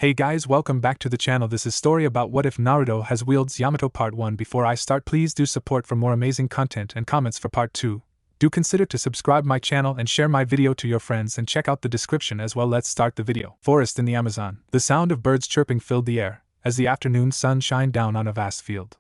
Hey guys, welcome back to the channel. This is story about what if Naruto has wields Yamato part 1. Before I start, please do support for more amazing content and comments for part 2. Do consider to subscribe my channel and share my video to your friends and check out the description as well. Let's start the video. Forest in the Amazon. The sound of birds chirping filled the air as the afternoon sun shined down on a vast field.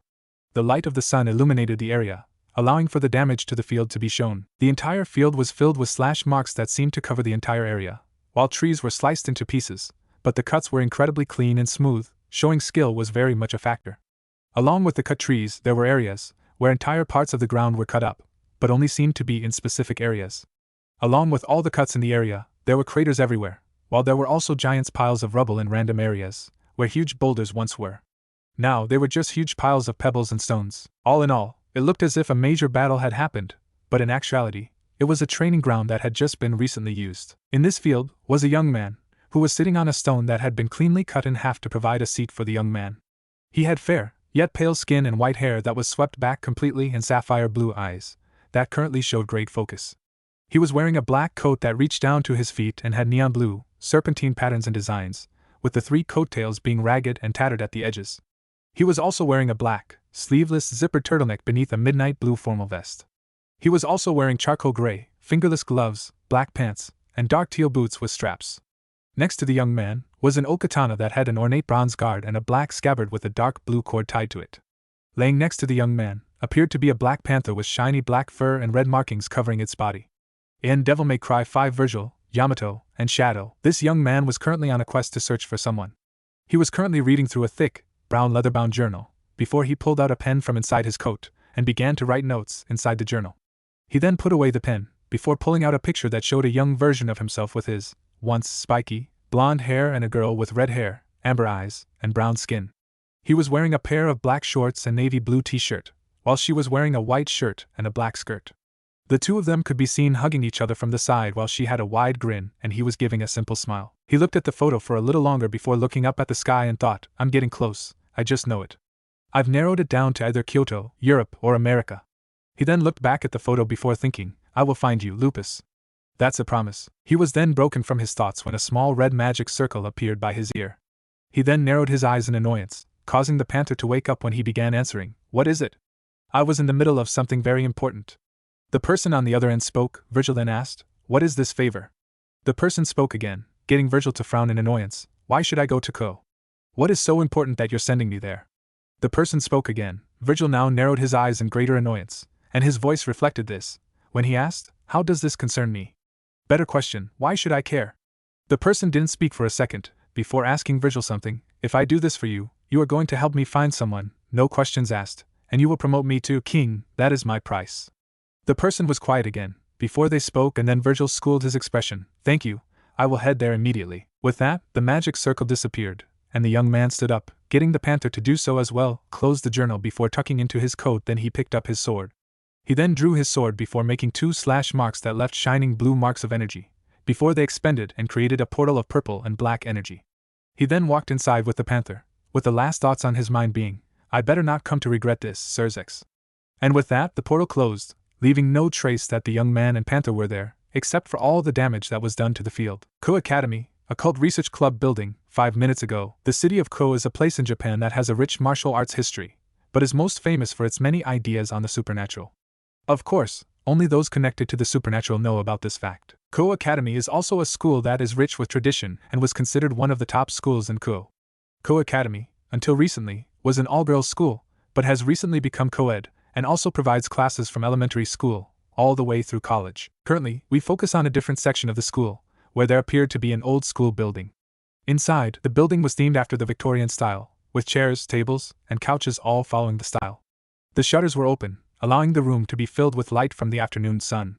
The light of the sun illuminated the area, allowing for the damage to the field to be shown. The entire field was filled with slash marks that seemed to cover the entire area, while trees were sliced into pieces. But the cuts were incredibly clean and smooth, showing skill was very much a factor. Along with the cut trees, there were areas where entire parts of the ground were cut up, but only seemed to be in specific areas. Along with all the cuts in the area, there were craters everywhere, while there were also giant piles of rubble in random areas, where huge boulders once were. Now they were just huge piles of pebbles and stones. All in all, it looked as if a major battle had happened, but in actuality, it was a training ground that had just been recently used. In this field was a young man, who was sitting on a stone that had been cleanly cut in half to provide a seat for the young man. He had fair, yet pale skin and white hair that was swept back completely and sapphire blue eyes, that currently showed great focus. He was wearing a black coat that reached down to his feet and had neon blue, serpentine patterns and designs, with the three coattails being ragged and tattered at the edges. He was also wearing a black, sleeveless zippered turtleneck beneath a midnight blue formal vest. He was also wearing charcoal gray, fingerless gloves, black pants, and dark teal boots with straps. Next to the young man was an old katana that had an ornate bronze guard and a black scabbard with a dark blue cord tied to it. Laying next to the young man appeared to be a black panther with shiny black fur and red markings covering its body. In Devil May Cry 5 Virgil, Yamato, and Shadow, this young man was currently on a quest to search for someone. He was currently reading through a thick, brown leather-bound journal, before he pulled out a pen from inside his coat and began to write notes inside the journal. He then put away the pen, before pulling out a picture that showed a young version of himself with his once spiky, blonde hair and a girl with red hair, amber eyes, and brown skin. He was wearing a pair of black shorts and navy blue t-shirt, while she was wearing a white shirt and a black skirt. The two of them could be seen hugging each other from the side while she had a wide grin and he was giving a simple smile. He looked at the photo for a little longer before looking up at the sky and thought, I'm getting close, I just know it. I've narrowed it down to either Kyoto, Europe, or America. He then looked back at the photo before thinking, I will find you, Lupus. That's a promise. He was then broken from his thoughts when a small red magic circle appeared by his ear. He then narrowed his eyes in annoyance, causing the panther to wake up when he began answering, What is it? I was in the middle of something very important. The person on the other end spoke. Virgil then asked, What is this favor? The person spoke again, getting Virgil to frown in annoyance. Why should I go to Ko? What is so important that you're sending me there? The person spoke again. Virgil now narrowed his eyes in greater annoyance, and his voice reflected this, when he asked, How does this concern me? Better question, why should I care? The person didn't speak for a second, before asking Virgil something. If I do this for you, you are going to help me find someone, no questions asked, and you will promote me to king, that is my price. The person was quiet again, before they spoke, and then Virgil schooled his expression. Thank you, I will head there immediately. With that, the magic circle disappeared, and the young man stood up, getting the panther to do so as well, closed the journal before tucking into his coat, then he picked up his sword. He then drew his sword before making two slash marks that left shining blue marks of energy, before they expended and created a portal of purple and black energy. He then walked inside with the panther, with the last thoughts on his mind being, I better not come to regret this, Sirzex. And with that, the portal closed, leaving no trace that the young man and panther were there, except for all the damage that was done to the field. Ko Academy, Occult Research Club building. 5 minutes ago, the city of Ko is a place in Japan that has a rich martial arts history, but is most famous for its many ideas on the supernatural. Of course, only those connected to the supernatural know about this fact. Ko Academy is also a school that is rich with tradition and was considered one of the top schools in Ko. Ko Academy, until recently, was an all-girls school, but has recently become co-ed, and also provides classes from elementary school, all the way through college. Currently, we focus on a different section of the school, where there appeared to be an old school building. Inside, the building was themed after the Victorian style, with chairs, tables, and couches all following the style. The shutters were open, allowing the room to be filled with light from the afternoon sun.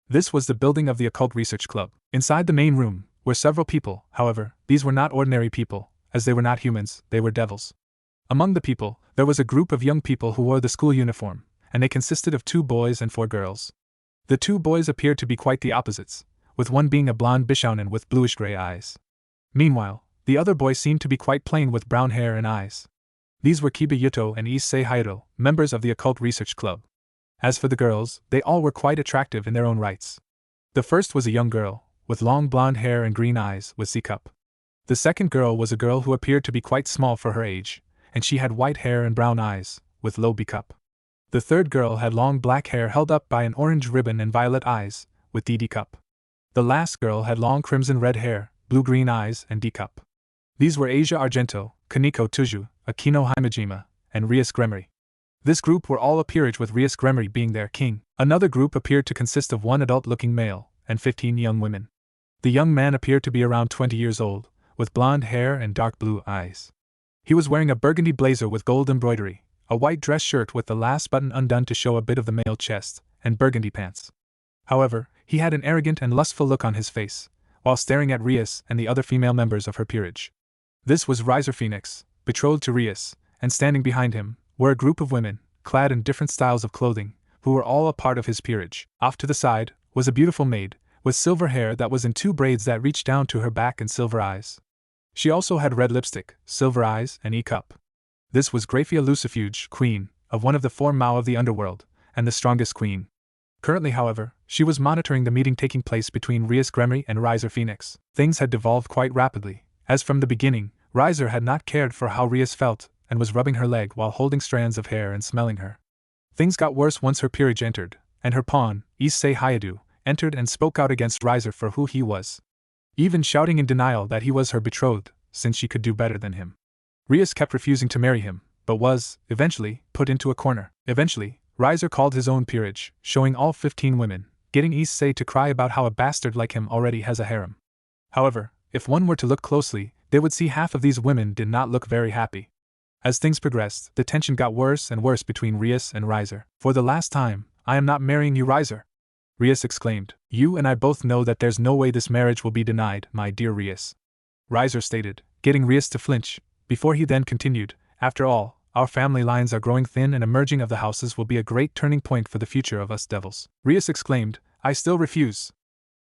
This was the building of the Occult Research Club. Inside the main room were several people, however, these were not ordinary people, as they were not humans, they were devils. Among the people, there was a group of young people who wore the school uniform, and they consisted of 2 boys and 4 girls. The 2 boys appeared to be quite the opposites, with one being a blonde Bishounen with bluish-gray eyes. Meanwhile, the other boy seemed to be quite plain with brown hair and eyes. These were Kiba Yuto and Issei Hayato, members of the Occult Research Club. As for the girls, they all were quite attractive in their own rights. The first was a young girl, with long blonde hair and green eyes, with C-cup. The second girl was a girl who appeared to be quite small for her age, and she had white hair and brown eyes, with low B-cup. The third girl had long black hair held up by an orange ribbon and violet eyes, with D-cup. The last girl had long crimson-red hair, blue-green eyes, and D-cup. These were Asia Argento, Kaneko Tuju, Akino Himejima, and Rias Gremory. This group were all a peerage, with Rias Gremory being their king. Another group appeared to consist of one adult-looking male and 15 young women. The young man appeared to be around 20 years old, with blonde hair and dark blue eyes. He was wearing a burgundy blazer with gold embroidery, a white dress shirt with the last button undone to show a bit of the male chest, and burgundy pants. However, he had an arrogant and lustful look on his face, while staring at Rias and the other female members of her peerage. This was Riser Phoenix, betrothed to Rias, and standing behind him were a group of women, clad in different styles of clothing, who were all a part of his peerage. Off to the side was a beautiful maid, with silver hair that was in 2 braids that reached down to her back, and silver eyes. She also had red lipstick, silver eyes, and E-cup. This was Graphia Lucifuge, queen of one of the 4 Mao of the underworld, and the strongest queen. Currently, however, she was monitoring the meeting taking place between Rias Gremory and Riser Phoenix. Things had devolved quite rapidly, as from the beginning, Riser had not cared for how Rias felt, and was rubbing her leg while holding strands of hair and smelling her. Things got worse once her peerage entered, and her pawn, Issei Hayadu, entered and spoke out against Riser for who he was, even shouting in denial that he was her betrothed, since she could do better than him. Rias kept refusing to marry him, but was, eventually, put into a corner. Eventually, Riser called his own peerage, showing all 15 women, getting Issei to cry about how a bastard like him already has a harem. However, if one were to look closely, they would see half of these women did not look very happy. As things progressed, the tension got worse and worse between Rias and Riser. "For the last time, I am not marrying you, Riser," Rias exclaimed. "You and I both know that there's no way this marriage will be denied, my dear Rias," Riser stated, getting Rias to flinch, before he then continued, "After all, our family lines are growing thin, and a merging of the houses will be a great turning point for the future of us devils." Rias exclaimed, "I still refuse.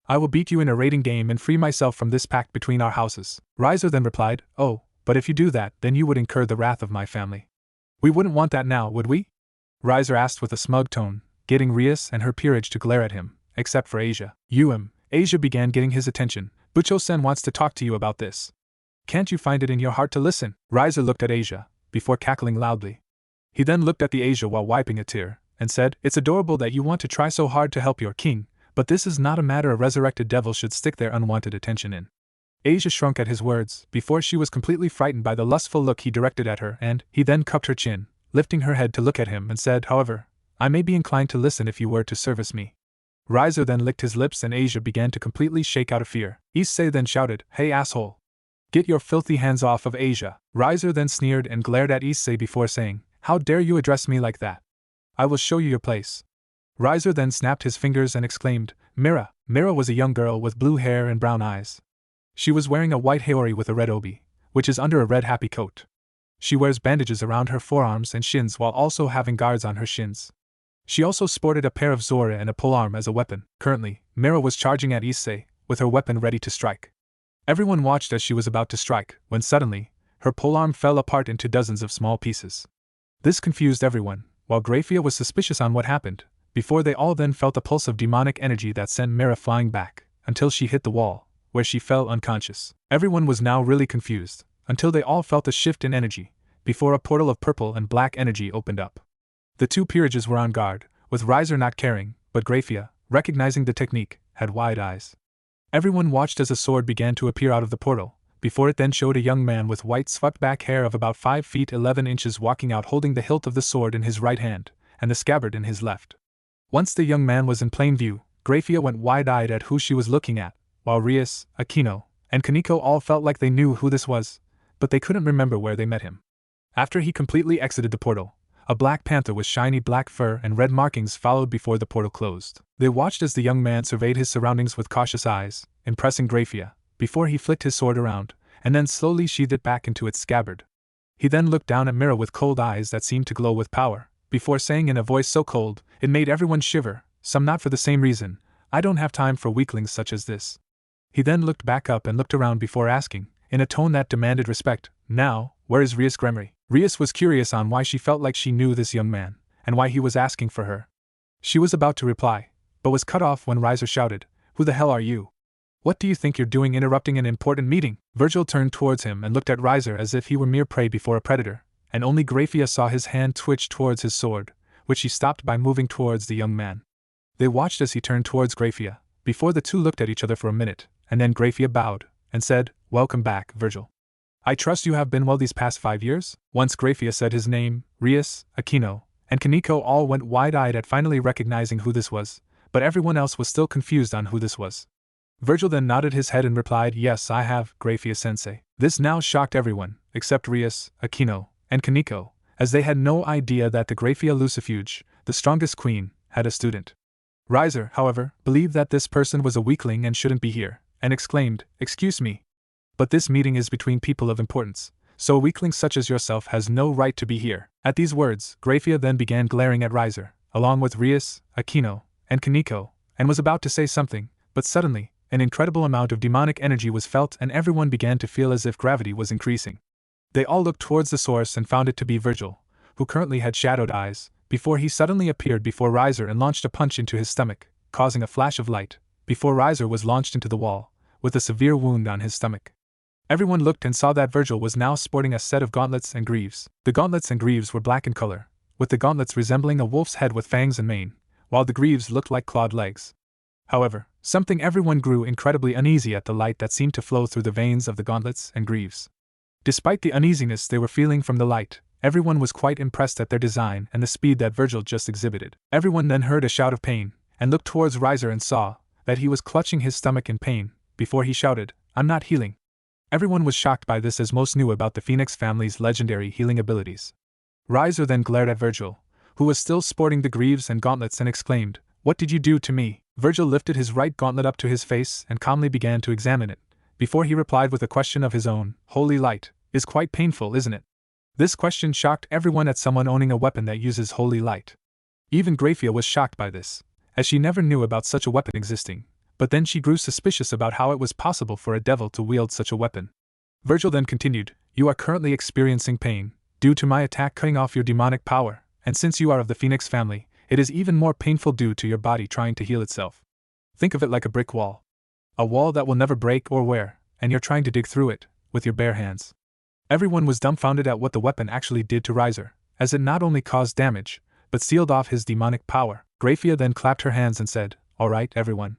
I will beat you in a raiding game and free myself from this pact between our houses." Riser then replied, "Oh, but if you do that, then you would incur the wrath of my family. We wouldn't want that now, would we?" Riser asked with a smug tone, getting Rias and her peerage to glare at him, except for Asia. Asia began getting his attention. "Bucho-sen wants to talk to you about this. Can't you find it in your heart to listen?" Riser looked at Asia, before cackling loudly. He then looked at the Asia while wiping a tear, and said, "It's adorable that you want to try so hard to help your king, but this is not a matter a resurrected devil should stick their unwanted attention in." Asia shrunk at his words, before she was completely frightened by the lustful look he directed at her, and he then cupped her chin, lifting her head to look at him, and said, "However, I may be inclined to listen if you were to service me." Riser then licked his lips, and Asia began to completely shake out of fear. Issei then shouted, "Hey asshole! Get your filthy hands off of Asia." Riser then sneered and glared at Issei before saying, "How dare you address me like that? I will show you your place." Riser then snapped his fingers and exclaimed, "Mira!" Mira was a young girl with blue hair and brown eyes. She was wearing a white haori with a red obi, which is under a red happy coat. She wears bandages around her forearms and shins while also having guards on her shins. She also sported a pair of zora and a polearm as a weapon. Currently, Mira was charging at Issei, with her weapon ready to strike. Everyone watched as she was about to strike, when suddenly, her polearm fell apart into dozens of small pieces. This confused everyone, while Graphia was suspicious on what happened, before they all then felt a pulse of demonic energy that sent Mira flying back, until she hit the wall, where she fell unconscious. Everyone was now really confused, until they all felt a shift in energy, before a portal of purple and black energy opened up. The 2 peerages were on guard, with Riser not caring, but Graphia, recognizing the technique, had wide eyes. Everyone watched as a sword began to appear out of the portal, before it then showed a young man with white swept back hair of about 5 feet 11 inches walking out holding the hilt of the sword in his right hand, and the scabbard in his left. Once the young man was in plain view, Graphia went wide-eyed at who she was looking at, while Rias, Akino, and Kaneko all felt like they knew who this was, but they couldn't remember where they met him. After he completely exited the portal, a black panther with shiny black fur and red markings followed before the portal closed. They watched as the young man surveyed his surroundings with cautious eyes, impressing Graphia, before he flicked his sword around, and then slowly sheathed it back into its scabbard. He then looked down at Mira with cold eyes that seemed to glow with power, before saying in a voice so cold, it made everyone shiver, some not for the same reason, "I don't have time for weaklings such as this." He then looked back up and looked around before asking, in a tone that demanded respect, "Now, where is Rias Gremory?" Rias was curious on why she felt like she knew this young man, and why he was asking for her. She was about to reply, but was cut off when Riser shouted, "Who the hell are you? What do you think you're doing interrupting an important meeting? Virgil turned towards him and looked at Riser as if he were mere prey before a predator, and only Graphia saw his hand twitch towards his sword, which he stopped by moving towards the young man. They watched as he turned towards Graphia, before the two looked at each other for a minute, and then Graphia bowed, and said, "Welcome back, Virgil. I trust you have been well these past 5 years?" Once Graphia said his name, Rias, Aquino, and Kaneko all went wide-eyed at finally recognizing who this was, but everyone else was still confused on who this was. Virgil then nodded his head and replied, "Yes, I have, Graphia-sensei." This now shocked everyone, except Rias, Aquino, and Kaneko, as they had no idea that the Graphia Lucifuge, the strongest queen, had a student. Riser, however, believed that this person was a weakling and shouldn't be here, and exclaimed, "Excuse me, but this meeting is between people of importance, so a weakling such as yourself has no right to be here." At these words, Graphia then began glaring at Riser, along with Rias, Aquino, and Kaneko, and was about to say something, but suddenly, an incredible amount of demonic energy was felt and everyone began to feel as if gravity was increasing. They all looked towards the source and found it to be Virgil, who currently had shadowed eyes, before he suddenly appeared before Riser and launched a punch into his stomach, causing a flash of light, before Riser was launched into the wall, with a severe wound on his stomach. Everyone looked and saw that Virgil was now sporting a set of gauntlets and greaves. The gauntlets and greaves were black in color, with the gauntlets resembling a wolf's head with fangs and mane, while the greaves looked like clawed legs. However, everyone grew incredibly uneasy at the light that seemed to flow through the veins of the gauntlets and greaves. Despite the uneasiness they were feeling from the light, everyone was quite impressed at their design and the speed that Virgil just exhibited. Everyone then heard a shout of pain, and looked towards Riser and saw that he was clutching his stomach in pain, before he shouted, "I'm not healing." Everyone was shocked by this as most knew about the Phoenix family's legendary healing abilities. Riser then glared at Virgil, who was still sporting the greaves and gauntlets, and exclaimed, "What did you do to me?" Virgil lifted his right gauntlet up to his face and calmly began to examine it, before he replied with a question of his own, "Holy light is quite painful, isn't it?" This question shocked everyone at someone owning a weapon that uses holy light. Even Graphia was shocked by this, as she never knew about such a weapon existing, but then she grew suspicious about how it was possible for a devil to wield such a weapon. Virgil then continued, "You are currently experiencing pain, due to my attack cutting off your demonic power, and since you are of the Phoenix family, it is even more painful due to your body trying to heal itself. Think of it like a brick wall. A wall that will never break or wear, and you're trying to dig through it, with your bare hands." Everyone was dumbfounded at what the weapon actually did to Riser, as it not only caused damage, but sealed off his demonic power. Graphia then clapped her hands and said, "All right, everyone.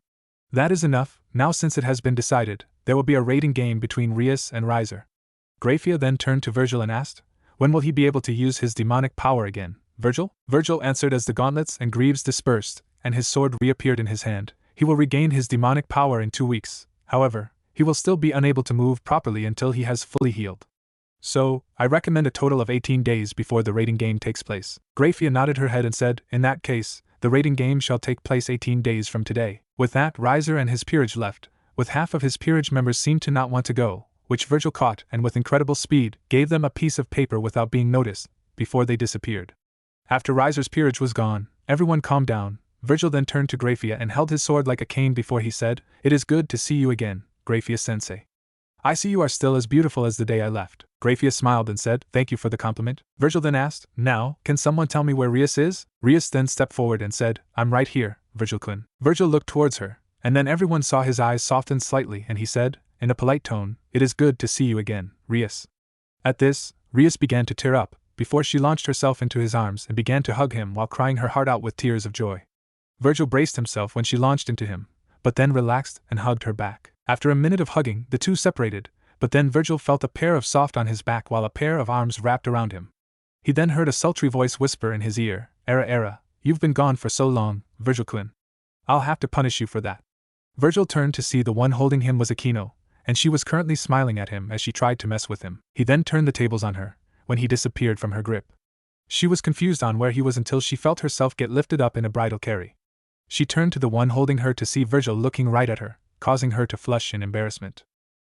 That is enough. Now since it has been decided, there will be a rating game between Rias and Riser." Graphia then turned to Virgil and asked, "When will he be able to use his demonic power again, Virgil?" Virgil answered as the gauntlets and greaves dispersed, and his sword reappeared in his hand. "He will regain his demonic power in 2 weeks, however, he will still be unable to move properly until he has fully healed. So, I recommend a total of 18 days before the rating game takes place." Graphia nodded her head and said, "In that case, the rating game shall take place 18 days from today." With that, Riser and his peerage left, with half of his peerage members seemed to not want to go, which Virgil caught and with incredible speed gave them a piece of paper without being noticed, before they disappeared. After Riser's peerage was gone, everyone calmed down. Virgil then turned to Graphia and held his sword like a cane before he said, "It is good to see you again, Graphia-sensei. I see you are still as beautiful as the day I left." Graphia smiled and said, "Thank you for the compliment." Virgil then asked, "Now, can someone tell me where Rias is?" Rias then stepped forward and said, "I'm right here, Virgil-kun." Virgil looked towards her, and then everyone saw his eyes soften slightly and he said, in a polite tone, "It is good to see you again, Rias." At this, Rias began to tear up, before she launched herself into his arms and began to hug him while crying her heart out with tears of joy. Virgil braced himself when she launched into him, but then relaxed and hugged her back. After a minute of hugging, the two separated, but then Virgil felt a pair of soft on his back while a pair of arms wrapped around him. He then heard a sultry voice whisper in his ear, Era, you've been gone for so long, Virgil-kun. I'll have to punish you for that." Virgil turned to see the one holding him was Aquino, and she was currently smiling at him as she tried to mess with him. He then turned the tables on her, when he disappeared from her grip. She was confused on where he was until she felt herself get lifted up in a bridal carry. She turned to the one holding her to see Virgil looking right at her, causing her to flush in embarrassment.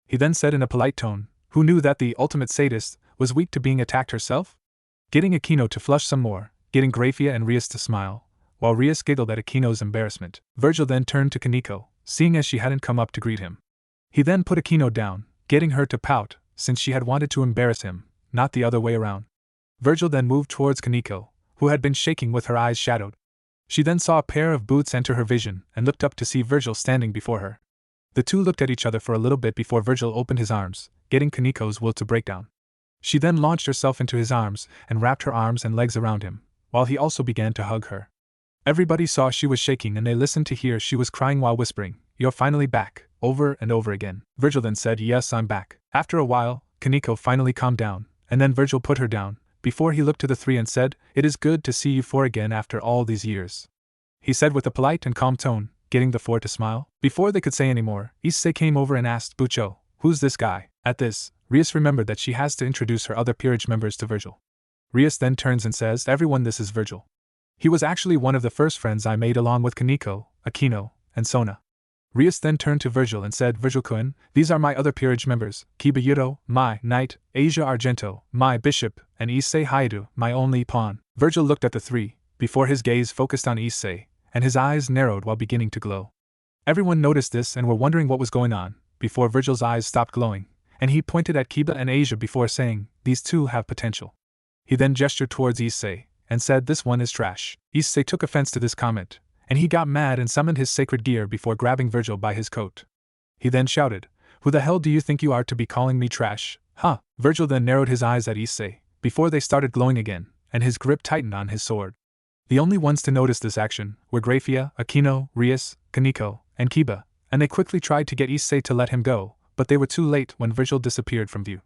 He then said in a polite tone, "Who knew that the ultimate sadist was weak to being attacked herself?" Getting Aquino to flush some more, getting Graphia and Rias to smile, while Rias giggled at Aquino's embarrassment. Virgil then turned to Kaneko, seeing as she hadn't come up to greet him. He then put Aquino down, getting her to pout, since she had wanted to embarrass him, not the other way around. Virgil then moved towards Kaneko, who had been shaking with her eyes shadowed. She then saw a pair of boots enter her vision and looked up to see Virgil standing before her. The two looked at each other for a little bit before Virgil opened his arms, getting Kaniko's will to break down. She then launched herself into his arms and wrapped her arms and legs around him, while he also began to hug her. Everybody saw she was shaking and they listened to hear she was crying while whispering, "You're finally back," over and over again. Virgil then said, "Yes, I'm back." After a while, Kaniko finally calmed down, and then Virgil put her down, before he looked to the three and said, "It is good to see you four again after all these years," he said with a polite and calm tone, getting the four to smile. Before they could say any more, Issei came over and asked Bucho, "Who's this guy?" At this, Rias remembered that she has to introduce her other peerage members to Virgil. Rias then turns and says, "Everyone, this is Virgil. He was actually one of the first friends I made along with Kaniko, Akino, and Sona." Rias then turned to Virgil and said, "Virgil-kun, these are my other peerage members, Kiba Yuto, my knight, Asia Argento, my bishop, and Issei Haidu, my only pawn." Virgil looked at the three, before his gaze focused on Issei, and his eyes narrowed while beginning to glow. Everyone noticed this and were wondering what was going on, before Virgil's eyes stopped glowing, and he pointed at Kiba and Asia before saying, "These two have potential." He then gestured towards Issei, and said, "This one is trash." Issei took offense to this comment, and he got mad and summoned his sacred gear before grabbing Virgil by his coat. He then shouted, "Who the hell do you think you are to be calling me trash, huh?" Virgil then narrowed his eyes at Issei, before they started glowing again, and his grip tightened on his sword. The only ones to notice this action were Grafia, Akino, Rias, Kaniko, and Kiba, and they quickly tried to get Issei to let him go, but they were too late when Virgil disappeared from view.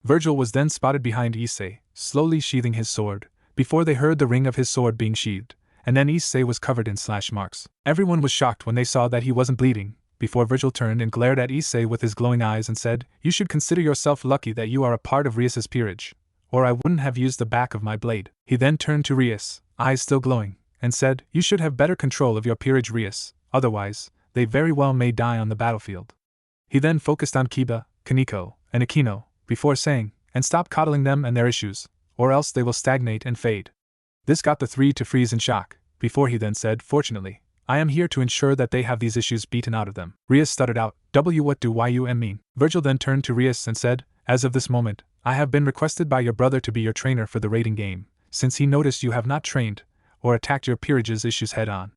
Virgil was then spotted behind Issei, slowly sheathing his sword, before they heard the ring of his sword being sheathed, and then Issei was covered in slash marks. Everyone was shocked when they saw that he wasn't bleeding, before Virgil turned and glared at Issei with his glowing eyes and said, "You should consider yourself lucky that you are a part of Rias's peerage, or I wouldn't have used the back of my blade." He then turned to Rias, eyes still glowing, and said, "You should have better control of your peerage, Rias, otherwise, they very well may die on the battlefield." He then focused on Kiba, Kaniko, and Akino, before saying, "And stop coddling them and their issues, or else they will stagnate and fade." This got the three to freeze in shock, before he then said, "Fortunately, I am here to ensure that they have these issues beaten out of them." Rias stuttered out, What do you mean?" Virgil then turned to Rias and said, "As of this moment, I have been requested by your brother to be your trainer for the raiding game, since he noticed you have not trained, or attacked your peerage's issues head-on.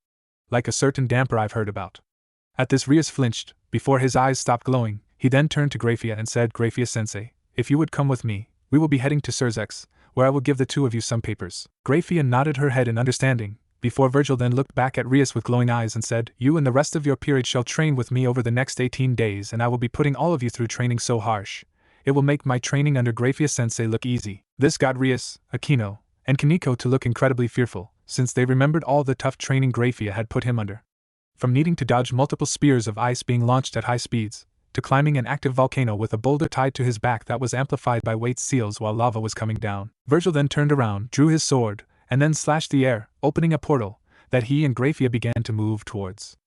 Like a certain damper I've heard about." At this Rias flinched, before his eyes stopped glowing. He then turned to Grafia and said, "Grafia-sensei, if you would come with me, we will be heading to Surzex, where I will give the two of you some papers." Grafia nodded her head in understanding, before Virgil then looked back at Rias with glowing eyes and said, "You and the rest of your peerage shall train with me over the next 18 days, and I will be putting all of you through training so harsh, it will make my training under Grafia-sensei look easy." This got Rias, Akino, and Kaniko to look incredibly fearful, since they remembered all the tough training Grafia had put him under. From needing to dodge multiple spears of ice being launched at high speeds, to climbing an active volcano with a boulder tied to his back that was amplified by weight seals while lava was coming down. Virgil then turned around, drew his sword, and then slashed the air, opening a portal that he and Grafia began to move towards.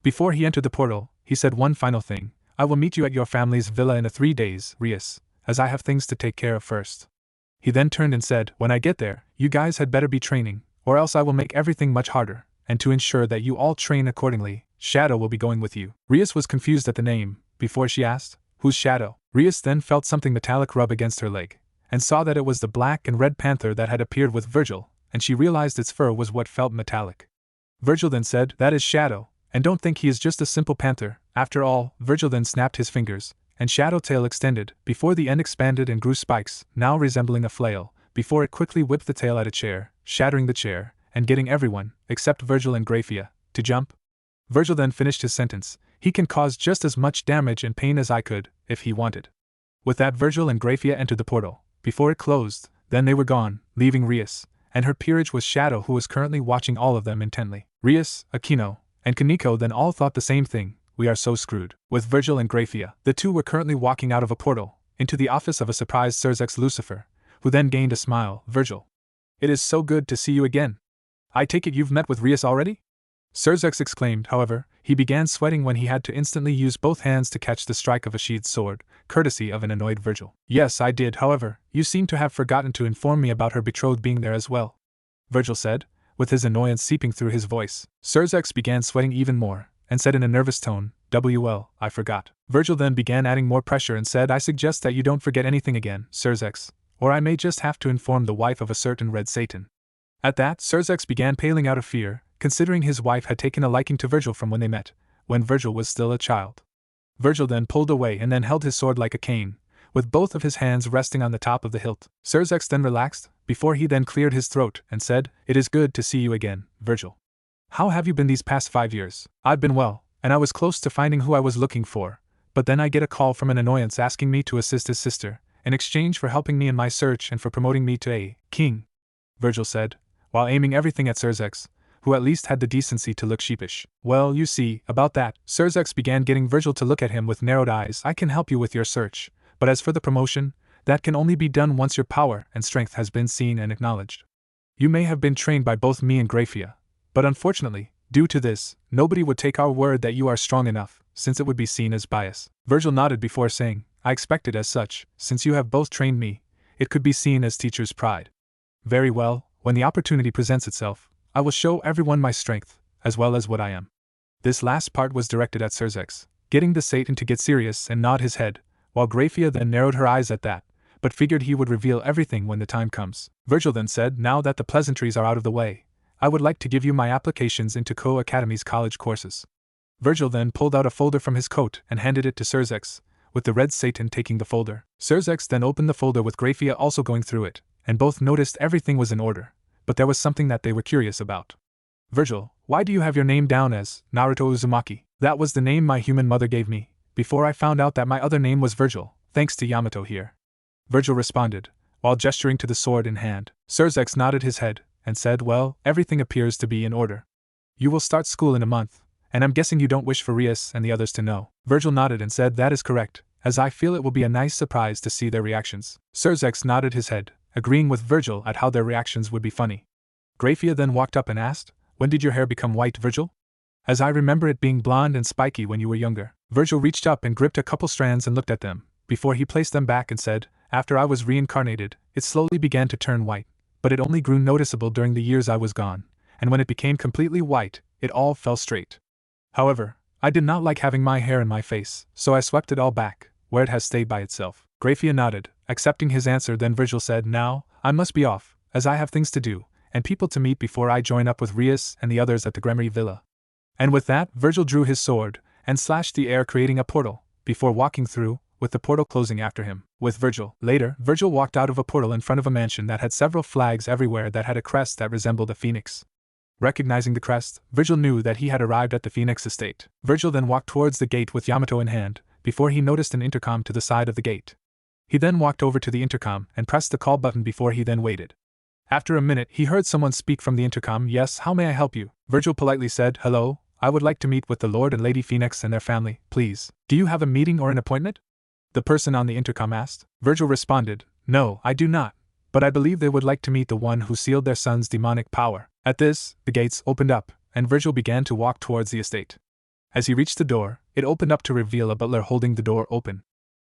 Before he entered the portal, he said one final thing: "I will meet you at your family's villa in 3 days, Rias, as I have things to take care of first." He then turned and said, "When I get there, you guys had better be training, or else I will make everything much harder, and to ensure that you all train accordingly, Shadow will be going with you." Rias was confused at the name, before she asked, "Who's Shadow?" Rias then felt something metallic rub against her leg, and saw that it was the black and red panther that had appeared with Virgil, and she realized its fur was what felt metallic. Virgil then said, "That is Shadow, and don't think he is just a simple panther, after all." Virgil then snapped his fingers, and Shadow tail extended, before the end expanded and grew spikes, now resembling a flail, before it quickly whipped the tail at a chair, shattering the chair, and getting everyone, except Virgil and Grafia, to jump. Virgil then finished his sentence, "He can cause just as much damage and pain as I could, if he wanted." With that, Virgil and Grafia entered the portal. Before it closed, then they were gone, leaving Rias, and her peerage was Shadow, who was currently watching all of them intently. Rias, Akino, and Kaniko then all thought the same thing: "We are so screwed." With Virgil and Grafia, the two were currently walking out of a portal, into the office of a surprised Surzex Lucifer, who then gained a smile. "Virgil, it is so good to see you again. I take it you've met with Rias already?" Surzex exclaimed. However, he began sweating when he had to instantly use both hands to catch the strike of a sheathed sword, courtesy of an annoyed Virgil. "Yes, I did. However, you seem to have forgotten to inform me about her betrothed being there as well," Virgil said, with his annoyance seeping through his voice. Surzex began sweating even more, and said in a nervous tone, "Well, I forgot." Virgil then began adding more pressure and said, "I suggest that you don't forget anything again, Surzex, or I may just have to inform the wife of a certain Red Satan." At that, Surzex began paling out of fear, considering his wife had taken a liking to Virgil from when they met, when Virgil was still a child. Virgil then pulled away and then held his sword like a cane, with both of his hands resting on the top of the hilt. Xerxes then relaxed, before he then cleared his throat and said, "It is good to see you again, Virgil. How have you been these past 5 years?" "I've been well, and I was close to finding who I was looking for, but then I get a call from an annoyance asking me to assist his sister, in exchange for helping me in my search and for promoting me to a king," Virgil said, while aiming everything at Xerxes, who at least had the decency to look sheepish. "Well, you see, about that," Xerxes began, getting Virgil to look at him with narrowed eyes. "I can help you with your search, but as for the promotion, that can only be done once your power and strength has been seen and acknowledged. You may have been trained by both me and Graphia, but unfortunately, due to this, nobody would take our word that you are strong enough, since it would be seen as bias." Virgil nodded before saying, "I expected as such, since you have both trained me, it could be seen as teacher's pride. Very well, when the opportunity presents itself, I will show everyone my strength, as well as what I am." This last part was directed at Xerxes, getting the Satan to get serious and nod his head, while Graphia then narrowed her eyes at that, but figured he would reveal everything when the time comes. Virgil then said, "Now that the pleasantries are out of the way, I would like to give you my applications into Co Academy's college courses." Virgil then pulled out a folder from his coat and handed it to Xerxes, with the red Satan taking the folder. Xerxes then opened the folder with Graphia also going through it, and both noticed everything was in order, but there was something that they were curious about. "Virgil, why do you have your name down as Naruto Uzumaki?" "That was the name my human mother gave me, before I found out that my other name was Virgil, thanks to Yamato here," Virgil responded, while gesturing to the sword in hand. Xerxes nodded his head, and said, "Well, everything appears to be in order. You will start school in a month, and I'm guessing you don't wish for Rias and the others to know." Virgil nodded and said, "That is correct, as I feel it will be a nice surprise to see their reactions." Xerxes nodded his head, agreeing with Virgil at how their reactions would be funny. Graphia then walked up and asked, "When did your hair become white, Virgil?" "As I remember it being blonde and spiky when you were younger." Virgil reached up and gripped a couple strands and looked at them, before he placed them back and said, "After I was reincarnated, it slowly began to turn white, but it only grew noticeable during the years I was gone, and when it became completely white, it all fell straight. However, I did not like having my hair in my face, so I swept it all back, where it has stayed by itself." Graphia nodded, accepting his answer. Then Virgil said, "Now, I must be off, as I have things to do, and people to meet before I join up with Rias and the others at the Gremory Villa." And with that, Virgil drew his sword, and slashed the air creating a portal, before walking through, with the portal closing after him. With Virgil. Later, Virgil walked out of a portal in front of a mansion that had several flags everywhere that had a crest that resembled a phoenix. Recognizing the crest, Virgil knew that he had arrived at the Phoenix estate. Virgil then walked towards the gate with Yamato in hand, before he noticed an intercom to the side of the gate. He then walked over to the intercom and pressed the call button before he then waited. After a minute, he heard someone speak from the intercom. "Yes, how may I help you?" Virgil politely said, "Hello, I would like to meet with the Lord and Lady Phoenix and their family, please." "Do you have a meeting or an appointment?" the person on the intercom asked. Virgil responded, "No, I do not, but I believe they would like to meet the one who sealed their son's demonic power." At this, the gates opened up, and Virgil began to walk towards the estate. As he reached the door, it opened up to reveal a butler holding the door open.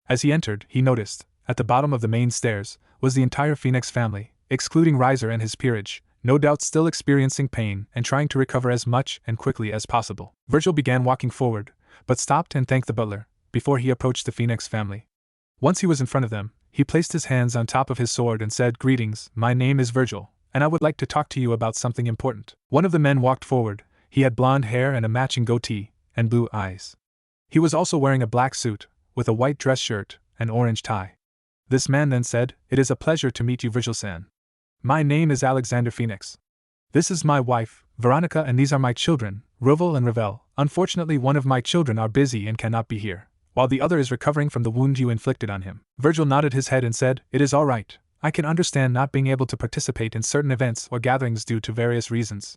As he entered, he noticed, at the bottom of the main stairs, was the entire Phoenix family, excluding Riser and his peerage, no doubt still experiencing pain and trying to recover as much and quickly as possible. Virgil began walking forward, but stopped and thanked the butler, before he approached the Phoenix family. Once he was in front of them, he placed his hands on top of his sword and said, "Greetings, my name is Virgil, and I would like to talk to you about something important." One of the men walked forward. He had blonde hair and a matching goatee, and blue eyes. He was also wearing a black suit, with a white dress shirt and orange tie. This man then said, "It is a pleasure to meet you, Virgil-san. My name is Alexander Phoenix. This is my wife, Veronica, and these are my children, Roval and Ravel. Unfortunately, one of my children are busy and cannot be here, while the other is recovering from the wound you inflicted on him." Virgil nodded his head and said, "It is all right. I can understand not being able to participate in certain events or gatherings due to various reasons.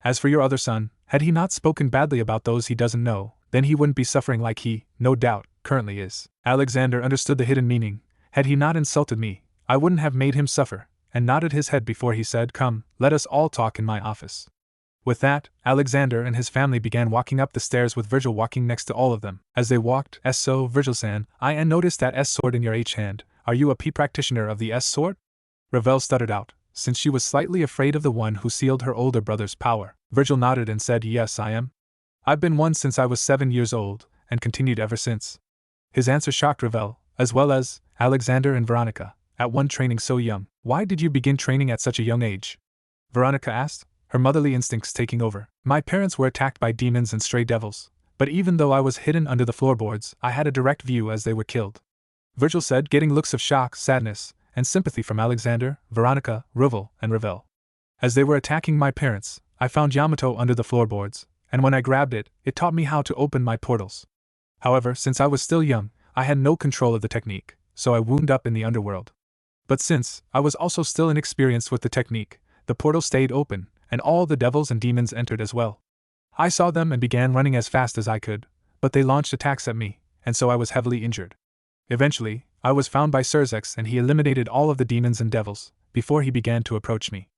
As for your other son, had he not spoken badly about those he doesn't know, then he wouldn't be suffering like he, no doubt, currently is." Alexander understood the hidden meaning. "Had he not insulted me, I wouldn't have made him suffer," and nodded his head before he said, "Come, let us all talk in my office." With that, Alexander and his family began walking up the stairs with Virgil walking next to all of them. As they walked, "So, Virgil-san, I noticed that sword in your hand. Are you a practitioner of the sword?" Ravel stuttered out, since she was slightly afraid of the one who sealed her older brother's power. Virgil nodded and said, "Yes, I am. I've been one since I was 7 years old, and continued ever since." His answer shocked Ravel, as well as Alexander and Veronica, at one training so young. "Why did you begin training at such a young age?" Veronica asked, her motherly instincts taking over. "My parents were attacked by demons and stray devils, But even though I was hidden under the floorboards, I had a direct view as they were killed. Virgil said, getting looks of shock, sadness, and sympathy from Alexander, Veronica, Ruvel, and Ravel. As they were attacking my parents, I found Yamato under the floorboards, and when I grabbed it, it taught me how to open my portals. However, since I was still young, I had no control of the technique, so I wound up in the underworld. But since I was also still inexperienced with the technique, the portal stayed open, and all the devils and demons entered as well. I saw them and began running as fast as I could, but they launched attacks at me, and so I was heavily injured. Eventually, I was found by Surzex and he eliminated all of the demons and devils, before he began to approach me.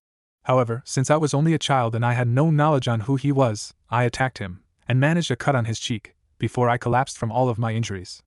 However, since I was only a child and I had no knowledge on who he was, I attacked him, and managed a cut on his cheek, before I collapsed from all of my injuries.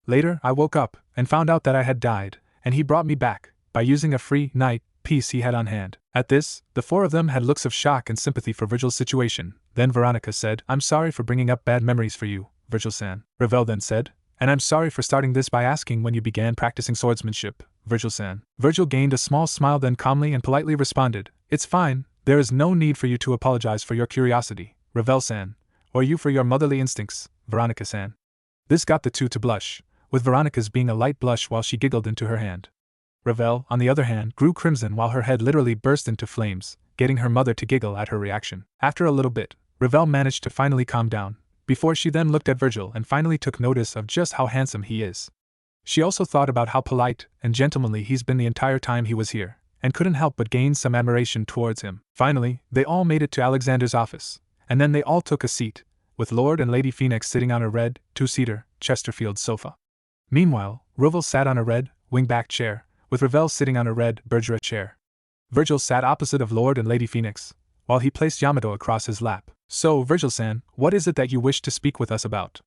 Later, I woke up, and found out that I had died, and he brought me back, by using a free night piece he had on hand. At this, the four of them had looks of shock and sympathy for Virgil's situation. Then Veronica said, "I'm sorry for bringing up bad memories for you, Virgil-san." Ravel then said, "And I'm sorry for starting this by asking when you began practicing swordsmanship, Virgil-san." Virgil gained a small smile, then calmly and politely responded, "It's fine, there is no need for you to apologize for your curiosity, Ravel-san, or you for your motherly instincts, Veronica-san." This got the two to blush, with Veronica's being a light blush while she giggled into her hand. Ravel, on the other hand, grew crimson while her head literally burst into flames, getting her mother to giggle at her reaction. After a little bit, Ravel managed to finally calm down, before she then looked at Virgil and finally took notice of just how handsome he is. She also thought about how polite and gentlemanly he's been the entire time he was here, and couldn't help but gain some admiration towards him. Finally, they all made it to Alexander's office, and then they all took a seat, with Lord and Lady Phoenix sitting on a red, two-seater, Chesterfield sofa. Meanwhile, Ruvel sat on a red, wing-back chair, with Ravel sitting on a red, Bergeret chair. Virgil sat opposite of Lord and Lady Phoenix, while he placed Yamato across his lap. "So, Virgil-san, what is it that you wish to speak with us about?"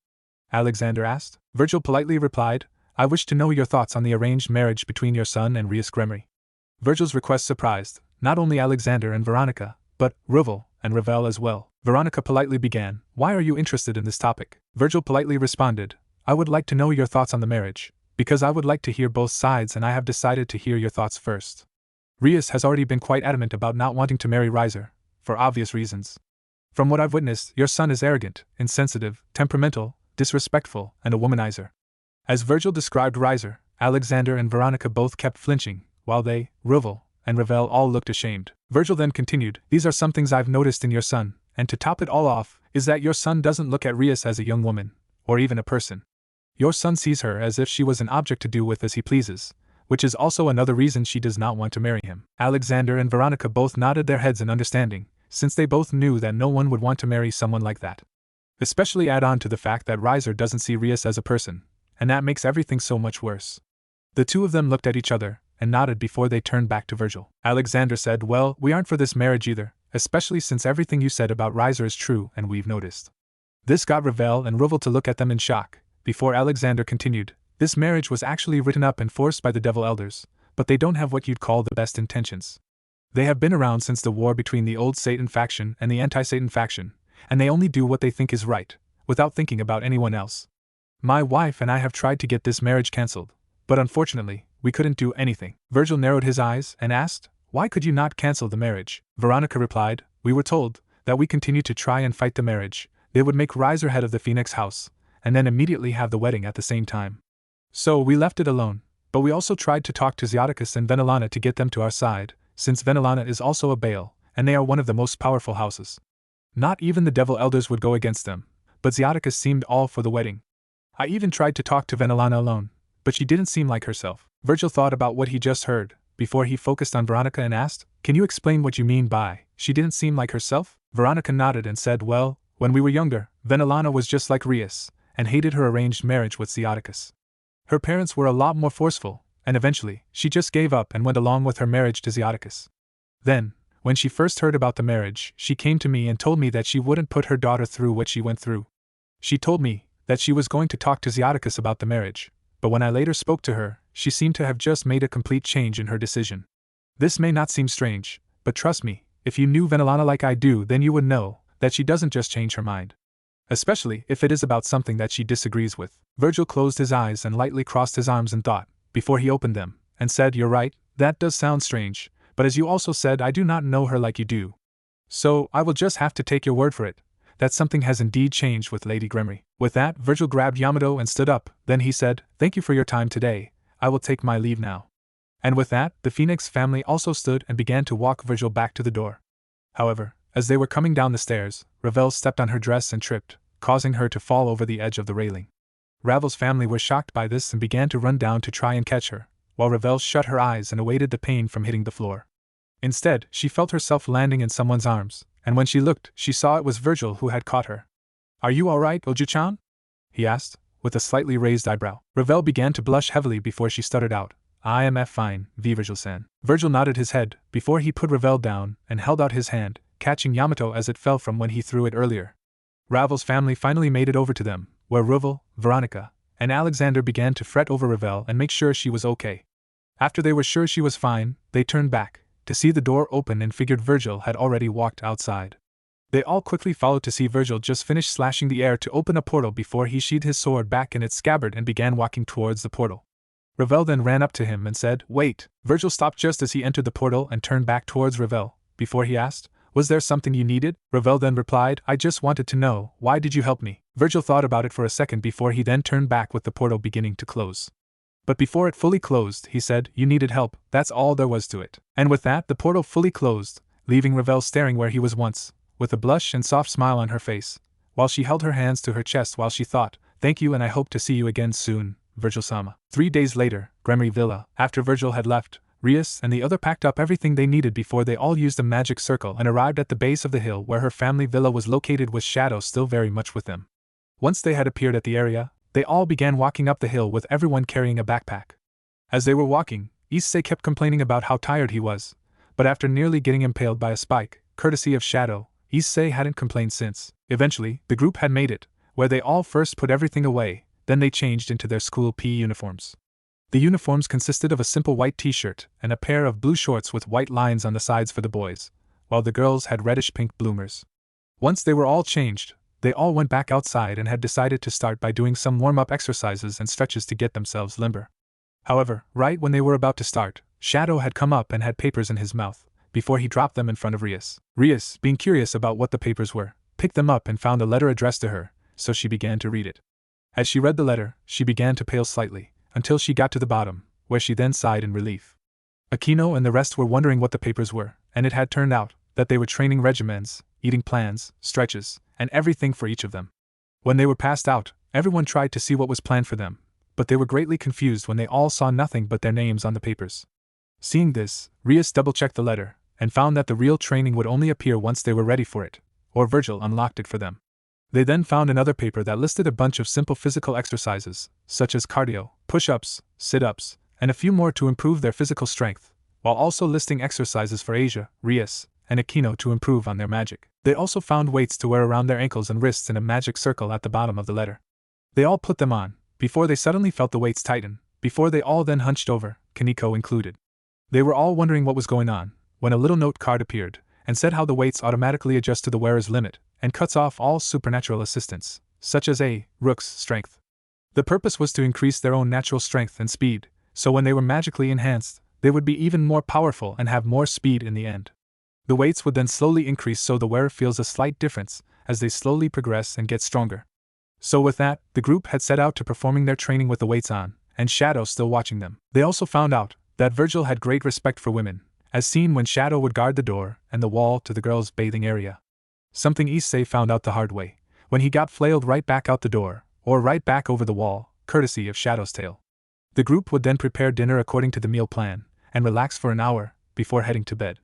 Alexander asked. Virgil politely replied, "I wish to know your thoughts on the arranged marriage between your son and Rias Gremory." Virgil's request surprised, not only Alexander and Veronica, but Ruvel and Ravel as well. Veronica politely began, "Why are you interested in this topic?" Virgil politely responded, "I would like to know your thoughts on the marriage, because I would like to hear both sides and I have decided to hear your thoughts first. Rias has already been quite adamant about not wanting to marry Riser, for obvious reasons. From what I've witnessed, your son is arrogant, insensitive, temperamental, disrespectful, and a womanizer." As Virgil described Riser, Alexander and Veronica both kept flinching, while they, Ruvel, and Ravel all looked ashamed. Virgil then continued, "These are some things I've noticed in your son, and to top it all off, is that your son doesn't look at Rias as a young woman, or even a person. Your son sees her as if she was an object to do with as he pleases, which is also another reason she does not want to marry him." Alexander and Veronica both nodded their heads in understanding, since they both knew that no one would want to marry someone like that. Especially add on to the fact that Riser doesn't see Rias as a person, and that makes everything so much worse. The two of them looked at each other, and nodded before they turned back to Virgil. Alexander said, "Well, we aren't for this marriage either, especially since everything you said about Riser is true and we've noticed." This got Ravel and Ruvel to look at them in shock, before Alexander continued, "This marriage was actually written up and forced by the Devil Elders, but they don't have what you'd call the best intentions. They have been around since the war between the old Satan faction and the anti-Satan faction, and they only do what they think is right, without thinking about anyone else. My wife and I have tried to get this marriage cancelled, but unfortunately, we couldn't do anything." Virgil narrowed his eyes and asked, "Why could you not cancel the marriage?" Veronica replied, "We were told that we continue to try and fight the marriage, they would make Riser head of the Phoenix House, and then immediately have the wedding at the same time. So we left it alone, but we also tried to talk to Xiaticus and Venelana to get them to our side, since Venelana is also a Baal, and they are one of the most powerful houses. Not even the Devil Elders would go against them, but Xiaticus seemed all for the wedding. I even tried to talk to Venelana alone, but she didn't seem like herself." Virgil thought about what he just heard, before he focused on Veronica and asked, "Can you explain what you mean by, she didn't seem like herself?" Veronica nodded and said, "Well, when we were younger, Venelana was just like Rias, and hated her arranged marriage with Xiaticus. Her parents were a lot more forceful, and eventually, she just gave up and went along with her marriage to Xiaticus. Then, when she first heard about the marriage, she came to me and told me that she wouldn't put her daughter through what she went through. She told me that she was going to talk to Xiaticus about the marriage, but when I later spoke to her, she seemed to have just made a complete change in her decision. This may not seem strange, but trust me, if you knew Venelana like I do, then you would know that she doesn't just change her mind. Especially if it is about something that she disagrees with." Virgil closed his eyes and lightly crossed his arms in thought, before he opened them, and said, "You're right, that does sound strange, but as you also said, I do not know her like you do. So, I will just have to take your word for it, that something has indeed changed with Lady Gremory. With that, Virgil grabbed Yamato and stood up. Then he said, "Thank you for your time today. I will take my leave now." And with that, the Phoenix family also stood and began to walk Virgil back to the door. However, as they were coming down the stairs, Ravel stepped on her dress and tripped, causing her to fall over the edge of the railing. Ravel's family were shocked by this and began to run down to try and catch her, while Ravel shut her eyes and awaited the pain from hitting the floor. Instead, she felt herself landing in someone's arms, and when she looked, she saw it was Virgil who had caught her. "Are you alright, Oju-chan?" he asked, with a slightly raised eyebrow. Ravel began to blush heavily before she stuttered out, "I am fine, Virgil-san." Virgil nodded his head before he put Ravel down and held out his hand, catching Yamato as it fell from when he threw it earlier. Ravel's family finally made it over to them, where Ravel, Veronica, and Alexander began to fret over Ravel and make sure she was okay. After they were sure she was fine, they turned back to see the door open and figured Virgil had already walked outside. They all quickly followed to see Virgil just finish slashing the air to open a portal before he sheathed his sword back in its scabbard and began walking towards the portal. Ravel then ran up to him and said, "Wait." Virgil stopped just as he entered the portal and turned back towards Ravel, before he asked, "Was there something you needed?" Ravel then replied, "I just wanted to know, why did you help me?" Virgil thought about it for a second before he then turned back with the portal beginning to close. But before it fully closed, he said, "You needed help, that's all there was to it." And with that, the portal fully closed, leaving Ravel staring where he was once, with a blush and soft smile on her face, while she held her hands to her chest while she thought, "Thank you and I hope to see you again soon, Virgil-sama." 3 days later, Gremory Villa. After Virgil had left, Rias and the other packed up everything they needed before they all used a magic circle and arrived at the base of the hill where her family villa was located, with Shadow still very much with them. Once they had appeared at the area, they all began walking up the hill with everyone carrying a backpack. As they were walking, Issei kept complaining about how tired he was, but after nearly getting impaled by a spike, courtesy of Shadow, Issei hadn't complained since. Eventually, the group had made it, where they all first put everything away, then they changed into their school PE uniforms. The uniforms consisted of a simple white t-shirt and a pair of blue shorts with white lines on the sides for the boys, while the girls had reddish-pink bloomers. Once they were all changed, they all went back outside and had decided to start by doing some warm-up exercises and stretches to get themselves limber. However, right when they were about to start, Shadow had come up and had papers in his mouth, before he dropped them in front of Rias. Rias, being curious about what the papers were, picked them up and found a letter addressed to her, so she began to read it. As she read the letter, she began to pale slightly, until she got to the bottom, where she then sighed in relief. Aquino and the rest were wondering what the papers were, and it had turned out that they were training regimens, eating plans, stretches, and everything for each of them. When they were passed out, everyone tried to see what was planned for them, but they were greatly confused when they all saw nothing but their names on the papers. Seeing this, Rias double-checked the letter, and found that the real training would only appear once they were ready for it, or Virgil unlocked it for them. They then found another paper that listed a bunch of simple physical exercises, such as cardio, push-ups, sit-ups, and a few more to improve their physical strength, while also listing exercises for Asia, Rias, and Aquino to improve on their magic. They also found weights to wear around their ankles and wrists in a magic circle at the bottom of the letter. They all put them on, before they suddenly felt the weights tighten, before they all then hunched over, Kaneko included. They were all wondering what was going on, when a little note card appeared, and said how the weights automatically adjust to the wearer's limit, and cuts off all supernatural assistance, such as Rook's strength. The purpose was to increase their own natural strength and speed, so when they were magically enhanced, they would be even more powerful and have more speed in the end. The weights would then slowly increase so the wearer feels a slight difference as they slowly progress and get stronger. So with that, the group had set out to performing their training with the weights on, and Shadow still watching them. They also found out that Virgil had great respect for women, as seen when Shadow would guard the door and the wall to the girls' bathing area. Something Issei found out the hard way, when he got flailed right back out the door, or right back over the wall, courtesy of Shadow's tail. The group would then prepare dinner according to the meal plan, and relax for an hour, before heading to bed.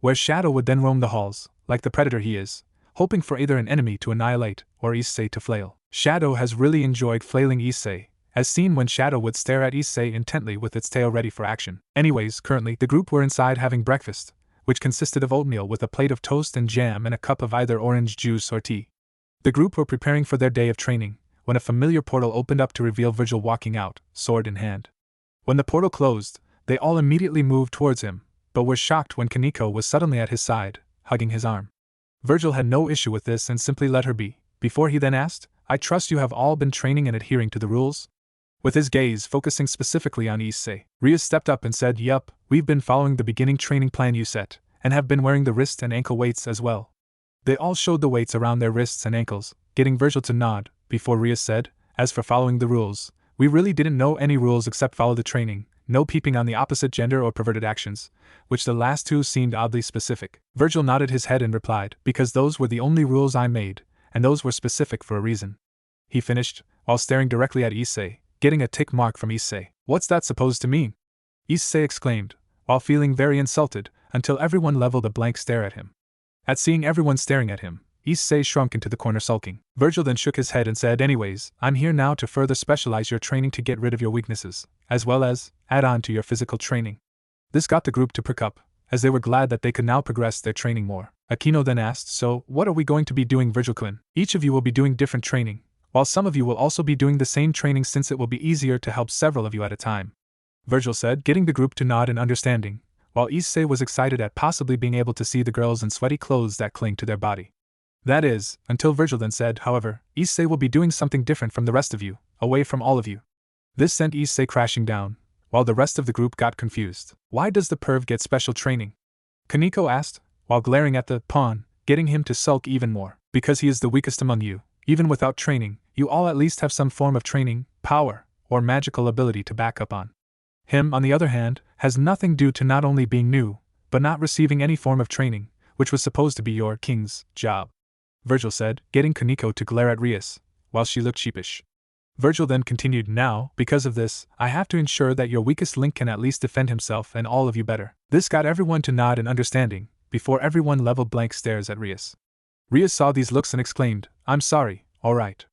Where Shadow would then roam the halls, like the predator he is, hoping for either an enemy to annihilate, or Issei to flail. Shadow has really enjoyed flailing Issei, as seen when Shadow would stare at Issei intently with its tail ready for action. Anyways, currently, the group were inside having breakfast, which consisted of oatmeal with a plate of toast and jam and a cup of either orange juice or tea. The group were preparing for their day of training, when a familiar portal opened up to reveal Virgil walking out, sword in hand. When the portal closed, they all immediately moved towards him, but were shocked when Kaneko was suddenly at his side, hugging his arm. Virgil had no issue with this and simply let her be, before he then asked, "I trust you have all been training and adhering to the rules?" With his gaze focusing specifically on Issei, Rias stepped up and said, "Yup, we've been following the beginning training plan you set, and have been wearing the wrist and ankle weights as well." They all showed the weights around their wrists and ankles, getting Virgil to nod, before Rias said, "As for following the rules, we really didn't know any rules except follow the training, no peeping on the opposite gender or perverted actions," which the last two seemed oddly specific. Virgil nodded his head and replied, "Because those were the only rules I made, and those were specific for a reason," he finished, while staring directly at Issei, getting a tick mark from Issei. "What's that supposed to mean?" Issei exclaimed, while feeling very insulted, until everyone leveled a blank stare at him. At seeing everyone staring at him, Issei shrunk into the corner sulking. Virgil then shook his head and said, "Anyways, I'm here now to further specialize your training to get rid of your weaknesses, as well as add on to your physical training." This got the group to perk up, as they were glad that they could now progress their training more. Aquino then asked, "So, what are we going to be doing, Virgil-kun?" "Each of you will be doing different training, while some of you will also be doing the same training since it will be easier to help several of you at a time," Virgil said, getting the group to nod in understanding, while Issei was excited at possibly being able to see the girls in sweaty clothes that cling to their body. "That is, until Virgil then said, however, Issei will be doing something different from the rest of you, away from all of you." This sent Issei crashing down, while the rest of the group got confused. "Why does the perv get special training?" Kaneko asked, while glaring at the pawn, getting him to sulk even more. "Because he is the weakest among you. Even without training, you all at least have some form of training, power, or magical ability to back up on. Him, on the other hand, has nothing due to not only being new, but not receiving any form of training, which was supposed to be your king's job," Virgil said, getting Kaneko to glare at Rias, while she looked sheepish. Virgil then continued, "Now, because of this, I have to ensure that your weakest link can at least defend himself and all of you better." This got everyone to nod in understanding, before everyone leveled blank stares at Rias. Rias saw these looks and exclaimed, "I'm sorry, alright.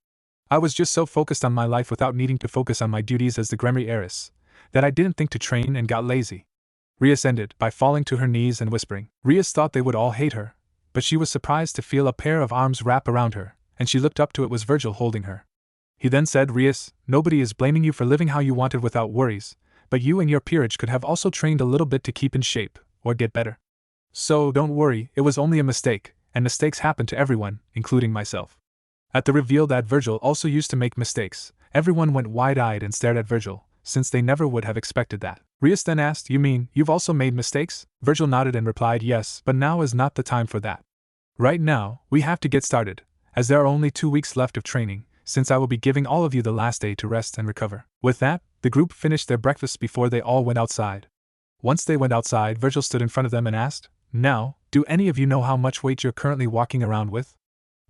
I was just so focused on my life without needing to focus on my duties as the Gremry heiress, that I didn't think to train and got lazy." Rias ended by falling to her knees and whispering. Rias thought they would all hate her, but she was surprised to feel a pair of arms wrap around her, and she looked up to it was Virgil holding her. He then said, "Rias, nobody is blaming you for living how you wanted without worries, but you and your peerage could have also trained a little bit to keep in shape, or get better. So don't worry, it was only a mistake, and mistakes happen to everyone, including myself." At the reveal that Virgil also used to make mistakes, everyone went wide-eyed and stared at Virgil, since they never would have expected that. Rias then asked, "You mean, you've also made mistakes?" Virgil nodded and replied, "Yes, but now is not the time for that. Right now, we have to get started, as there are only 2 weeks left of training, since I will be giving all of you the last day to rest and recover." With that, the group finished their breakfast before they all went outside. Once they went outside, Virgil stood in front of them and asked, "Now, do any of you know how much weight you're currently walking around with?"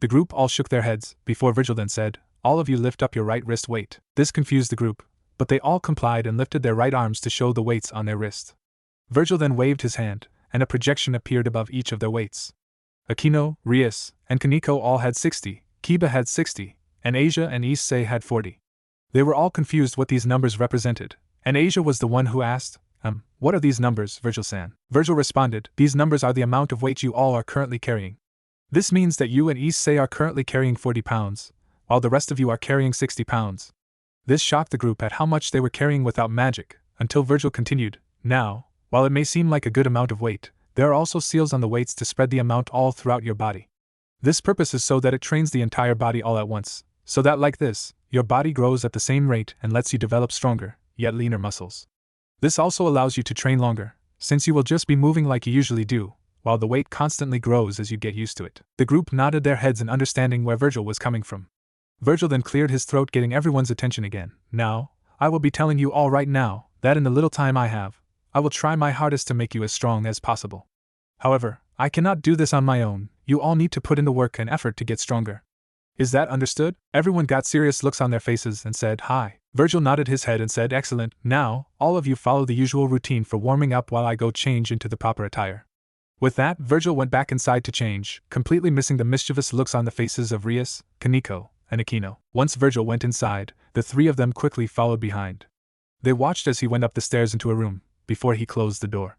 The group all shook their heads, before Virgil then said, "All of you lift up your right wrist weight." This confused the group, but they all complied and lifted their right arms to show the weights on their wrist. Virgil then waved his hand, and a projection appeared above each of their weights. Aquino, Rias, and Kaneko all had 60, Kiba had 60, and Asia and Issei had 40. They were all confused what these numbers represented, and Asia was the one who asked, "What are these numbers, Virgil-san?" Virgil responded, "These numbers are the amount of weight you all are currently carrying. This means that you and Issei are currently carrying 40 pounds, while the rest of you are carrying 60 pounds. This shocked the group at how much they were carrying without magic, until Virgil continued, "Now, while it may seem like a good amount of weight, there are also seals on the weights to spread the amount all throughout your body. This purpose is so that it trains the entire body all at once, so that like this, your body grows at the same rate and lets you develop stronger, yet leaner muscles. This also allows you to train longer, since you will just be moving like you usually do, while the weight constantly grows as you get used to it." The group nodded their heads in understanding where Virgil was coming from. Virgil then cleared his throat, getting everyone's attention again. "Now, I will be telling you all right now, that in the little time I have, I will try my hardest to make you as strong as possible. However, I cannot do this on my own, you all need to put in the work and effort to get stronger. Is that understood?" Everyone got serious looks on their faces and said, "Hi." Virgil nodded his head and said, "Excellent, now, all of you follow the usual routine for warming up while I go change into the proper attire." With that, Virgil went back inside to change, completely missing the mischievous looks on the faces of Rias, Kaneko, and Aquino. Once Virgil went inside, the three of them quickly followed behind. They watched as he went up the stairs into a room, before he closed the door.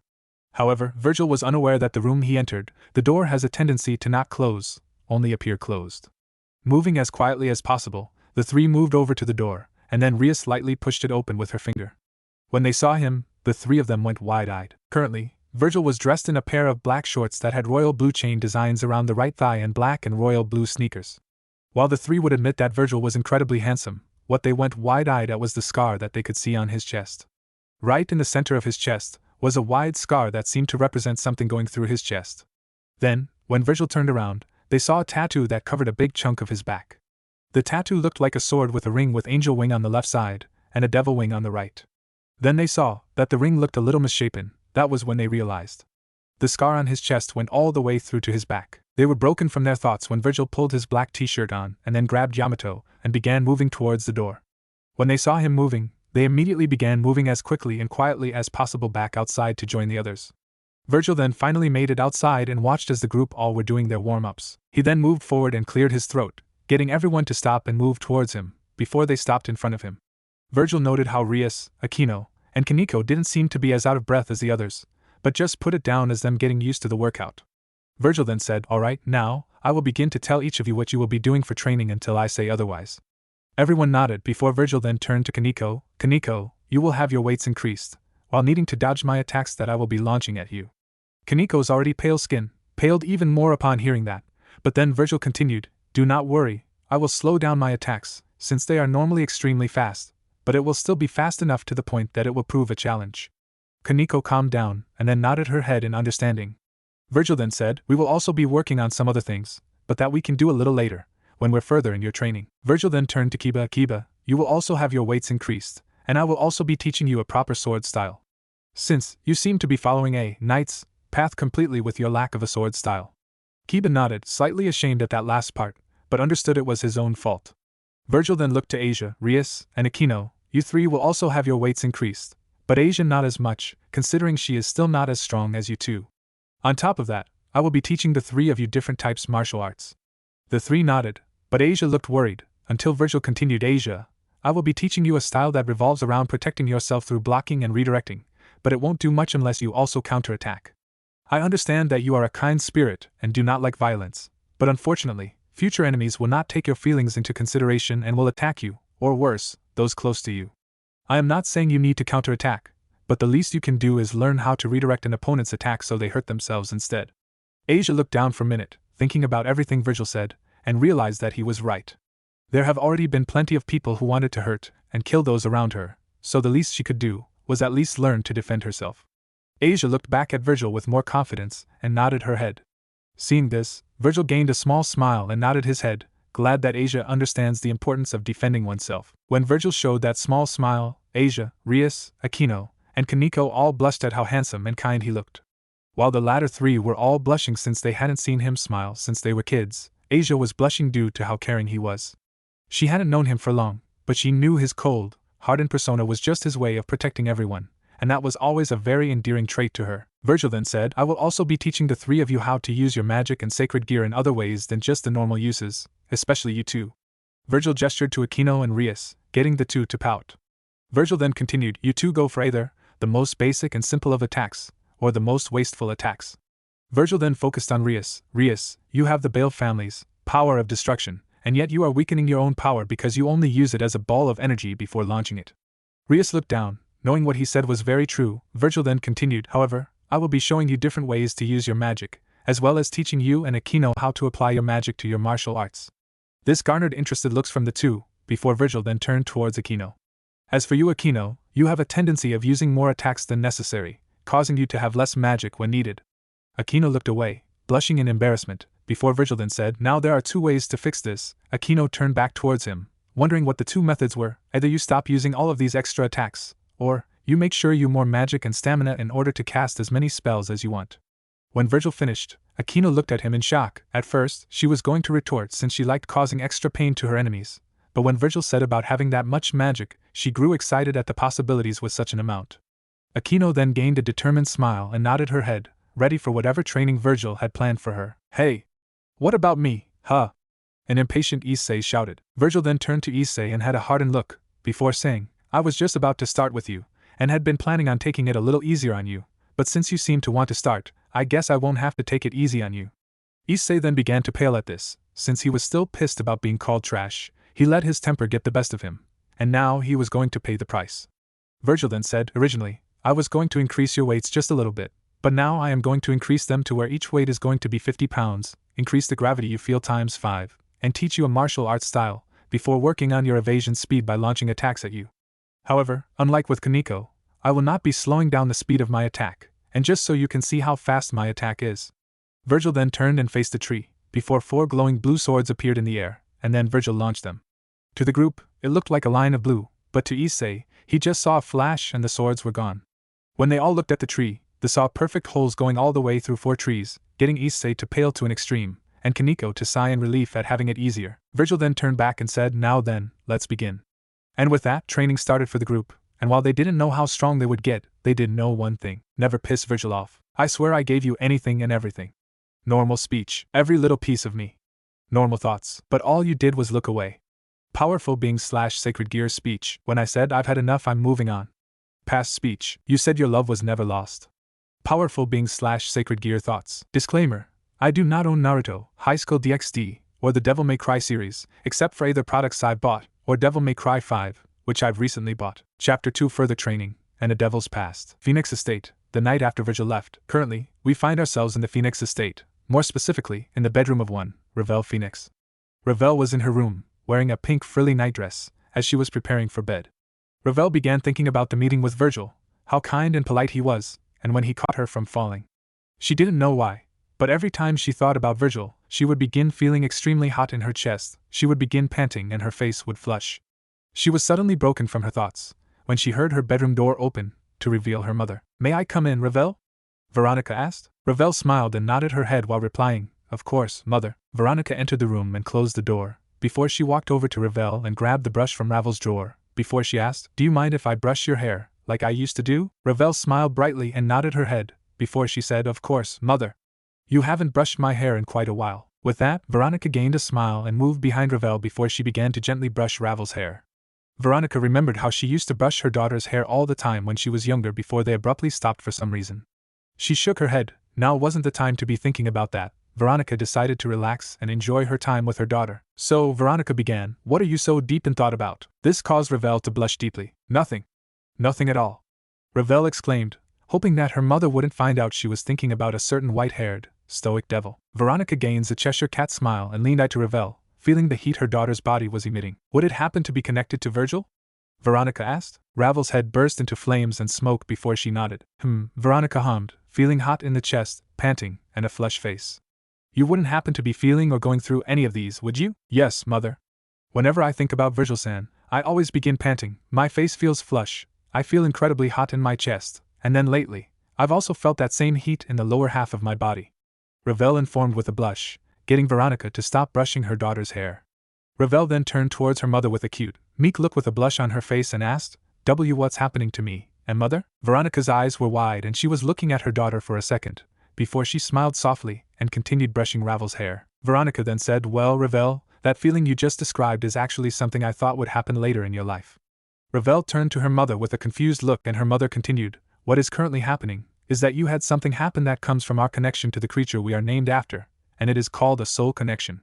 However, Virgil was unaware that the room he entered, the door has a tendency to not close, only appear closed. Moving as quietly as possible, the three moved over to the door, and then Rias lightly pushed it open with her finger. When they saw him, the three of them went wide-eyed. Currently, Virgil was dressed in a pair of black shorts that had royal blue chain designs around the right thigh and black and royal blue sneakers. While the three would admit that Virgil was incredibly handsome, what they went wide-eyed at was the scar that they could see on his chest. Right in the center of his chest was a wide scar that seemed to represent something going through his chest. Then, when Virgil turned around, they saw a tattoo that covered a big chunk of his back. The tattoo looked like a sword with a ring with angel wing on the left side, and a devil wing on the right. Then they saw that the ring looked a little misshapen. That was when they realized. The scar on his chest went all the way through to his back. They were broken from their thoughts when Virgil pulled his black t-shirt on and then grabbed Yamato and began moving towards the door. When they saw him moving, they immediately began moving as quickly and quietly as possible back outside to join the others. Virgil then finally made it outside and watched as the group all were doing their warm-ups. He then moved forward and cleared his throat, getting everyone to stop and move towards him, before they stopped in front of him. Virgil noted how Rias, Aquino, and Kaneko didn't seem to be as out of breath as the others, but just put it down as them getting used to the workout. Virgil then said, "Alright, now, I will begin to tell each of you what you will be doing for training until I say otherwise." Everyone nodded before Virgil then turned to Kaneko. "Kaneko, you will have your weights increased, while needing to dodge my attacks that I will be launching at you." Kaneko's already pale skin paled even more upon hearing that, but then Virgil continued, "Do not worry, I will slow down my attacks, since they are normally extremely fast, but it will still be fast enough to the point that it will prove a challenge." Kaneko calmed down, and then nodded her head in understanding. Virgil then said, "We will also be working on some other things, but that we can do a little later, when we're further in your training." Virgil then turned to Kiba. "Kiba, you will also have your weights increased, and I will also be teaching you a proper sword style. Since you seem to be following a knight's path completely with your lack of a sword style." Kiba nodded, slightly ashamed at that last part, but understood it was his own fault. Virgil then looked to Asia, Rias, and Aquino. "You three will also have your weights increased, but Asia not as much, considering she is still not as strong as you two. On top of that, I will be teaching the three of you different types martial arts." The three nodded, but Asia looked worried, until Virgil continued, "Asia, I will be teaching you a style that revolves around protecting yourself through blocking and redirecting, but it won't do much unless you also counterattack. I understand that you are a kind spirit and do not like violence, but unfortunately, future enemies will not take your feelings into consideration and will attack you, or worse, those close to you. I am not saying you need to counterattack, but the least you can do is learn how to redirect an opponent's attack so they hurt themselves instead." Asia looked down for a minute, thinking about everything Virgil said, and realized that he was right. There have already been plenty of people who wanted to hurt and kill those around her, so the least she could do was at least learn to defend herself. Asia looked back at Virgil with more confidence and nodded her head. Seeing this, Virgil gained a small smile and nodded his head, glad that Asia understands the importance of defending oneself. When Virgil showed that small smile, Asia, Rias, Aquino, and Kaneko all blushed at how handsome and kind he looked. While the latter three were all blushing since they hadn't seen him smile since they were kids, Asia was blushing due to how caring he was. She hadn't known him for long, but she knew his cold, hardened persona was just his way of protecting everyone, and that was always a very endearing trait to her. Virgil then said, "I will also be teaching the three of you how to use your magic and sacred gear in other ways than just the normal uses, especially you two." Virgil gestured to Aquino and Rias, getting the two to pout. Virgil then continued, "You two go for either the most basic and simple of attacks, or the most wasteful attacks." Virgil then focused on Rias. "Rias, you have the Bale family's power of destruction, and yet you are weakening your own power because you only use it as a ball of energy before launching it." Rias looked down, knowing what he said was very true. Virgil then continued, "However, I will be showing you different ways to use your magic, as well as teaching you and Aquino how to apply your magic to your martial arts." This garnered interested looks from the two, before Virgil then turned towards Aquino. "As for you, Aquino, you have a tendency of using more attacks than necessary, causing you to have less magic when needed." Aquino looked away, blushing in embarrassment, before Virgil then said, "Now there are two ways to fix this." Aquino turned back towards him, wondering what the two methods were. Either you stop using all of these extra attacks, or you make sure you more magic and stamina in order to cast as many spells as you want. When Virgil finished, Aquino looked at him in shock. At first, she was going to retort since she liked causing extra pain to her enemies, but when Virgil said about having that much magic, she grew excited at the possibilities with such an amount. Aquino then gained a determined smile and nodded her head, ready for whatever training Virgil had planned for her. "Hey! What about me, huh?" an impatient Issei shouted. Virgil then turned to Issei and had a hardened look, before saying, "I was just about to start with you, and had been planning on taking it a little easier on you, but since you seem to want to start, I guess I won't have to take it easy on you." Issei then began to pale at this. Since he was still pissed about being called trash, he let his temper get the best of him, and now he was going to pay the price. Virgil then said, "Originally, I was going to increase your weights just a little bit, but now I am going to increase them to where each weight is going to be 50 pounds, increase the gravity you feel times 5, and teach you a martial arts style, before working on your evasion speed by launching attacks at you. However, unlike with Kaneko, I will not be slowing down the speed of my attack, and just so you can see how fast my attack is." Virgil then turned and faced the tree, before 4 glowing blue swords appeared in the air, and then Virgil launched them. To the group, it looked like a line of blue, but to Issei, he just saw a flash and the swords were gone. When they all looked at the tree, they saw perfect holes going all the way through 4 trees, getting Issei to pale to an extreme, and Kaneko to sigh in relief at having it easier. Virgil then turned back and said, "Now then, let's begin." And with that, training started for the group, and while they didn't know how strong they would get, they did know one thing: never piss Virgil off. "I swear I gave you anything and everything. Normal speech, every little piece of me. Normal thoughts, but all you did was look away. Powerful being / sacred gear speech, when I said I've had enough, I'm moving on. Past speech, you said your love was never lost. Powerful being / sacred gear thoughts. Disclaimer: I do not own Naruto, Highschool DxD, or the Devil May Cry series, except for either products I've bought, or Devil May Cry 5, which I've recently bought. Chapter 2: Further Training, and a Devil's Past. Phoenix Estate, the night after Virgil left. Currently, we find ourselves in the Phoenix Estate, more specifically, in the bedroom of one, Ravel Phoenix. Ravel was in her room, wearing a pink frilly nightdress, as she was preparing for bed. Ravel began thinking about the meeting with Virgil, how kind and polite he was, and when he caught her from falling. She didn't know why, but every time she thought about Virgil, she would begin feeling extremely hot in her chest, she would begin panting and her face would flush. She was suddenly broken from her thoughts, when she heard her bedroom door open, to reveal her mother. "May I come in, Ravel?" Veronica asked. Ravel smiled and nodded her head while replying, "Of course, mother." Veronica entered the room and closed the door, before she walked over to Ravel and grabbed the brush from Ravel's drawer, before she asked, "Do you mind if I brush your hair, like I used to do?" Ravel smiled brightly and nodded her head, before she said, "Of course, mother. You haven't brushed my hair in quite a while." With that, Veronica gained a smile and moved behind Ravel before she began to gently brush Ravel's hair. Veronica remembered how she used to brush her daughter's hair all the time when she was younger before they abruptly stopped for some reason. She shook her head. Now wasn't the time to be thinking about that. Veronica decided to relax and enjoy her time with her daughter. So, Veronica began, "What are you so deep in thought about?" This caused Ravel to blush deeply. "Nothing. Nothing at all," Ravel exclaimed, hoping that her mother wouldn't find out she was thinking about a certain white-haired, stoic devil. Veronica gains a Cheshire cat smile and leaned out to Ravel, feeling the heat her daughter's body was emitting. "Would it happen to be connected to Virgil?" Veronica asked. Ravel's head burst into flames and smoke before she nodded. Veronica hummed, feeling hot in the chest, panting, and a flushed face. "You wouldn't happen to be feeling or going through any of these, would you?" "Yes, mother. Whenever I think about Virgil-san, I always begin panting, my face feels flush, I feel incredibly hot in my chest, and then lately, I've also felt that same heat in the lower half of my body," Ravel informed with a blush, getting Veronica to stop brushing her daughter's hair. Ravel then turned towards her mother with a cute, meek look with a blush on her face and asked, "What's happening to me, and mother?" Veronica's eyes were wide and she was looking at her daughter for a second, before she smiled softly and continued brushing Ravel's hair. Veronica then said, "Well, Ravel, that feeling you just described is actually something I thought would happen later in your life." Ravel turned to her mother with a confused look and her mother continued, "What is currently happening is that you had something happen that comes from our connection to the creature we are named after, and it is called a soul connection.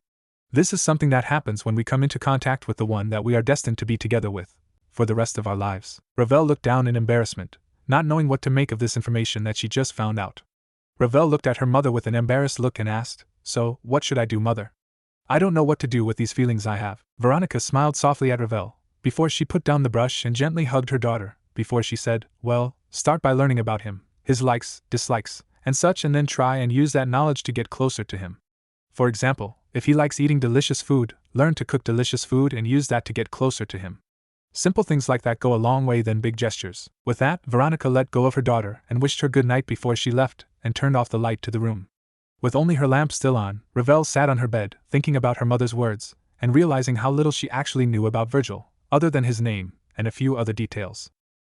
This is something that happens when we come into contact with the one that we are destined to be together with, for the rest of our lives." Ravel looked down in embarrassment, not knowing what to make of this information that she just found out. Ravel looked at her mother with an embarrassed look and asked, "So, what should I do, mother? I don't know what to do with these feelings I have." Veronica smiled softly at Ravel, before she put down the brush and gently hugged her daughter, before she said, "Well, start by learning about him, his likes, dislikes, and such, and then try and use that knowledge to get closer to him. For example, if he likes eating delicious food, learn to cook delicious food and use that to get closer to him. Simple things like that go a long way than big gestures." With that, Veronica let go of her daughter and wished her good night before she left, and turned off the light to the room. With only her lamp still on, Ravel sat on her bed, thinking about her mother's words, and realizing how little she actually knew about Virgil, other than his name, and a few other details.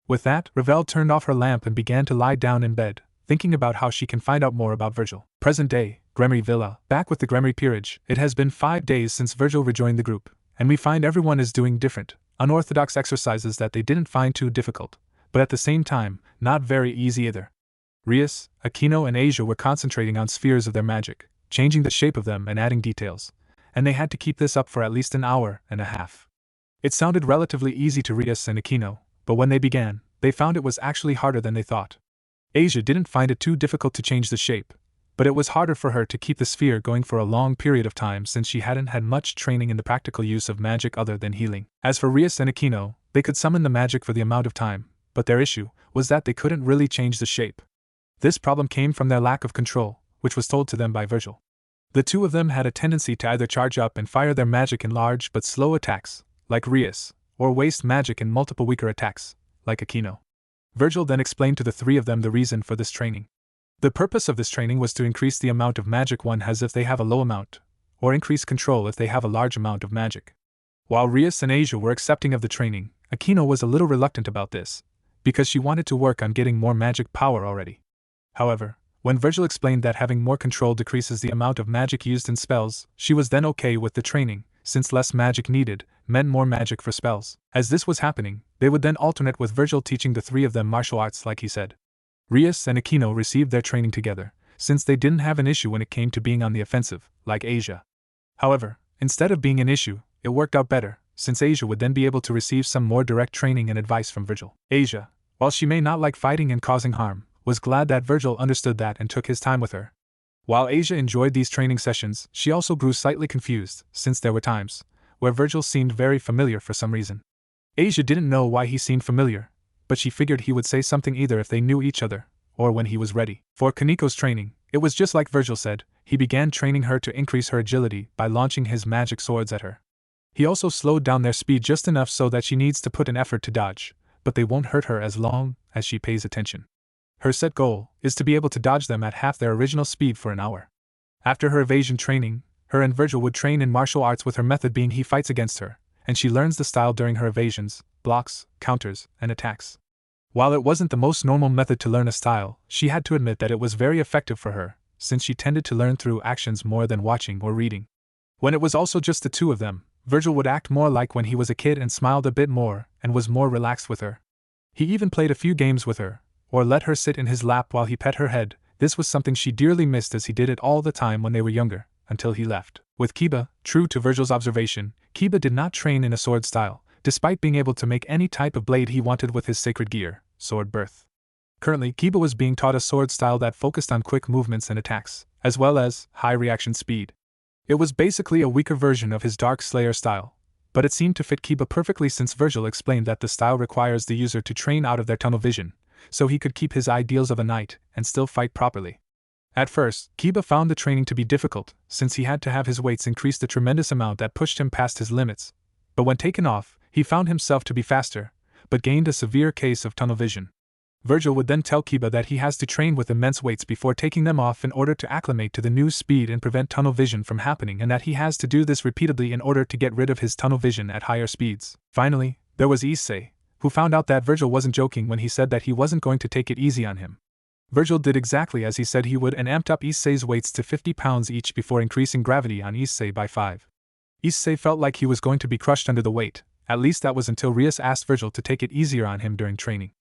With that, Ravel turned off her lamp and began to lie down in bed, thinking about how she can find out more about Virgil. Present day, Gremory Villa. Back with the Gremory Peerage. It has been 5 days since Virgil rejoined the group, and we find everyone is doing different, unorthodox exercises that they didn't find too difficult, but at the same time, not very easy either. Rias, Aquino and Asia were concentrating on spheres of their magic, changing the shape of them and adding details, and they had to keep this up for at least an hour and a half. It sounded relatively easy to Rias and Aquino, but when they began, they found it was actually harder than they thought. Asia didn't find it too difficult to change the shape, but it was harder for her to keep the sphere going for a long period of time since she hadn't had much training in the practical use of magic other than healing. As for Rias and Aquino, they could summon the magic for the amount of time, but their issue was that they couldn't really change the shape. This problem came from their lack of control, which was told to them by Virgil. The two of them had a tendency to either charge up and fire their magic in large but slow attacks, like Rias, or waste magic in multiple weaker attacks, like Aquino. Virgil then explained to the three of them the reason for this training. The purpose of this training was to increase the amount of magic one has if they have a low amount, or increase control if they have a large amount of magic. While Rias and Asia were accepting of the training, Aquino was a little reluctant about this, because she wanted to work on getting more magic power already. However, when Virgil explained that having more control decreases the amount of magic used in spells, she was then okay with the training, since less magic needed meant more magic for spells. As this was happening, they would then alternate with Virgil teaching the three of them martial arts like he said. Rias and Aquino received their training together, since they didn't have an issue when it came to being on the offensive, like Asia. However, instead of being an issue, it worked out better, since Asia would then be able to receive some more direct training and advice from Virgil. Asia, while she may not like fighting and causing harm, was glad that Virgil understood that and took his time with her. While Asia enjoyed these training sessions, she also grew slightly confused, since there were times where Virgil seemed very familiar for some reason. Asia didn't know why he seemed familiar, but she figured he would say something either if they knew each other, or when he was ready. For Kaniko's training, it was just like Virgil said, he began training her to increase her agility by launching his magic swords at her. He also slowed down their speed just enough so that she needs to put an effort to dodge, but they won't hurt her as long as she pays attention. Her set goal is to be able to dodge them at half their original speed for an hour. After her evasion training, her and Virgil would train in martial arts with her method being he fights against her, and she learns the style during her evasions, blocks, counters, and attacks. While it wasn't the most normal method to learn a style, she had to admit that it was very effective for her, since she tended to learn through actions more than watching or reading. When it was also just the two of them, Virgil would act more like when he was a kid and smiled a bit more and was more relaxed with her. He even played a few games with her, or let her sit in his lap while he pet her head. This was something she dearly missed as he did it all the time when they were younger, until he left. With Kiba, true to Virgil's observation, Kiba did not train in a sword style, despite being able to make any type of blade he wanted with his sacred gear, Sword Birth. Currently, Kiba was being taught a sword style that focused on quick movements and attacks, as well as high reaction speed. It was basically a weaker version of his Dark Slayer style, but it seemed to fit Kiba perfectly since Virgil explained that the style requires the user to train out of their tunnel vision, so he could keep his ideals of a knight and still fight properly. At first, Kiba found the training to be difficult, since he had to have his weights increased a tremendous amount that pushed him past his limits, but when taken off, he found himself to be faster, but gained a severe case of tunnel vision. Virgil would then tell Kiba that he has to train with immense weights before taking them off in order to acclimate to the new speed and prevent tunnel vision from happening, and that he has to do this repeatedly in order to get rid of his tunnel vision at higher speeds. Finally, there was Issei, who found out that Virgil wasn't joking when he said that he wasn't going to take it easy on him. Virgil did exactly as he said he would and amped up Issei's weights to 50 pounds each before increasing gravity on Issei by 5. Issei felt like he was going to be crushed under the weight, at least that was until Rias asked Virgil to take it easier on him during training.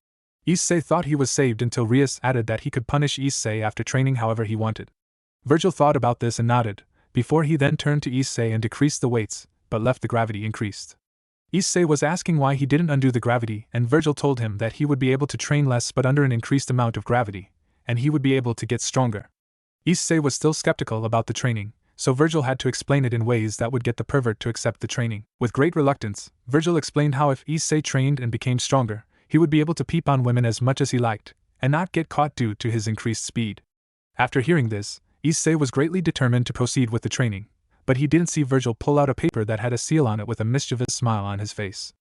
Issei thought he was saved until Rias added that he could punish Issei after training however he wanted. Virgil thought about this and nodded, before he then turned to Issei and decreased the weights, but left the gravity increased. Issei was asking why he didn't undo the gravity, and Virgil told him that he would be able to train less but under an increased amount of gravity, and he would be able to get stronger. Issei was still skeptical about the training, so Virgil had to explain it in ways that would get the pervert to accept the training. With great reluctance, Virgil explained how if Issei trained and became stronger, he would be able to peep on women as much as he liked, and not get caught due to his increased speed. After hearing this, Issei was greatly determined to proceed with the training, but he didn't see Virgil pull out a paper that had a seal on it with a mischievous smile on his face.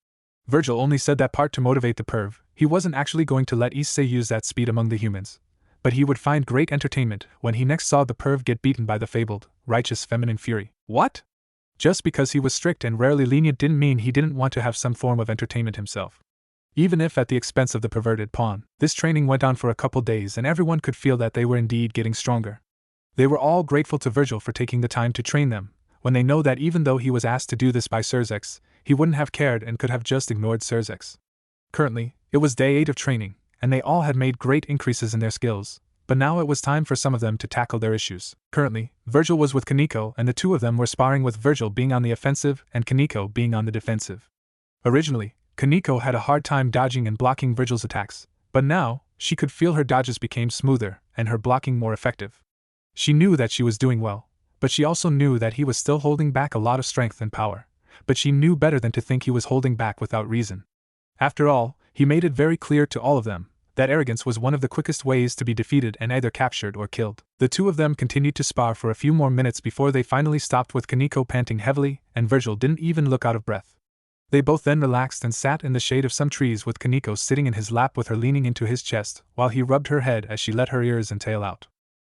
Virgil only said that part to motivate the perv. He wasn't actually going to let Issei use that speed among the humans, but he would find great entertainment when he next saw the perv get beaten by the fabled, righteous feminine fury. What? Just because he was strict and rarely lenient didn't mean he didn't want to have some form of entertainment himself. Even if at the expense of the perverted pawn. This training went on for a couple days and everyone could feel that they were indeed getting stronger. They were all grateful to Virgil for taking the time to train them, when they know that even though he was asked to do this by Sirzex, he wouldn't have cared and could have just ignored Sirzex. Currently, it was day 8 of training, and they all had made great increases in their skills, but now it was time for some of them to tackle their issues. Currently, Virgil was with Kaneko and the two of them were sparring with Virgil being on the offensive and Kaneko being on the defensive. Originally, Kaneko had a hard time dodging and blocking Virgil's attacks, but now, she could feel her dodges became smoother and her blocking more effective. She knew that she was doing well, but she also knew that he was still holding back a lot of strength and power, but she knew better than to think he was holding back without reason. After all, he made it very clear to all of them that arrogance was one of the quickest ways to be defeated and either captured or killed. The two of them continued to spar for a few more minutes before they finally stopped, with Kaneko panting heavily, and Virgil didn't even look out of breath. They both then relaxed and sat in the shade of some trees, with Kaneko sitting in his lap with her leaning into his chest, while he rubbed her head as she let her ears and tail out.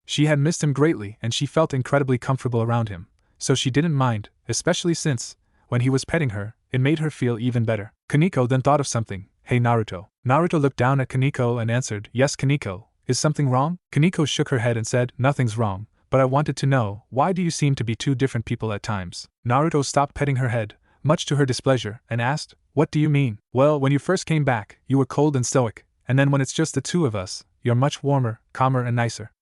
She had missed him greatly, and she felt incredibly comfortable around him, so she didn't mind, especially since, when he was petting her, it made her feel even better. Kaneko then thought of something. "Hey Naruto." Naruto looked down at Kaneko and answered, "Yes Kaneko, is something wrong?" Kaneko shook her head and said, "Nothing's wrong, but I wanted to know, why do you seem to be two different people at times?" Naruto stopped petting her head, much to her displeasure, and asked, "What do you mean?" "Well, when you first came back, you were cold and stoic, and then when it's just the two of us, you're much warmer, calmer and nicer.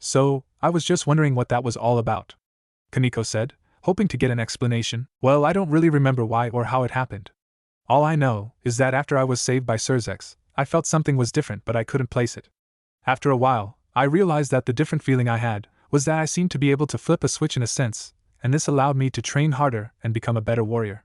So, I was just wondering what that was all about," Kaneko said, hoping to get an explanation. "Well, I don't really remember why or how it happened. All I know is that after I was saved by Surzex, I felt something was different, but I couldn't place it. After a while, I realized that the different feeling I had was that I seemed to be able to flip a switch in a sense, and this allowed me to train harder and become a better warrior,"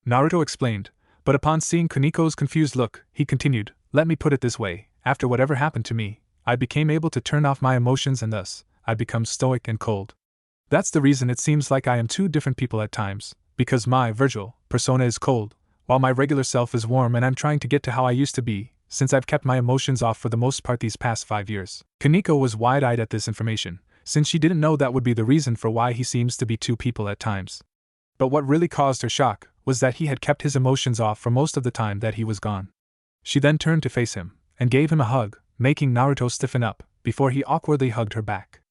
Naruto explained, but upon seeing Kaneko's confused look, he continued, "Let me put it this way, after whatever happened to me, I became able to turn off my emotions and thus, I become stoic and cold. That's the reason it seems like I am two different people at times, because my Virgil persona is cold, while my regular self is warm, and I'm trying to get to how I used to be, since I've kept my emotions off for the most part these past 5 years." Kaneko was wide-eyed at this information, since she didn't know that would be the reason for why he seems to be two people at times. But what really caused her shock was that he had kept his emotions off for most of the time that he was gone. She then turned to face him, and gave him a hug, making Naruto stiffen up, before he awkwardly hugged her back.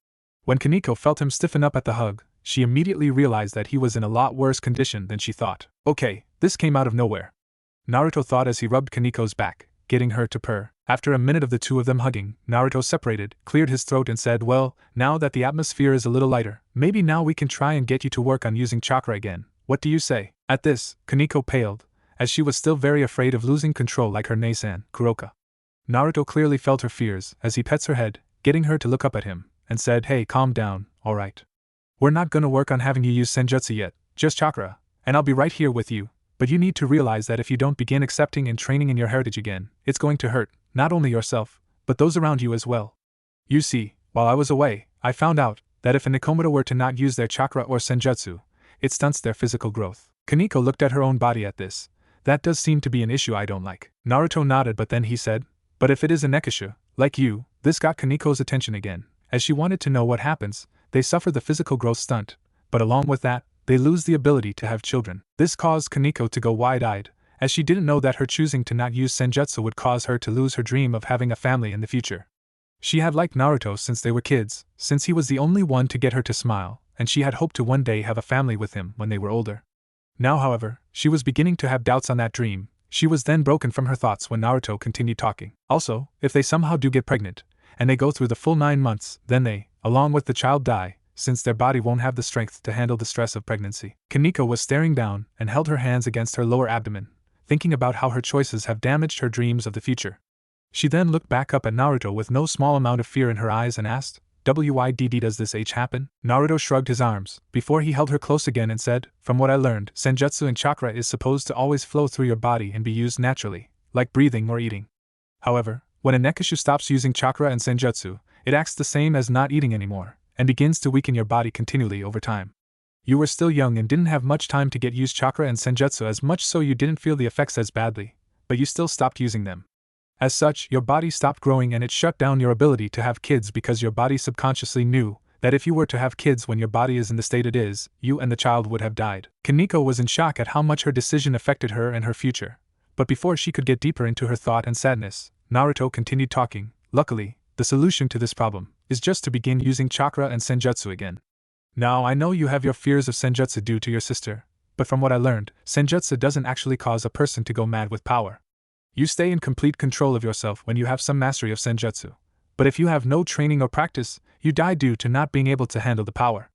When Kaneko felt him stiffen up at the hug, she immediately realized that he was in a lot worse condition than she thought. "Okay, this came out of nowhere," Naruto thought as he rubbed Kaneko's back, getting her to purr. After a minute of the two of them hugging, Naruto separated, cleared his throat and said, "Well, now that the atmosphere is a little lighter, maybe now we can try and get you to work on using chakra again. What do you say?" At this, Kaneko paled, as she was still very afraid of losing control like her Nei-san, Kuroka. Naruto clearly felt her fears as he pets her head, getting her to look up at him, and said, "Hey, calm down, alright. We're not gonna work on having you use senjutsu yet, just chakra, and I'll be right here with you, but you need to realize that if you don't begin accepting and training in your heritage again, it's going to hurt, not only yourself, but those around you as well. You see, while I was away, I found out that if a Nekomata were to not use their chakra or senjutsu, it stunts their physical growth." Kaneko looked at her own body at this. "That does seem to be an issue I don't like." Naruto nodded, but then he said, "But if it is a Nekisha, like you," this got Kaneko's attention again, as she wanted to know what happens. They suffer the physical growth stunt, but along with that, they lose the ability to have children. This caused Kaneko to go wide-eyed, as she didn't know that her choosing to not use senjutsu would cause her to lose her dream of having a family in the future. She had liked Naruto since they were kids, since he was the only one to get her to smile, and she had hoped to one day have a family with him when they were older. Now, however, she was beginning to have doubts on that dream. She was then broken from her thoughts when Naruto continued talking. "Also, if they somehow do get pregnant, and they go through the full 9 months, then they, along with the child, die, since their body won't have the strength to handle the stress of pregnancy." Kaneko was staring down and held her hands against her lower abdomen, thinking about how her choices have damaged her dreams of the future. She then looked back up at Naruto with no small amount of fear in her eyes and asked, "Why does this happen?" Naruto shrugged his arms, before he held her close again and said, "From what I learned, senjutsu and chakra is supposed to always flow through your body and be used naturally, like breathing or eating. However, when a Nekishu stops using chakra and senjutsu, it acts the same as not eating anymore, and begins to weaken your body continually over time. You were still young and didn't have much time to get used chakra and senjutsu as much, so you didn't feel the effects as badly, but you still stopped using them. As such, your body stopped growing and it shut down your ability to have kids because your body subconsciously knew that if you were to have kids when your body is in the state it is, you and the child would have died." Kaneko was in shock at how much her decision affected her and her future, but before she could get deeper into her thought and sadness, Naruto continued talking. "Luckily, the solution to this problem is just to begin using chakra and senjutsu again. Now, I know you have your fears of senjutsu due to your sister, but from what I learned, senjutsu doesn't actually cause a person to go mad with power. You stay in complete control of yourself when you have some mastery of senjutsu, but if you have no training or practice, you die due to not being able to handle the power.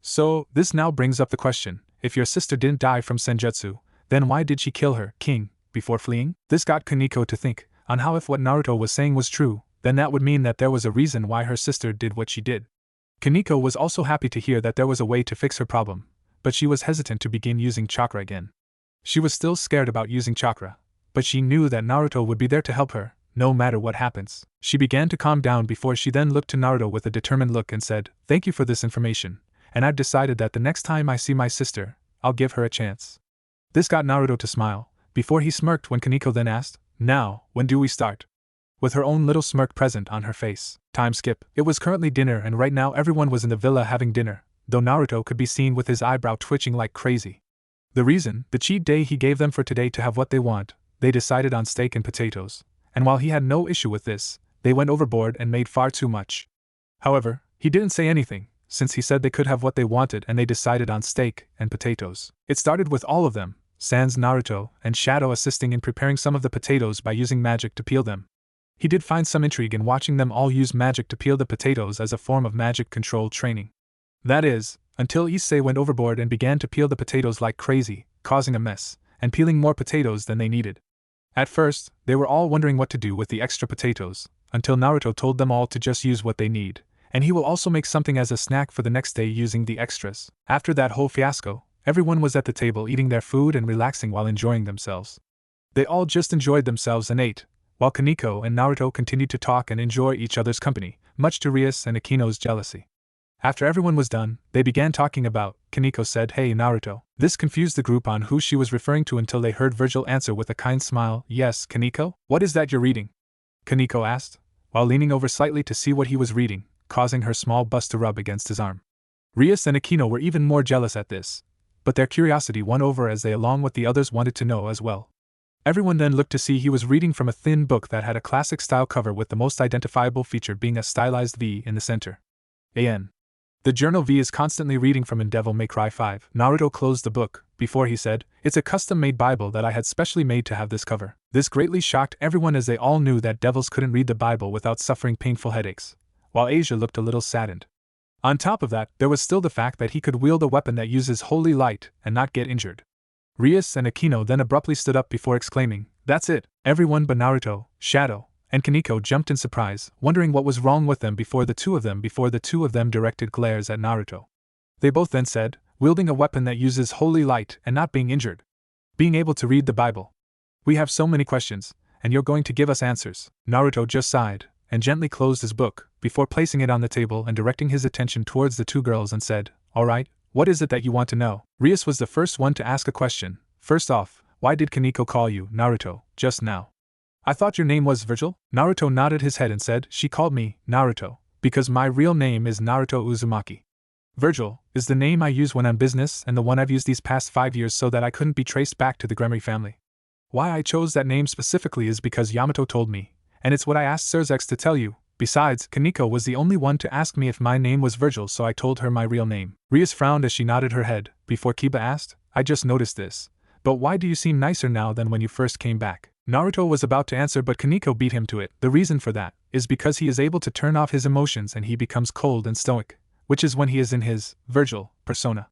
So, this now brings up the question, if your sister didn't die from senjutsu, then why did she kill her king before fleeing?" This got Kaneko to think on how if what Naruto was saying was true, then that would mean that there was a reason why her sister did what she did. Kaneko was also happy to hear that there was a way to fix her problem, but she was hesitant to begin using chakra again. She was still scared about using chakra, but she knew that Naruto would be there to help her, no matter what happens. She began to calm down before she then looked to Naruto with a determined look and said, "Thank you for this information, and I've decided that the next time I see my sister, I'll give her a chance." This got Naruto to smile, before he smirked when Kaneko then asked, "Now, when do we start?" With her own little smirk present on her face. Time skip. It was currently dinner and right now everyone was in the villa having dinner, though Naruto could be seen with his eyebrow twitching like crazy. The reason, the cheat day he gave them for today to have what they want, they decided on steak and potatoes, and while he had no issue with this, they went overboard and made far too much. However, he didn't say anything, since he said they could have what they wanted and they decided on steak and potatoes. It started with all of them, sans Naruto and Shadow assisting in preparing some of the potatoes by using magic to peel them. He did find some intrigue in watching them all use magic to peel the potatoes as a form of magic control training. That is, until Issei went overboard and began to peel the potatoes like crazy, causing a mess, and peeling more potatoes than they needed. At first, they were all wondering what to do with the extra potatoes, until Naruto told them all to just use what they need, and he will also make something as a snack for the next day using the extras. After that whole fiasco, everyone was at the table eating their food and relaxing while enjoying themselves. They all just enjoyed themselves and ate, while Kaneko and Naruto continued to talk and enjoy each other's company, much to Rias and Akino's jealousy. After everyone was done, they began talking about. Kaneko said, "Hey Naruto." This confused the group on who she was referring to until they heard Virgil answer with a kind smile, "Yes, Kaneko? What is that you're reading?" Kaneko asked, while leaning over slightly to see what he was reading, causing her small bust to rub against his arm. Rias and Akino were even more jealous at this, but their curiosity won over as they along with the others wanted to know as well. Everyone then looked to see he was reading from a thin book that had a classic style cover with the most identifiable feature being a stylized V in the center. AN. The journal V is constantly reading from in Devil May Cry 5. Naruto closed the book, before he said, "It's a custom-made Bible that I had specially made to have this cover." This greatly shocked everyone as they all knew that devils couldn't read the Bible without suffering painful headaches, while Asia looked a little saddened. On top of that, there was still the fact that he could wield a weapon that uses holy light and not get injured. Rias and Akino then abruptly stood up before exclaiming, "That's it!" Everyone but Naruto, Shadow, and Kaneko jumped in surprise, wondering what was wrong with them before the two of them directed glares at Naruto. They both then said, "Wielding a weapon that uses holy light and not being injured. Being able to read the Bible. We have so many questions, and you're going to give us answers." Naruto just sighed, and gently closed his book, before placing it on the table and directing his attention towards the two girls and said, "Alright, what is it that you want to know?" Rias was the first one to ask a question. "First off, why did Kaneko call you Naruto just now?" "I thought your name was Virgil?" Naruto nodded his head and said, "She called me Naruto because my real name is Naruto Uzumaki. Virgil is the name I use when on business and the one I've used these past 5 years so that I couldn't be traced back to the Gremory family. Why I chose that name specifically is because Yamato told me, and it's what I asked Surzex to tell you. Besides, Kaneko was the only one to ask me if my name was Virgil, so I told her my real name." Rias frowned as she nodded her head, before Kiba asked, "I just noticed this, but why do you seem nicer now than when you first came back?" Naruto was about to answer, but Kaneko beat him to it. The reason for that is because he is able to turn off his emotions and he becomes cold and stoic, which is when he is in his Virgil persona.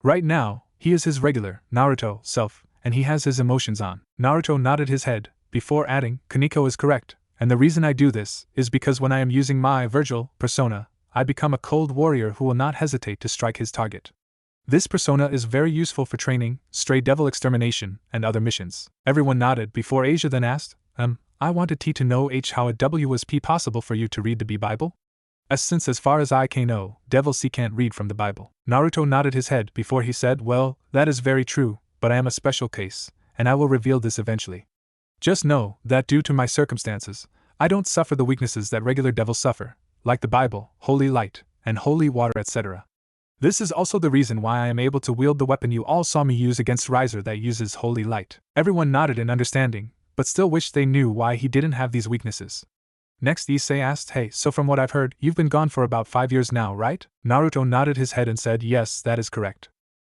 Right now, he is his regular Naruto self, and he has his emotions on. Naruto nodded his head, before adding, "Kaneko is correct, and the reason I do this is because when I am using my Virgil persona, I become a cold warrior who will not hesitate to strike his target. This persona is very useful for training, stray devil extermination, and other missions." Everyone nodded before Asia then asked, I wanted to know how it was possible for you to read the B Bible? Since as far as I can know, devils can't read from the Bible." Naruto nodded his head before he said, "Well, that is very true, but I am a special case, and I will reveal this eventually. Just know that due to my circumstances, I don't suffer the weaknesses that regular devils suffer, like the Bible, holy light, and holy water, etc. This is also the reason why I am able to wield the weapon you all saw me use against Riser that uses holy light." Everyone nodded in understanding, but still wished they knew why he didn't have these weaknesses. Next, Issei asked, "Hey, so from what I've heard, you've been gone for about 5 years now, right?" Naruto nodded his head and said, "Yes, that is correct.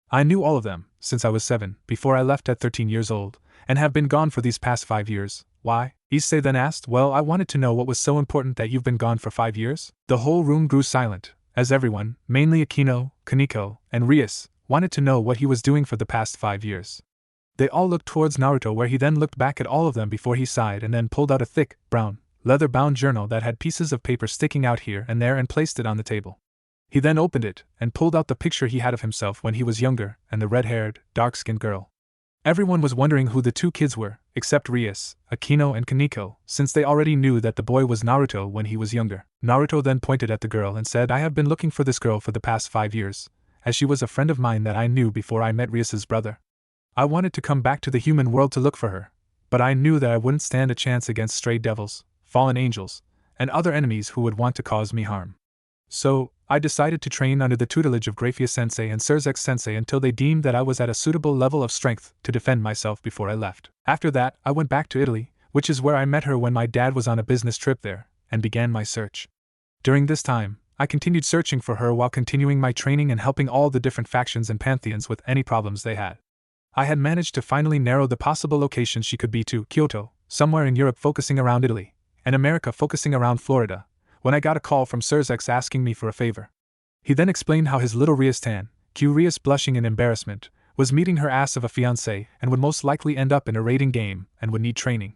I knew all of them, since I was 7, before I left at 13 years old, and have been gone for these past 5 years. Why?" Issei then asked. "Well, I wanted to know what was so important that you've been gone for 5 years?" The whole room grew silent, as everyone, mainly Akino, Kaneko, and Rias, wanted to know what he was doing for the past 5 years. They all looked towards Naruto, where he then looked back at all of them before he sighed and then pulled out a thick, brown, leather-bound journal that had pieces of paper sticking out here and there and placed it on the table. He then opened it and pulled out the picture he had of himself when he was younger and the red-haired, dark-skinned girl. Everyone was wondering who the two kids were, except Rias, Akino and Kaneko, since they already knew that the boy was Naruto when he was younger. Naruto then pointed at the girl and said, "I have been looking for this girl for the past 5 years, as she was a friend of mine that I knew before I met Rias's brother. I wanted to come back to the human world to look for her, but I knew that I wouldn't stand a chance against stray devils, fallen angels, and other enemies who would want to cause me harm. So, I decided to train under the tutelage of Grafia-sensei and Surzex-sensei until they deemed that I was at a suitable level of strength to defend myself before I left. After that, I went back to Italy, which is where I met her when my dad was on a business trip there, and began my search. During this time, I continued searching for her while continuing my training and helping all the different factions and pantheons with any problems they had. I had managed to finally narrow the possible location she could be to Kyoto, somewhere in Europe focusing around Italy, and America focusing around Florida, when I got a call from Surzex asking me for a favor. He then explained how his little Rias Rias blushing in embarrassment, was meeting her ass of a fiancé and would most likely end up in a raiding game and would need training.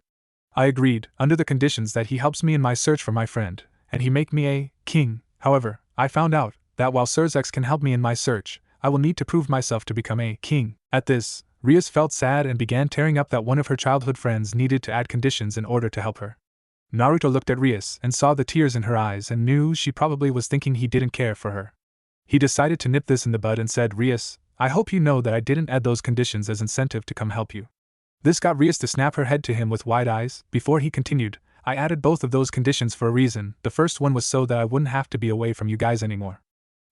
I agreed, under the conditions that he helps me in my search for my friend, and he make me a king. However, I found out that while Surzex can help me in my search, I will need to prove myself to become a king. At this, Rias felt sad and began tearing up that one of her childhood friends needed to add conditions in order to help her. Naruto looked at Rias and saw the tears in her eyes and knew she probably was thinking he didn't care for her. He decided to nip this in the bud and said, "Rias, I hope you know that I didn't add those conditions as incentive to come help you." This got Rias to snap her head to him with wide eyes. Before he continued, "I added both of those conditions for a reason. The first one was so that I wouldn't have to be away from you guys anymore.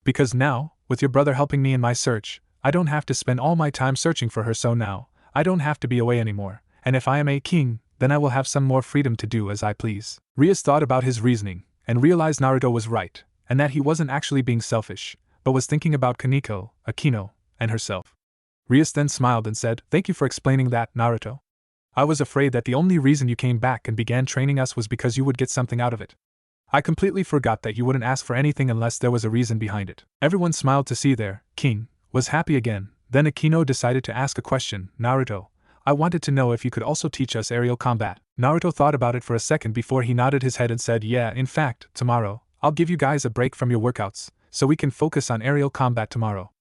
Because now, with your brother helping me in my search, I don't have to spend all my time searching for her, so now, I don't have to be away anymore, and if I am a king, then I will have some more freedom to do as I please." Rias thought about his reasoning, and realized Naruto was right, and that he wasn't actually being selfish, but was thinking about Kaneko, Akino, and herself. Rias then smiled and said, "Thank you for explaining that, Naruto. I was afraid that the only reason you came back and began training us was because you would get something out of it. I completely forgot that you wouldn't ask for anything unless there was a reason behind it." Everyone smiled to see their king was happy again. Then Akino decided to ask a question. "Naruto, I wanted to know if you could also teach us aerial combat." Naruto thought about it for a second before he nodded his head and said, "Yeah, in fact, tomorrow, I'll give you guys a break from your workouts, so we can focus on aerial combat tomorrow.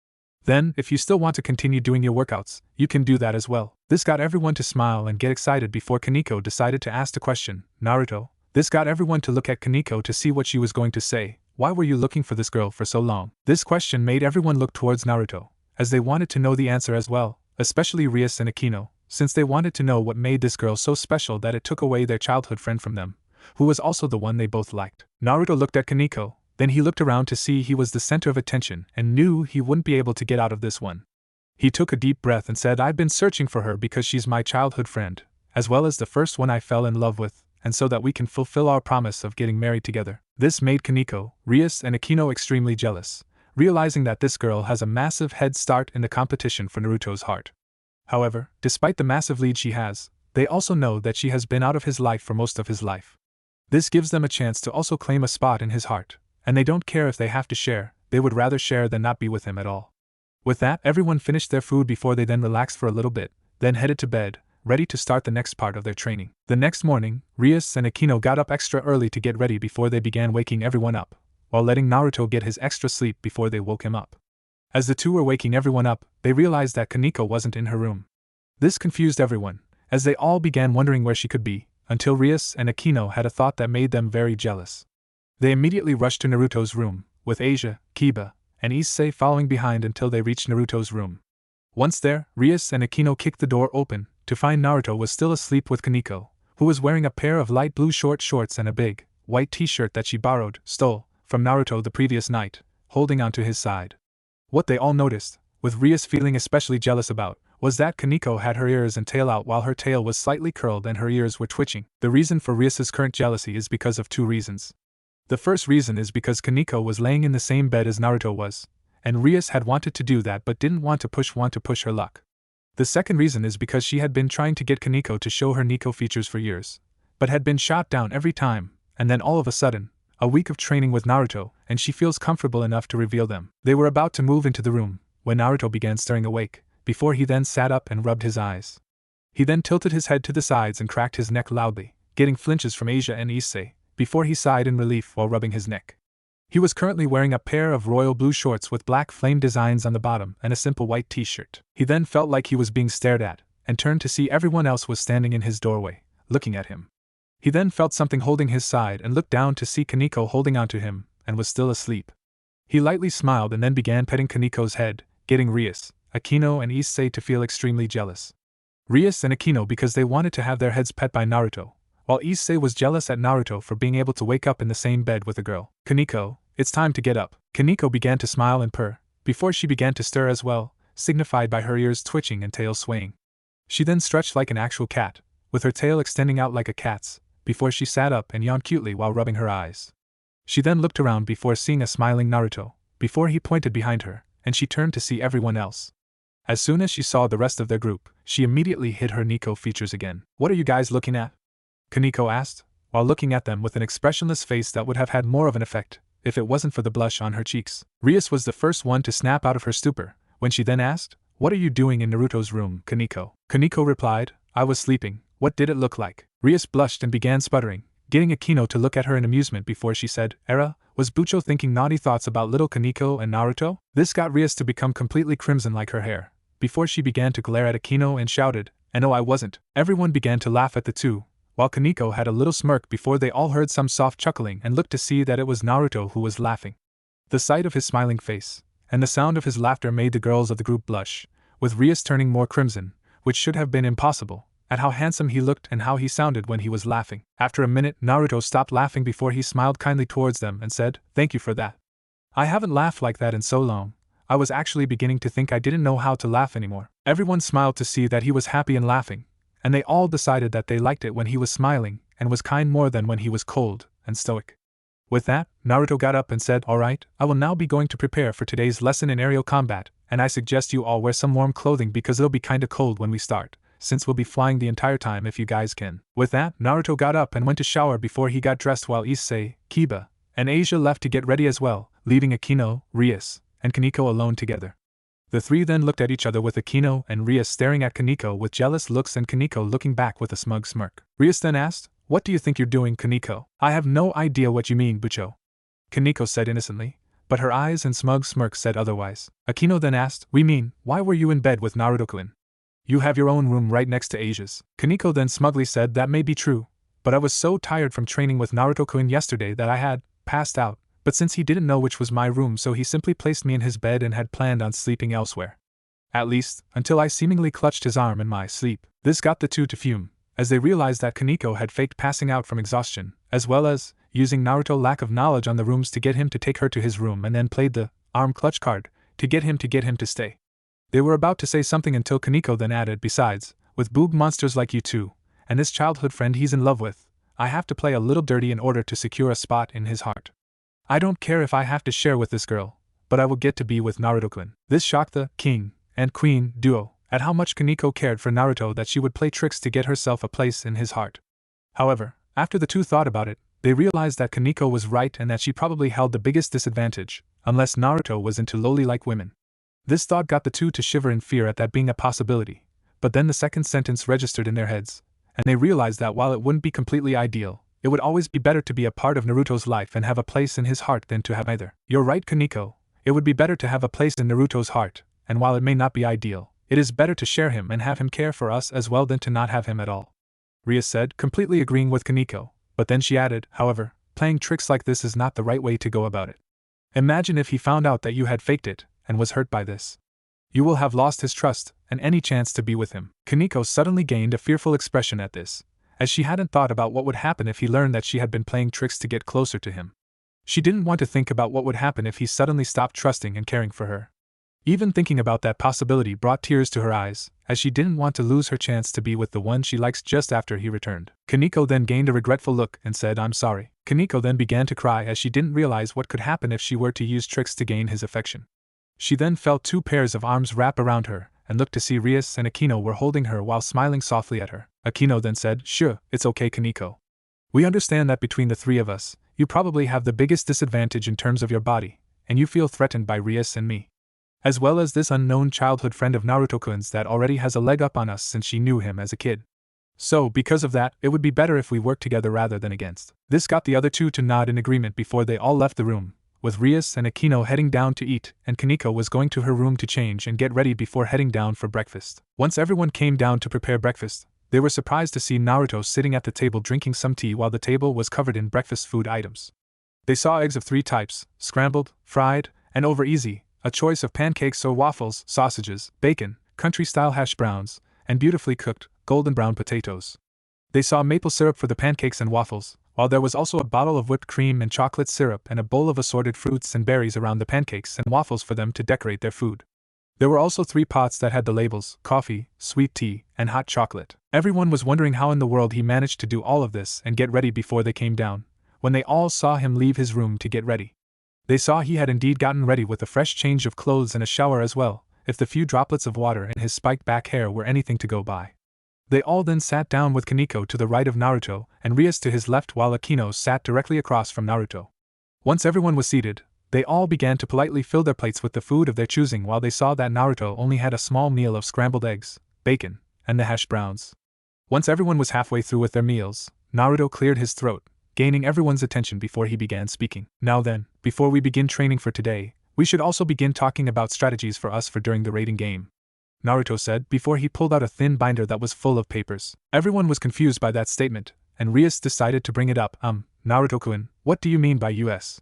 Then, if you still want to continue doing your workouts, you can do that as well." This got everyone to smile and get excited before Kaneko decided to ask the question, "Naruto." This got everyone to look at Kaneko to see what she was going to say. "Why were you looking for this girl for so long?" This question made everyone look towards Naruto, as they wanted to know the answer as well, especially Rias and Akino, since they wanted to know what made this girl so special that it took away their childhood friend from them, who was also the one they both liked. Naruto looked at Kaneko, then he looked around to see he was the center of attention and knew he wouldn't be able to get out of this one. He took a deep breath and said, "I've been searching for her because she's my childhood friend, as well as the first one I fell in love with, and so that we can fulfill our promise of getting married together." This made Kaneko, Rias and Akino extremely jealous, realizing that this girl has a massive head start in the competition for Naruto's heart. However, despite the massive lead she has, they also know that she has been out of his life for most of his life. This gives them a chance to also claim a spot in his heart, and they don't care if they have to share, they would rather share than not be with him at all. With that, everyone finished their food before they then relaxed for a little bit, then headed to bed, ready to start the next part of their training. The next morning, Rias and Akino got up extra early to get ready before they began waking everyone up, while letting Naruto get his extra sleep before they woke him up. As the two were waking everyone up, they realized that Kaneko wasn't in her room. This confused everyone, as they all began wondering where she could be, until Rias and Akino had a thought that made them very jealous. They immediately rushed to Naruto's room, with Asia, Kiba, and Issei following behind until they reached Naruto's room. Once there, Rias and Akino kicked the door open, to find Naruto was still asleep with Kaneko, who was wearing a pair of light blue short shorts and a big, white t-shirt that she stole, from Naruto the previous night, holding onto his side. What they all noticed, with Rias feeling especially jealous about, was that Kaneko had her ears and tail out while her tail was slightly curled and her ears were twitching. The reason for Rias's current jealousy is because of two reasons. The first reason is because Kaneko was laying in the same bed as Naruto was, and Rias had wanted to do that but didn't want to push her luck. The second reason is because she had been trying to get Kaneko to show her Nico features for years, but had been shot down every time, and then all of a sudden, a week of training with Naruto, and she feels comfortable enough to reveal them. They were about to move into the room, when Naruto began stirring awake, before he then sat up and rubbed his eyes. He then tilted his head to the sides and cracked his neck loudly, getting flinches from Asia and Issei, before he sighed in relief while rubbing his neck. He was currently wearing a pair of royal blue shorts with black flame designs on the bottom and a simple white t-shirt. He then felt like he was being stared at, and turned to see everyone else was standing in his doorway, looking at him. He then felt something holding his side and looked down to see Kaneko holding onto him, and was still asleep. He lightly smiled and then began petting Kaneko's head, getting Rias, Akino and Issei to feel extremely jealous. Rias and Akino because they wanted to have their heads pet by Naruto, while Issei was jealous at Naruto for being able to wake up in the same bed with a girl. Kaneko, it's time to get up. Kaneko began to smile and purr, before she began to stir as well, signified by her ears twitching and tail swaying. She then stretched like an actual cat, with her tail extending out like a cat's, before she sat up and yawned cutely while rubbing her eyes. She then looked around before seeing a smiling Naruto, before he pointed behind her, and she turned to see everyone else. As soon as she saw the rest of their group, she immediately hid her Nico features again. What are you guys looking at? Kaneko asked, while looking at them with an expressionless face that would have had more of an effect if it wasn't for the blush on her cheeks. Rias was the first one to snap out of her stupor, when she then asked, "What are you doing in Naruto's room, Kaneko?" Kaneko replied, "I was sleeping. What did it look like?" Rias blushed and began sputtering, getting Akino to look at her in amusement before she said, "Era, was Bucho thinking naughty thoughts about little Kaneko and Naruto?" This got Rias to become completely crimson like her hair, before she began to glare at Akino and shouted, "And no, I wasn't." Everyone began to laugh at the two, while Kaneko had a little smirk before they all heard some soft chuckling and looked to see that it was Naruto who was laughing. The sight of his smiling face, and the sound of his laughter made the girls of the group blush, with Rias turning more crimson, which should have been impossible, at how handsome he looked and how he sounded when he was laughing. After a minute, Naruto stopped laughing before he smiled kindly towards them and said, "Thank you for that. I haven't laughed like that in so long. I was actually beginning to think I didn't know how to laugh anymore." Everyone smiled to see that he was happy and laughing, and they all decided that they liked it when he was smiling and was kind more than when he was cold and stoic. With that, Naruto got up and said, "Alright, I will now be going to prepare for today's lesson in aerial combat, and I suggest you all wear some warm clothing because it'll be kinda cold when we start, since we'll be flying the entire time if you guys can." With that, Naruto got up and went to shower before he got dressed while Issei, Kiba, and Asia left to get ready as well, leaving Akino, Rias, and Kaneko alone together. The three then looked at each other with Akino and Rias staring at Kaneko with jealous looks and Kaneko looking back with a smug smirk. Rias then asked, "What do you think you're doing, Kaneko?" "I have no idea what you mean, Bucho," Kaneko said innocently, but her eyes and smug smirk said otherwise. Akino then asked, "We mean, why were you in bed with Naruto-kun? You have your own room right next to Asia's." Kaneko then smugly said, "That may be true, but I was so tired from training with Naruto-kun yesterday that I had passed out. But since he didn't know which was my room, so he simply placed me in his bed and had planned on sleeping elsewhere. At least, until I seemingly clutched his arm in my sleep." This got the two to fume, as they realized that Kaneko had faked passing out from exhaustion, as well as using Naruto's lack of knowledge on the rooms to get him to take her to his room and then played the arm clutch card to get him to stay. They were about to say something until Kaneko then added, "Besides, with boob monsters like you two, and this childhood friend he's in love with, I have to play a little dirty in order to secure a spot in his heart. I don't care if I have to share with this girl, but I will get to be with Naruto-kun." This shocked the king and queen duo at how much Kaneko cared for Naruto that she would play tricks to get herself a place in his heart. However, after the two thought about it, they realized that Kaneko was right and that she probably held the biggest disadvantage, unless Naruto was into loli-like women. This thought got the two to shiver in fear at that being a possibility, but then the second sentence registered in their heads, and they realized that while it wouldn't be completely ideal, it would always be better to be a part of Naruto's life and have a place in his heart than to have neither. "You're right, Kaneko. It would be better to have a place in Naruto's heart, and while it may not be ideal, it is better to share him and have him care for us as well than to not have him at all," Rias said, completely agreeing with Kaneko, but then she added, "However, playing tricks like this is not the right way to go about it. Imagine if he found out that you had faked it, and was hurt by this. You will have lost his trust, and any chance to be with him." Kaneko suddenly gained a fearful expression at this, as she hadn't thought about what would happen if he learned that she had been playing tricks to get closer to him. She didn't want to think about what would happen if he suddenly stopped trusting and caring for her. Even thinking about that possibility brought tears to her eyes, as she didn't want to lose her chance to be with the one she likes just after he returned. Kaneko then gained a regretful look and said, "I'm sorry." Kaneko then began to cry as she didn't realize what could happen if she were to use tricks to gain his affection. She then felt two pairs of arms wrap around her, and looked to see Rias and Akino were holding her while smiling softly at her. Akino then said, "Sure, it's okay, Kaneko. We understand that between the three of us, you probably have the biggest disadvantage in terms of your body, and you feel threatened by Rias and me, as well as this unknown childhood friend of Naruto-kun's that already has a leg up on us since she knew him as a kid. So, because of that, it would be better if we worked together rather than against." This got the other two to nod in agreement before they all left the room, with Rias and Akino heading down to eat, and Kaneko was going to her room to change and get ready before heading down for breakfast. Once everyone came down to prepare breakfast, they were surprised to see Naruto sitting at the table drinking some tea while the table was covered in breakfast food items. They saw eggs of 3 types: scrambled, fried, and over easy, a choice of pancakes or waffles, sausages, bacon, country-style hash browns, and beautifully cooked, golden brown potatoes. They saw maple syrup for the pancakes and waffles, while there was also a bottle of whipped cream and chocolate syrup and a bowl of assorted fruits and berries around the pancakes and waffles for them to decorate their food. There were also 3 pots that had the labels: coffee, sweet tea, and hot chocolate. Everyone was wondering how in the world he managed to do all of this and get ready before they came down, when they all saw him leave his room to get ready. They saw he had indeed gotten ready with a fresh change of clothes and a shower as well, if the few droplets of water in his spiked back hair were anything to go by. They all then sat down with Kaneko to the right of Naruto and Rias to his left while Akino sat directly across from Naruto. Once everyone was seated, they all began to politely fill their plates with the food of their choosing while they saw that Naruto only had a small meal of scrambled eggs, bacon, and the hash browns. Once everyone was halfway through with their meals, Naruto cleared his throat, gaining everyone's attention before he began speaking. Now then, before we begin training for today, we should also begin talking about strategies for us for during the raiding game, Naruto said before he pulled out a thin binder that was full of papers. Everyone was confused by that statement, and Rias decided to bring it up. Naruto-kun, what do you mean by US?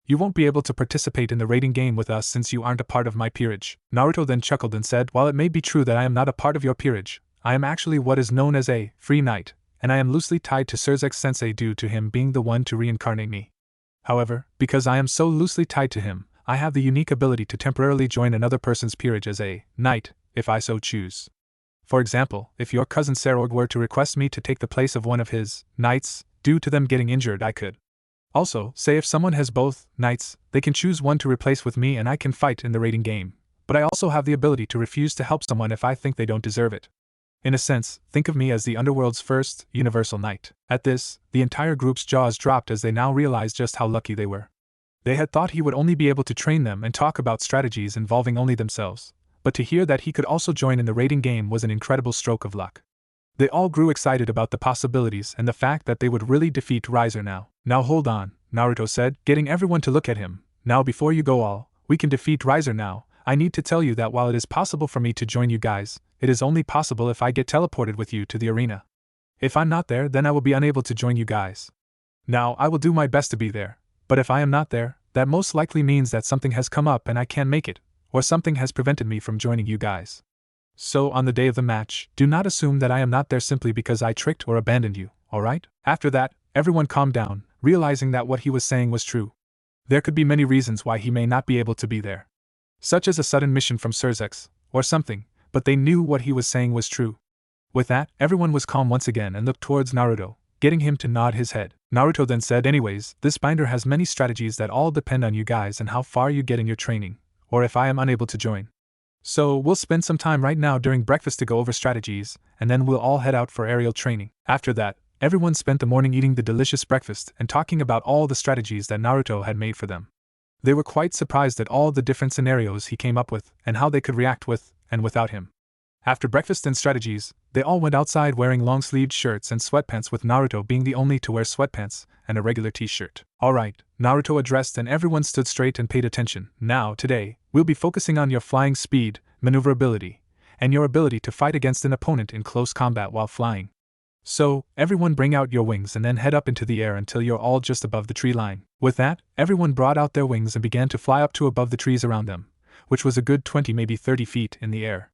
You won't be able to participate in the raiding game with us since you aren't a part of my peerage. Naruto then chuckled and said, while it may be true that I am not a part of your peerage, I am actually what is known as a free knight, and I am loosely tied to Surzex-sensei due to him being the one to reincarnate me. However, because I am so loosely tied to him, I have the unique ability to temporarily join another person's peerage as a knight, if I so choose. For example, if your cousin Sarorg were to request me to take the place of one of his knights, due to them getting injured, I could. Also, say if someone has both knights, they can choose one to replace with me and I can fight in the raiding game, but I also have the ability to refuse to help someone if I think they don't deserve it. In a sense, think of me as the underworld's first universal knight. At this, the entire group's jaws dropped as they now realized just how lucky they were. They had thought he would only be able to train them and talk about strategies involving only themselves, but to hear that he could also join in the raiding game was an incredible stroke of luck. They all grew excited about the possibilities and the fact that they would really defeat Riser now. Now hold on, Naruto said, getting everyone to look at him. Now before you go all, we can defeat Riser now. I need to tell you that while it is possible for me to join you guys, it is only possible if I get teleported with you to the arena. If I'm not there, then I will be unable to join you guys. Now, I will do my best to be there, but if I am not there, that most likely means that something has come up and I can't make it, or something has prevented me from joining you guys. So on the day of the match, do not assume that I am not there simply because I tricked or abandoned you, alright? After that, everyone calmed down, realizing that what he was saying was true. There could be many reasons why he may not be able to be there, such as a sudden mission from Surzex, or something, but they knew what he was saying was true. With that, everyone was calm once again and looked towards Naruto, getting him to nod his head. Naruto then said, anyways, this binder has many strategies that all depend on you guys and how far you get in your training, or if I am unable to join. So, we'll spend some time right now during breakfast to go over strategies, and then we'll all head out for aerial training. After that, everyone spent the morning eating the delicious breakfast and talking about all the strategies that Naruto had made for them. They were quite surprised at all the different scenarios he came up with and how they could react with and without him. After breakfast and strategies, they all went outside wearing long-sleeved shirts and sweatpants, with Naruto being the only to wear sweatpants and a regular t-shirt. Alright, Naruto addressed and everyone stood straight and paid attention. Now, today, we'll be focusing on your flying speed, maneuverability, and your ability to fight against an opponent in close combat while flying. So, everyone bring out your wings and then head up into the air until you're all just above the tree line. With that, everyone brought out their wings and began to fly up to above the trees around them, which was a good 20 maybe 30 feet in the air.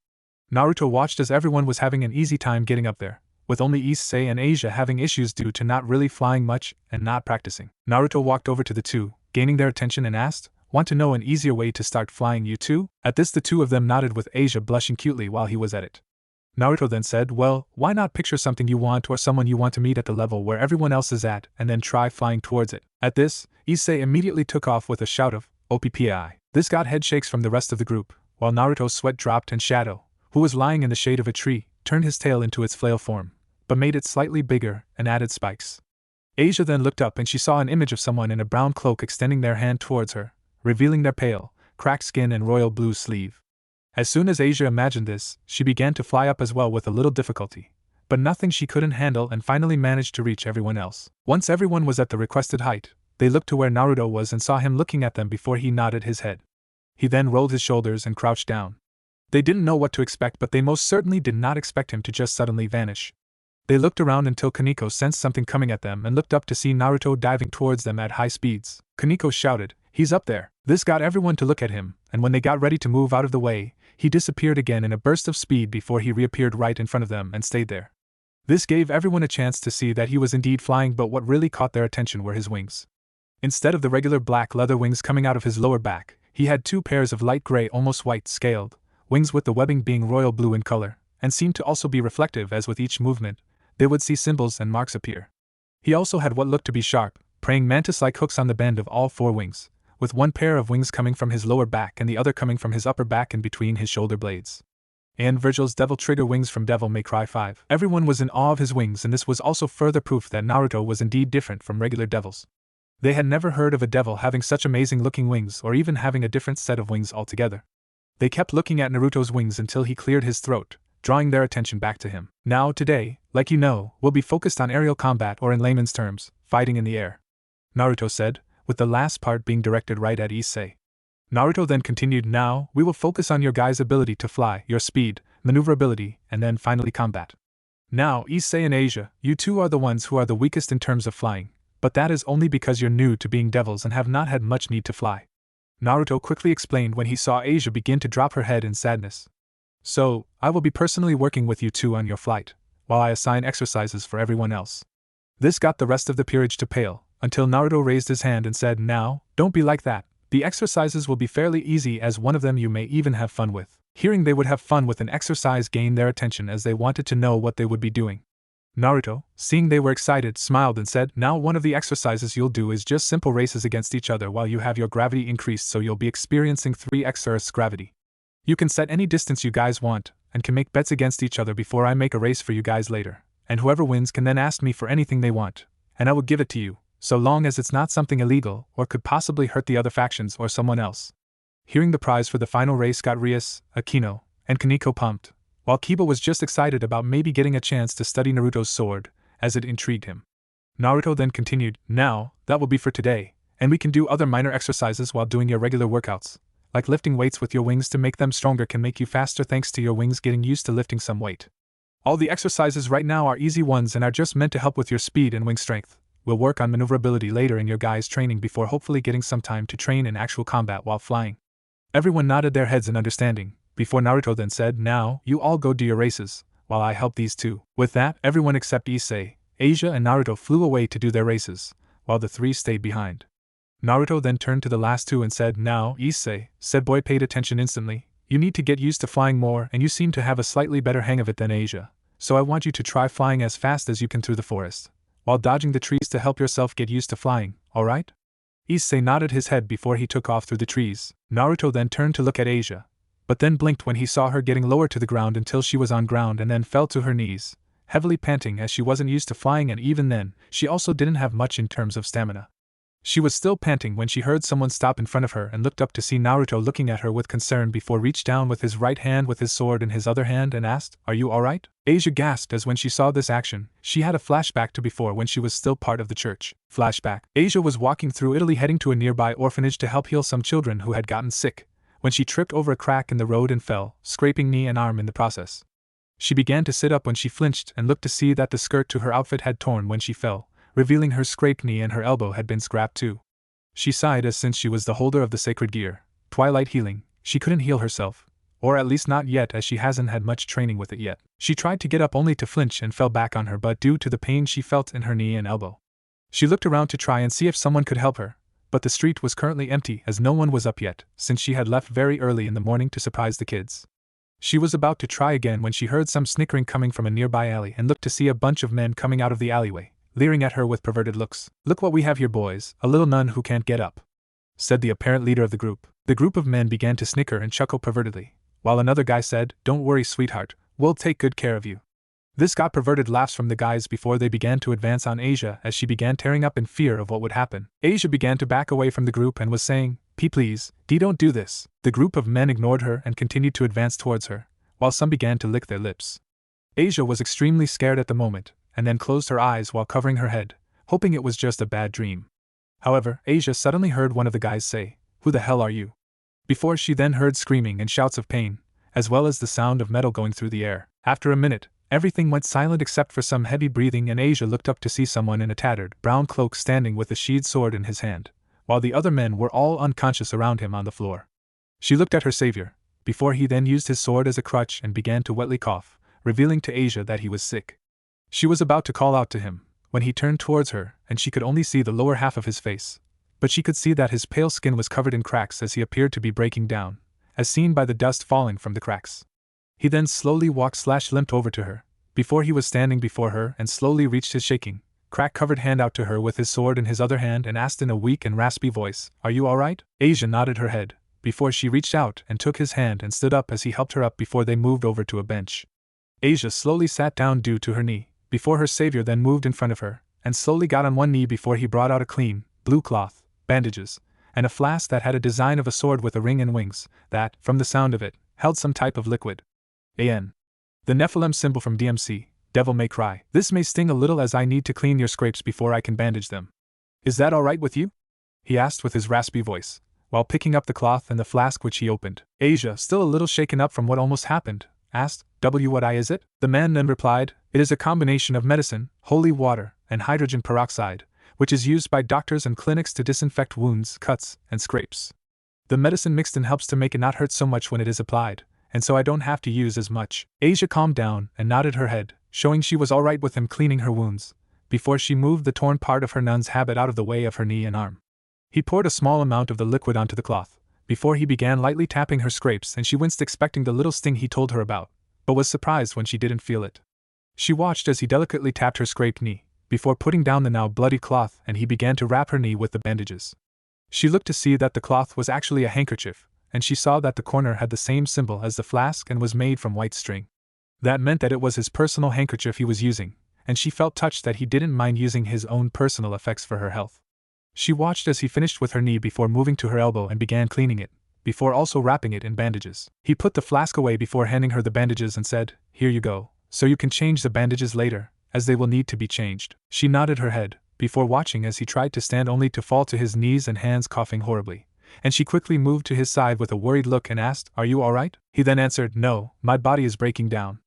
Naruto watched as everyone was having an easy time getting up there, with only Issei and Asia having issues due to not really flying much and not practicing. Naruto walked over to the two, gaining their attention and asked, "Want to know an easier way to start flying, you two?" At this the two of them nodded, with Asia blushing cutely while he was at it. Naruto then said, well, why not picture something you want or someone you want to meet at the level where everyone else is at and then try flying towards it. At this, Issei immediately took off with a shout of, OPPI. This got head shakes from the rest of the group, while Naruto's sweat dropped and Shadow, who was lying in the shade of a tree, turned his tail into its flail form, but made it slightly bigger and added spikes. Asia then looked up and she saw an image of someone in a brown cloak extending their hand towards her, revealing their pale, cracked skin and royal blue sleeve. As soon as Asia imagined this, she began to fly up as well with a little difficulty, but nothing she couldn't handle, and finally managed to reach everyone else. Once everyone was at the requested height, They looked to where Naruto was and saw him looking at them before he nodded his head. He then rolled his shoulders and crouched down. They didn't know what to expect, but they most certainly did not expect him to just suddenly vanish. They looked around until Kaneko sensed something coming at them and looked up to see Naruto diving towards them at high speeds. Kaneko shouted, "He's up there!" This got everyone to look at him, and when they got ready to move out of the way, he disappeared again in a burst of speed before he reappeared right in front of them and stayed there. This gave everyone a chance to see that he was indeed flying, but what really caught their attention were his wings. Instead of the regular black leather wings coming out of his lower back, he had two pairs of light gray, almost white, scaled wings with the webbing being royal blue in color, and seemed to also be reflective as with each movement, they would see symbols and marks appear. He also had what looked to be sharp, praying mantis-like hooks on the bend of all four wings, with one pair of wings coming from his lower back and the other coming from his upper back and between his shoulder blades. And Virgil's Devil Trigger wings from Devil May Cry 5. Everyone was in awe of his wings, and this was also further proof that Naruto was indeed different from regular devils. They had never heard of a devil having such amazing-looking wings or even having a different set of wings altogether. They kept looking at Naruto's wings until he cleared his throat, drawing their attention back to him. Now, today, like you know, we'll be focused on aerial combat, or in layman's terms, fighting in the air, Naruto said, with the last part being directed right at Issei. Naruto then continued, "Now, we will focus on your guys' ability to fly, your speed, maneuverability, and then finally combat. Now, Issei and Asia, you two are the ones who are the weakest in terms of flying, but that is only because you're new to being devils and have not had much need to fly," Naruto quickly explained when he saw Asia begin to drop her head in sadness. "So, I will be personally working with you two on your flight, while I assign exercises for everyone else." This got the rest of the peerage to pale, until Naruto raised his hand and said, "Now, don't be like that. The exercises will be fairly easy, as one of them you may even have fun with." Hearing they would have fun with an exercise gained their attention, as they wanted to know what they would be doing. Naruto, seeing they were excited, smiled and said, "Now one of the exercises you'll do is just simple races against each other while you have your gravity increased, so you'll be experiencing 3x Earth's gravity. You can set any distance you guys want, and can make bets against each other before I make a race for you guys later, and whoever wins can then ask me for anything they want, and I will give it to you, so long as it's not something illegal or could possibly hurt the other factions or someone else." Hearing the prize for the final race got Rias, Akino, and Kaneko pumped, while Kiba was just excited about maybe getting a chance to study Naruto's sword, as it intrigued him. Naruto then continued, "Now, that will be for today, and we can do other minor exercises while doing your regular workouts, like lifting weights with your wings to make them stronger can make you faster thanks to your wings getting used to lifting some weight. All the exercises right now are easy ones and are just meant to help with your speed and wing strength. We'll work on maneuverability later in your guys' training before hopefully getting some time to train in actual combat while flying." Everyone nodded their heads in understanding, before Naruto then said, "Now, you all go do your races, while I help these two." With that, everyone except Issei, Asia and Naruto flew away to do their races, while the three stayed behind. Naruto then turned to the last two and said, "Now, Issei," said boy paid attention instantly, "you need to get used to flying more, and you seem to have a slightly better hang of it than Asia, so I want you to try flying as fast as you can through the forest, while dodging the trees to help yourself get used to flying, alright?" Issei nodded his head before he took off through the trees. Naruto then turned to look at Asia, but then blinked when he saw her getting lower to the ground until she was on ground and then fell to her knees, heavily panting as she wasn't used to flying, and even then, she also didn't have much in terms of stamina. She was still panting when she heard someone stop in front of her and looked up to see Naruto looking at her with concern before reached down with his right hand with his sword in his other hand and asked, "Are you alright?" Asia gasped as when she saw this action, she had a flashback to before when she was still part of the church. Flashback. Asia was walking through Italy heading to a nearby orphanage to help heal some children who had gotten sick, when she tripped over a crack in the road and fell, scraping knee and arm in the process. She began to sit up when she flinched and looked to see that the skirt to her outfit had torn when she fell, revealing her scraped knee, and her elbow had been scrapped too. She sighed as since she was the holder of the sacred gear, Twilight Healing, she couldn't heal herself, or at least not yet, as she hasn't had much training with it yet. She tried to get up only to flinch and fell back on her butt due to the pain she felt in her knee and elbow. She looked around to try and see if someone could help her, but the street was currently empty as no one was up yet, since she had left very early in the morning to surprise the kids. She was about to try again when she heard some snickering coming from a nearby alley and looked to see a bunch of men coming out of the alleyway, leering at her with perverted looks. "Look what we have here, boys, a little nun who can't get up," said the apparent leader of the group. The group of men began to snicker and chuckle pervertedly, while another guy said, "Don't worry, sweetheart, we'll take good care of you." This got perverted laughs from the guys before they began to advance on Asia as she began tearing up in fear of what would happen. Asia began to back away from the group and was saying, Please, don't do this." The group of men ignored her and continued to advance towards her, while some began to lick their lips. Asia was extremely scared at the moment, and then closed her eyes while covering her head, hoping it was just a bad dream. However, Asia suddenly heard one of the guys say, "Who the hell are you?" Before she then heard screaming and shouts of pain, as well as the sound of metal going through the air. After a minute, everything went silent except for some heavy breathing, and Asia looked up to see someone in a tattered, brown cloak standing with a sheathed sword in his hand, while the other men were all unconscious around him on the floor. She looked at her savior, before he then used his sword as a crutch and began to wetly cough, revealing to Asia that he was sick. She was about to call out to him, when he turned towards her, and she could only see the lower half of his face, but she could see that his pale skin was covered in cracks as he appeared to be breaking down, as seen by the dust falling from the cracks. He then slowly walked/limped over to her, before he was standing before her, and slowly reached his shaking, crack-covered hand out to her with his sword in his other hand and asked in a weak and raspy voice, "Are you all right?" Asia nodded her head, before she reached out and took his hand and stood up as he helped her up before they moved over to a bench. Asia slowly sat down due to her knee, before her savior then moved in front of her, and slowly got on one knee before he brought out a clean, blue cloth, bandages, and a flask that had a design of a sword with a ring and wings, that, from the sound of it, held some type of liquid. AN. The Nephilim symbol from DMC, Devil May Cry. "This may sting a little as I need to clean your scrapes before I can bandage them. Is that alright with you?" he asked with his raspy voice, while picking up the cloth and the flask which he opened. Asia, still a little shaken up from what almost happened, asked, "What is it?" The man then replied, "It is a combination of medicine, holy water, and hydrogen peroxide, which is used by doctors and clinics to disinfect wounds, cuts, and scrapes. The medicine mixed in helps to make it not hurt so much when it is applied, and so I don't have to use as much." Asia calmed down and nodded her head, showing she was alright with him cleaning her wounds, before she moved the torn part of her nun's habit out of the way of her knee and arm. He poured a small amount of the liquid onto the cloth, before he began lightly tapping her scrapes, and she winced expecting the little sting he told her about, but was surprised when she didn't feel it. She watched as he delicately tapped her scraped knee, before putting down the now bloody cloth, and he began to wrap her knee with the bandages. She looked to see that the cloth was actually a handkerchief, and she saw that the corner had the same symbol as the flask and was made from white string. That meant that it was his personal handkerchief he was using, and she felt touched that he didn't mind using his own personal effects for her health. She watched as he finished with her knee before moving to her elbow and began cleaning it, before also wrapping it in bandages. He put the flask away before handing her the bandages and said, "Here you go, so you can change the bandages later, as they will need to be changed." She nodded her head, before watching as he tried to stand only to fall to his knees and hands coughing horribly, and she quickly moved to his side with a worried look and asked, "Are you alright?" He then answered, "No, my body is breaking down.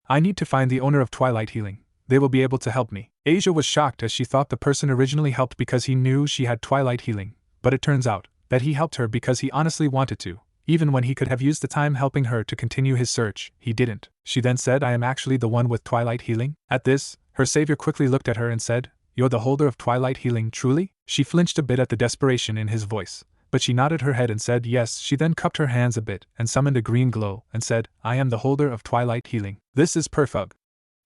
I need to find the owner of Twilight Healing. They will be able to help me." Asia was shocked as she thought the person originally helped because he knew she had Twilight Healing, but it turns out that he helped her because he honestly wanted to. Even when he could have used the time helping her to continue his search, he didn't. She then said, "I am actually the one with Twilight Healing." At this, her savior quickly looked at her and said, "You're the holder of Twilight Healing, truly?" She flinched a bit at the desperation in his voice, but she nodded her head and said yes. She then cupped her hands a bit and summoned a green glow and said, "I am the holder of Twilight Healing. This is perfect."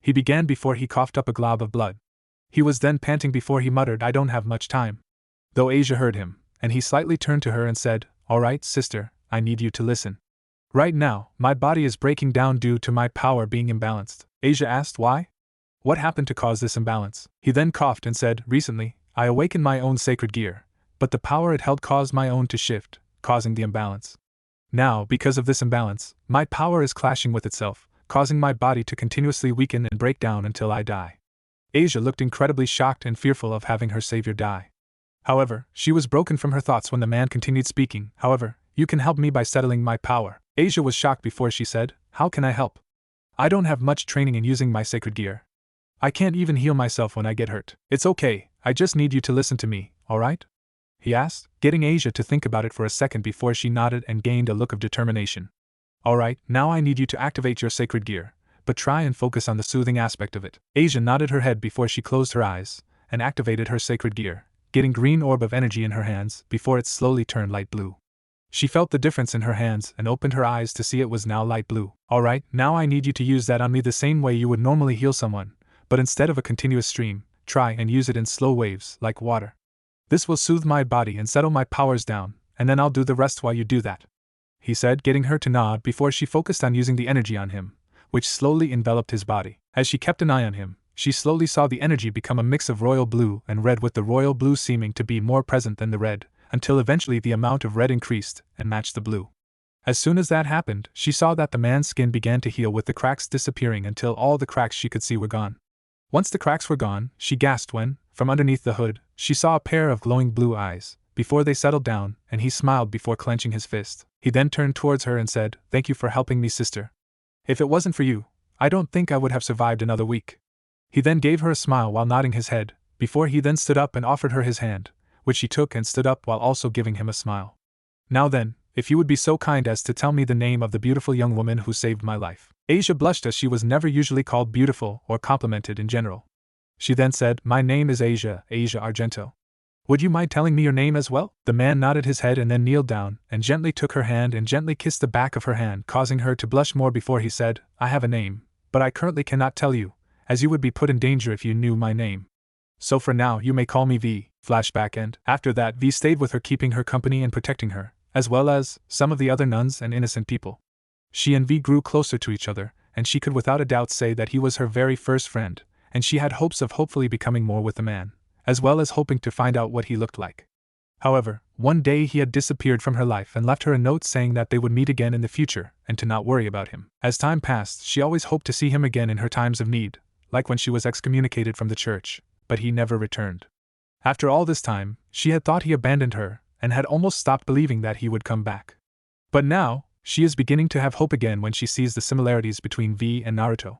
He began before he coughed up a glob of blood. He was then panting before he muttered, "I don't have much time." Though Asia heard him, and he slightly turned to her and said, "Alright, sister, I need you to listen. Right now, my body is breaking down due to my power being imbalanced." Asia asked why? What happened to cause this imbalance? He then coughed and said, "Recently, I awakened my own sacred gear, but the power it held caused my own to shift, causing the imbalance. Now, because of this imbalance, my power is clashing with itself, causing my body to continuously weaken and break down until I die." Asia looked incredibly shocked and fearful of having her savior die. However, she was broken from her thoughts when the man continued speaking. "However, you can help me by settling my power." Asia was shocked before she said, "How can I help? I don't have much training in using my sacred gear. I can't even heal myself when I get hurt." "It's okay, I just need you to listen to me, alright?" he asked, getting Asia to think about it for a second before she nodded and gained a look of determination. "Alright, now I need you to activate your sacred gear, but try and focus on the soothing aspect of it." Asia nodded her head before she closed her eyes and activated her sacred gear, getting green orb of energy in her hands before it slowly turned light blue. She felt the difference in her hands and opened her eyes to see it was now light blue. "Alright, now I need you to use that on me the same way you would normally heal someone, but instead of a continuous stream, try and use it in slow waves, like water. This will soothe my body and settle my powers down, and then I'll do the rest while you do that," he said, getting her to nod before she focused on using the energy on him, which slowly enveloped his body. As she kept an eye on him, she slowly saw the energy become a mix of royal blue and red, with the royal blue seeming to be more present than the red, until eventually the amount of red increased and matched the blue. As soon as that happened, she saw that the man's skin began to heal, with the cracks disappearing until all the cracks she could see were gone. Once the cracks were gone, she gasped when, from underneath the hood, she saw a pair of glowing blue eyes, before they settled down, and he smiled before clenching his fist. He then turned towards her and said, "Thank you for helping me, sister. If it wasn't for you, I don't think I would have survived another week." He then gave her a smile while nodding his head, before he then stood up and offered her his hand, which she took and stood up while also giving him a smile. "Now then, if you would be so kind as to tell me the name of the beautiful young woman who saved my life." Asia blushed, as she was never usually called beautiful or complimented in general. She then said, "My name is Asia Argento. Would you mind telling me your name as well?" The man nodded his head and then kneeled down and gently took her hand and gently kissed the back of her hand, causing her to blush more before he said, "I have a name, but I currently cannot tell you, as you would be put in danger if you knew my name. So for now you may call me V." Flashback. And after that, V stayed with her, keeping her company and protecting her, as well as some of the other nuns and innocent people. She and V grew closer to each other, and she could without a doubt say that he was her very first friend, and she had hopes of hopefully becoming more with the man, as well as hoping to find out what he looked like. However, one day he had disappeared from her life and left her a note saying that they would meet again in the future and to not worry about him. As time passed, she always hoped to see him again in her times of need, like when she was excommunicated from the church, but he never returned. After all this time, she had thought he abandoned her, and had almost stopped believing that he would come back. But now, she is beginning to have hope again when she sees the similarities between V and Naruto.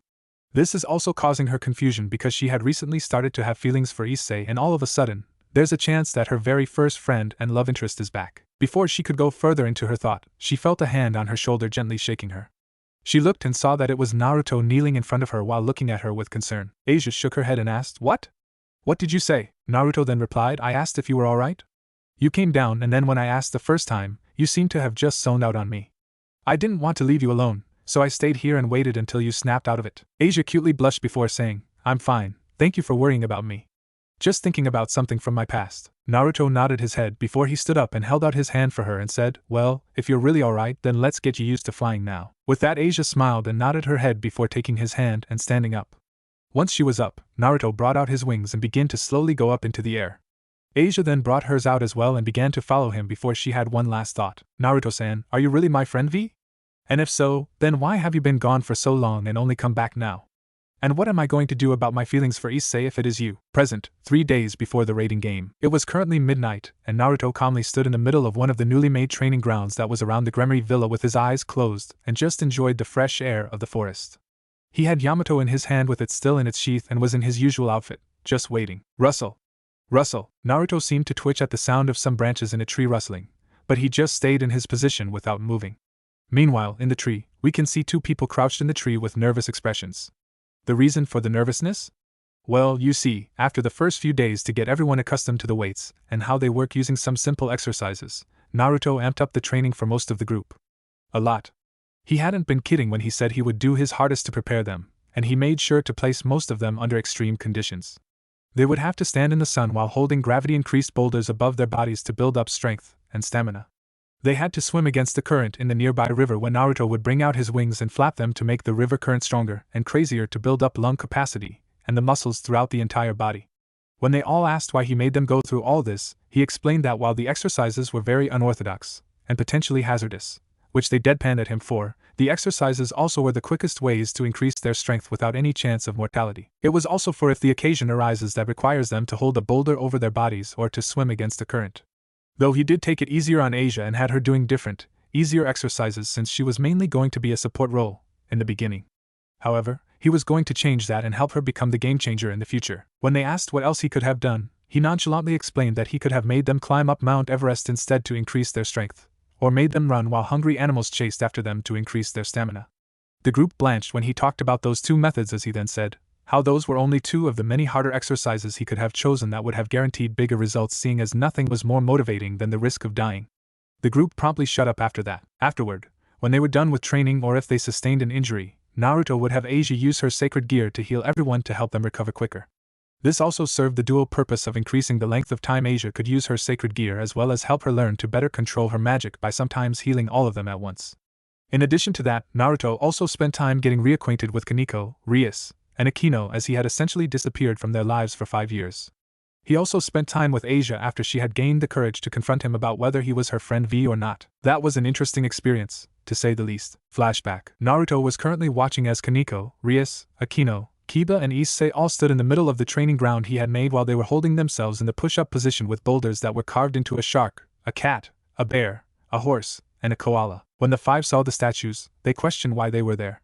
This is also causing her confusion because she had recently started to have feelings for Issei, and all of a sudden, there's a chance that her very first friend and love interest is back. Before she could go further into her thought, she felt a hand on her shoulder gently shaking her. She looked and saw that it was Naruto kneeling in front of her while looking at her with concern. Asia shook her head and asked, "What? What did you say?" Naruto then replied, "I asked if you were alright. You came down, and then when I asked the first time, you seemed to have just zoned out on me. I didn't want to leave you alone, so I stayed here and waited until you snapped out of it." Asia cutely blushed before saying, "I'm fine, thank you for worrying about me. Just thinking about something from my past." Naruto nodded his head before he stood up and held out his hand for her and said, "Well, if you're really alright, then let's get you used to flying now." With that, Asia smiled and nodded her head before taking his hand and standing up. Once she was up, Naruto brought out his wings and began to slowly go up into the air. Asia then brought hers out as well and began to follow him before she had one last thought. "Naruto-san, are you really my friend V? And if so, then why have you been gone for so long and only come back now? And what am I going to do about my feelings for Issei if it is you?" Present, 3 days before the raiding game. It was currently midnight, and Naruto calmly stood in the middle of one of the newly made training grounds that was around the Gremory Villa with his eyes closed and just enjoyed the fresh air of the forest. He had Yamato in his hand with it still in its sheath and was in his usual outfit, just waiting. Rustle. Rustle. Naruto seemed to twitch at the sound of some branches in a tree rustling, but he just stayed in his position without moving. Meanwhile, in the tree, we can see 2 people crouched in the tree with nervous expressions. The reason for the nervousness? Well, you see, after the first few days to get everyone accustomed to the weights and how they work using some simple exercises, Naruto amped up the training for most of the group. A lot. He hadn't been kidding when he said he would do his hardest to prepare them, and he made sure to place most of them under extreme conditions. They would have to stand in the sun while holding gravity-increased boulders above their bodies to build up strength and stamina. They had to swim against the current in the nearby river when Naruto would bring out his wings and flap them to make the river current stronger and crazier to build up lung capacity and the muscles throughout the entire body. When they all asked why he made them go through all this, he explained that while the exercises were very unorthodox and potentially hazardous, which they deadpanned at him for, the exercises also were the quickest ways to increase their strength without any chance of mortality. It was also for if the occasion arises that requires them to hold a boulder over their bodies or to swim against the current. Though he did take it easier on Asia and had her doing different, easier exercises since she was mainly going to be a support role in the beginning. However, he was going to change that and help her become the game changer in the future. When they asked what else he could have done, he nonchalantly explained that he could have made them climb up Mount Everest instead to increase their strength, or made them run while hungry animals chased after them to increase their stamina. The group blanched when he talked about those 2 methods, as he then said, how those were only 2 of the many harder exercises he could have chosen that would have guaranteed bigger results, seeing as nothing was more motivating than the risk of dying. The group promptly shut up after that. Afterward, when they were done with training or if they sustained an injury, Naruto would have Asia use her sacred gear to heal everyone to help them recover quicker. This also served the dual purpose of increasing the length of time Asia could use her sacred gear as well as help her learn to better control her magic by sometimes healing all of them at once. In addition to that, Naruto also spent time getting reacquainted with Kaneko, Rias, and Akino as he had essentially disappeared from their lives for 5 years. He also spent time with Asia after she had gained the courage to confront him about whether he was her friend V or not. That was an interesting experience, to say the least. Flashback. Naruto was currently watching as Kaneko, Rias, Akino, Kiba and Issei all stood in the middle of the training ground he had made while they were holding themselves in the push-up position with boulders that were carved into a shark, a cat, a bear, a horse, and a koala. When the five saw the statues, they questioned why they were there.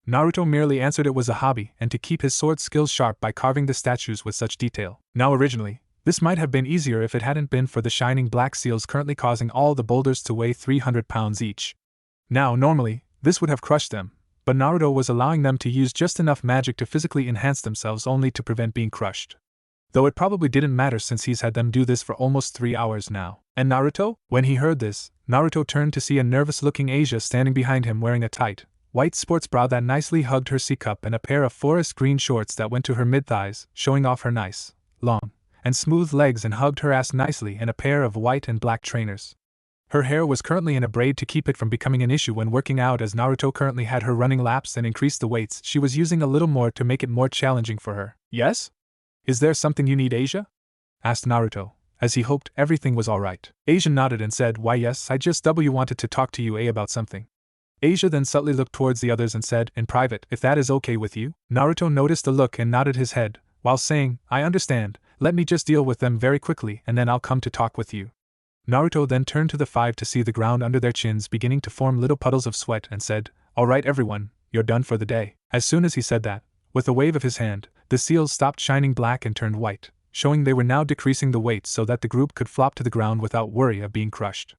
Naruto merely answered it was a hobby and to keep his sword skills sharp by carving the statues with such detail. Now originally, this might have been easier if it hadn't been for the shining black seals currently causing all the boulders to weigh 300 pounds each. Now normally, this would have crushed them, but Naruto was allowing them to use just enough magic to physically enhance themselves only to prevent being crushed. Though it probably didn't matter since he's had them do this for almost 3 hours now. And Naruto? When he heard this, Naruto turned to see a nervous-looking Asia standing behind him wearing a tight, white sports bra that nicely hugged her C-cup and a pair of forest green shorts that went to her mid-thighs, showing off her nice, long, and smooth legs and hugged her ass nicely in a pair of white and black trainers. Her hair was currently in a braid to keep it from becoming an issue when working out as Naruto currently had her running laps and increased the weights she was using a little more to make it more challenging for her. Yes? Is there something you need, Asia? Asked Naruto, as he hoped everything was alright. Asia nodded and said, why yes, I just wanted to talk to you about something. Asia then subtly looked towards the others and said, in private, if that is okay with you? Naruto noticed the look and nodded his head, while saying, I understand, let me just deal with them very quickly and then I'll come to talk with you. Naruto then turned to the five to see the ground under their chins beginning to form little puddles of sweat and said, alright everyone, you're done for the day. As soon as he said that, with a wave of his hand, the seals stopped shining black and turned white, showing they were now decreasing the weight so that the group could flop to the ground without worry of being crushed.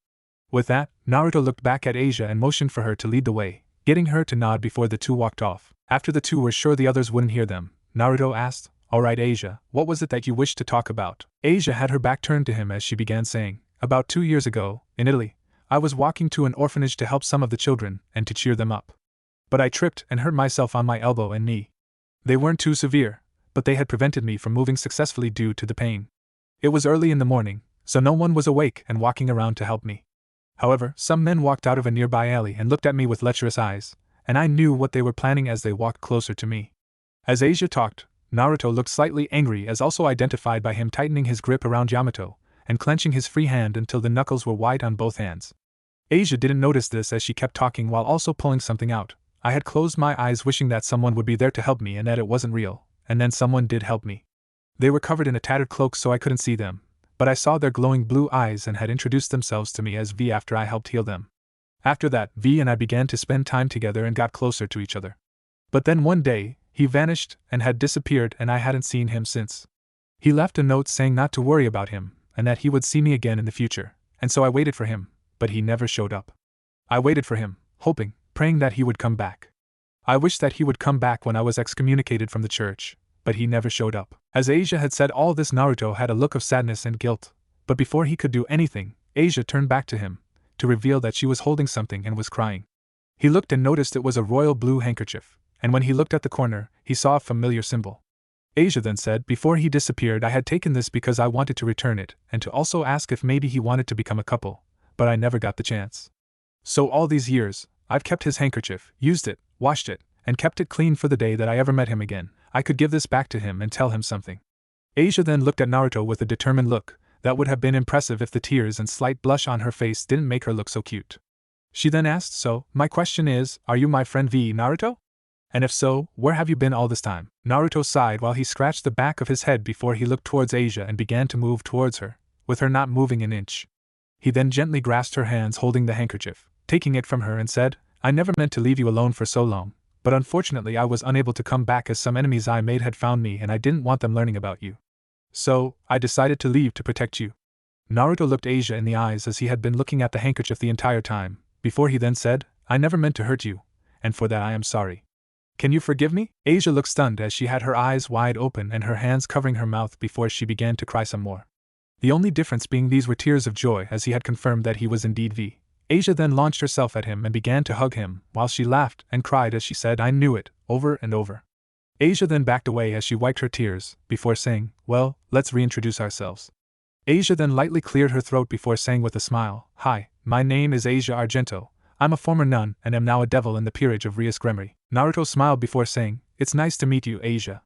With that, Naruto looked back at Asia and motioned for her to lead the way, getting her to nod before the two walked off. After the two were sure the others wouldn't hear them, Naruto asked, alright Asia, what was it that you wished to talk about? Asia had her back turned to him as she began saying, about 2 years ago, in Italy, I was walking to an orphanage to help some of the children and to cheer them up. But I tripped and hurt myself on my elbow and knee. They weren't too severe, but they had prevented me from moving successfully due to the pain. It was early in the morning, so no one was awake and walking around to help me. However, some men walked out of a nearby alley and looked at me with lecherous eyes, and I knew what they were planning as they walked closer to me. As Asia talked, Naruto looked slightly angry as also identified by him tightening his grip around Yamato, and clenching his free hand until the knuckles were white on both hands. Asia didn't notice this as she kept talking while also pulling something out. I had closed my eyes wishing that someone would be there to help me and that it wasn't real, and then someone did help me. They were covered in a tattered cloak so I couldn't see them, but I saw their glowing blue eyes and had introduced themselves to me as V after I helped heal them. After that, V and I began to spend time together and got closer to each other. But then one day, he vanished and had disappeared and I hadn't seen him since. He left a note saying not to worry about him, and that he would see me again in the future, and so I waited for him, but he never showed up. I waited for him, hoping, praying that he would come back. I wished that he would come back when I was excommunicated from the church, but he never showed up. As Asia had said all this, Naruto had a look of sadness and guilt, but before he could do anything, Asia turned back to him, to reveal that she was holding something and was crying. He looked and noticed it was a royal blue handkerchief, and when he looked at the corner, he saw a familiar symbol. Asia then said, before he disappeared I had taken this because I wanted to return it, and to also ask if maybe he wanted to become a couple, but I never got the chance. So all these years, I've kept his handkerchief, used it, washed it, and kept it clean for the day that I ever met him again. I could give this back to him and tell him something. Asia then looked at Naruto with a determined look, that would have been impressive if the tears and slight blush on her face didn't make her look so cute. She then asked, so, my question is, are you my friend V, Naruto? And if so, where have you been all this time? Naruto sighed while he scratched the back of his head before he looked towards Asia and began to move towards her, with her not moving an inch. He then gently grasped her hands holding the handkerchief, taking it from her and said, I never meant to leave you alone for so long, but unfortunately I was unable to come back as some enemies I made had found me and I didn't want them learning about you. So, I decided to leave to protect you. Naruto looked Asia in the eyes as he had been looking at the handkerchief the entire time, before he then said, I never meant to hurt you, and for that I am sorry. Can you forgive me? Asia looked stunned as she had her eyes wide open and her hands covering her mouth before she began to cry some more. The only difference being these were tears of joy as he had confirmed that he was indeed V. Asia then launched herself at him and began to hug him, while she laughed and cried as she said, I knew it, over and over. Asia then backed away as she wiped her tears, before saying, well, let's reintroduce ourselves. Asia then lightly cleared her throat before saying with a smile, Hi, my name is Asia Argento. I'm a former nun and am now a devil in the peerage of Rias. Naruto smiled before saying, It's nice to meet you, Asia.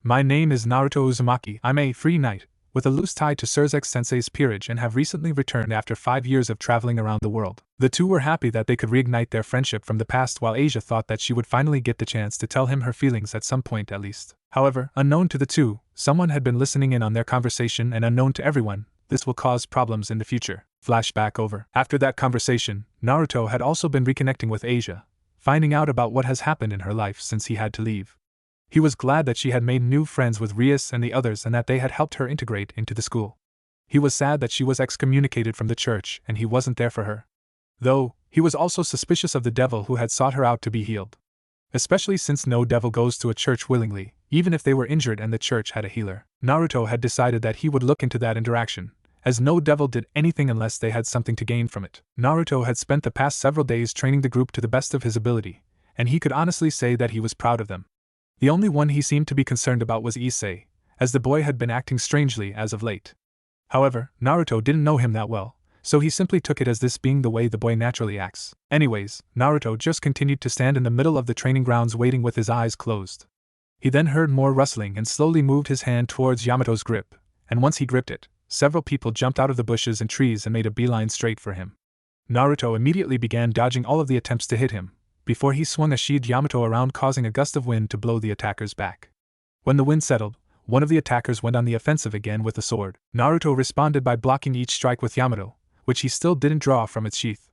My name is Naruto Uzumaki. I'm a free knight, with a loose tie to Surzek-sensei's peerage and have recently returned after 5 years of traveling around the world. The two were happy that they could reignite their friendship from the past, while Asia thought that she would finally get the chance to tell him her feelings at some point at least. However, unknown to the two, someone had been listening in on their conversation, and unknown to everyone, this will cause problems in the future. Flashback over. After that conversation, Naruto had also been reconnecting with Asia, finding out about what has happened in her life since he had to leave. He was glad that she had made new friends with Rias and the others and that they had helped her integrate into the school. He was sad that she was excommunicated from the church and he wasn't there for her. Though, he was also suspicious of the devil who had sought her out to be healed. Especially since no devil goes to a church willingly, even if they were injured and the church had a healer. Naruto had decided that he would look into that interaction, as no devil did anything unless they had something to gain from it. Naruto had spent the past several days training the group to the best of his ability, and he could honestly say that he was proud of them. The only one he seemed to be concerned about was Issei, as the boy had been acting strangely as of late. However, Naruto didn't know him that well, so he simply took it as this being the way the boy naturally acts. Anyways, Naruto just continued to stand in the middle of the training grounds waiting with his eyes closed. He then heard more rustling and slowly moved his hand towards Yamato's grip, and once he gripped it, several people jumped out of the bushes and trees and made a beeline straight for him. Naruto immediately began dodging all of the attempts to hit him, before he swung a sheathed Yamato around, causing a gust of wind to blow the attackers back. When the wind settled, one of the attackers went on the offensive again with a sword. Naruto responded by blocking each strike with Yamato, which he still didn't draw from its sheath.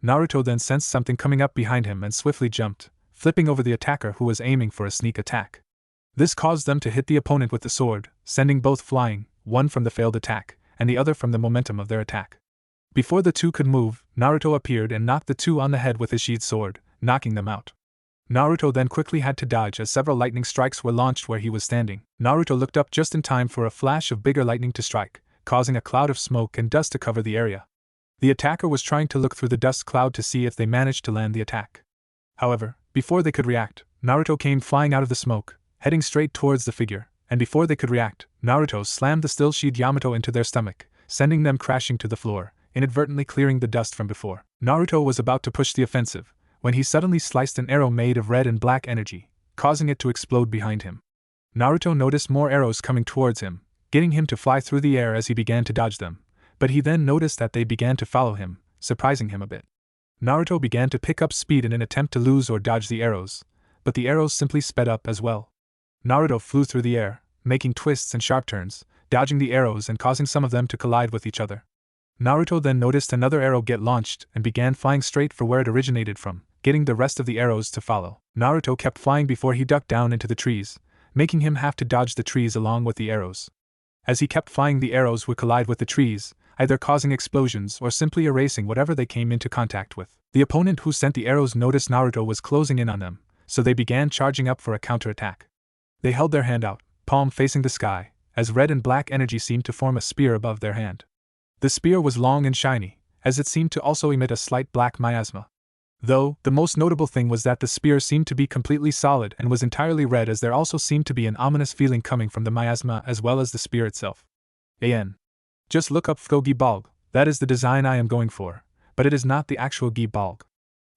Naruto then sensed something coming up behind him and swiftly jumped, flipping over the attacker who was aiming for a sneak attack. This caused them to hit the opponent with the sword, sending both flying, one from the failed attack, and the other from the momentum of their attack. Before the two could move, Naruto appeared and knocked the two on the head with his sheathed sword, knocking them out. Naruto then quickly had to dodge as several lightning strikes were launched where he was standing. Naruto looked up just in time for a flash of bigger lightning to strike, causing a cloud of smoke and dust to cover the area. The attacker was trying to look through the dust cloud to see if they managed to land the attack. However, before they could react, Naruto came flying out of the smoke, heading straight towards the figure, and before they could react, Naruto slammed the still sheathed Yamato into their stomach, sending them crashing to the floor, inadvertently clearing the dust from before. Naruto was about to push the offensive, when he suddenly sliced an arrow made of red and black energy, causing it to explode behind him. Naruto noticed more arrows coming towards him, getting him to fly through the air as he began to dodge them, but he then noticed that they began to follow him, surprising him a bit. Naruto began to pick up speed in an attempt to lose or dodge the arrows, but the arrows simply sped up as well. Naruto flew through the air, making twists and sharp turns, dodging the arrows and causing some of them to collide with each other. Naruto then noticed another arrow get launched and began flying straight for where it originated from, getting the rest of the arrows to follow. Naruto kept flying before he ducked down into the trees, making him have to dodge the trees along with the arrows. As he kept flying, the arrows would collide with the trees, either causing explosions or simply erasing whatever they came into contact with. The opponent who sent the arrows noticed Naruto was closing in on them, so they began charging up for a counterattack. They held their hand out, palm facing the sky, as red and black energy seemed to form a spear above their hand. The spear was long and shiny, as it seemed to also emit a slight black miasma. Though, the most notable thing was that the spear seemed to be completely solid and was entirely red, as there also seemed to be an ominous feeling coming from the miasma as well as the spear itself. Just look up Fugo Balg, that is the design I am going for, but it is not the actual Gi Balg.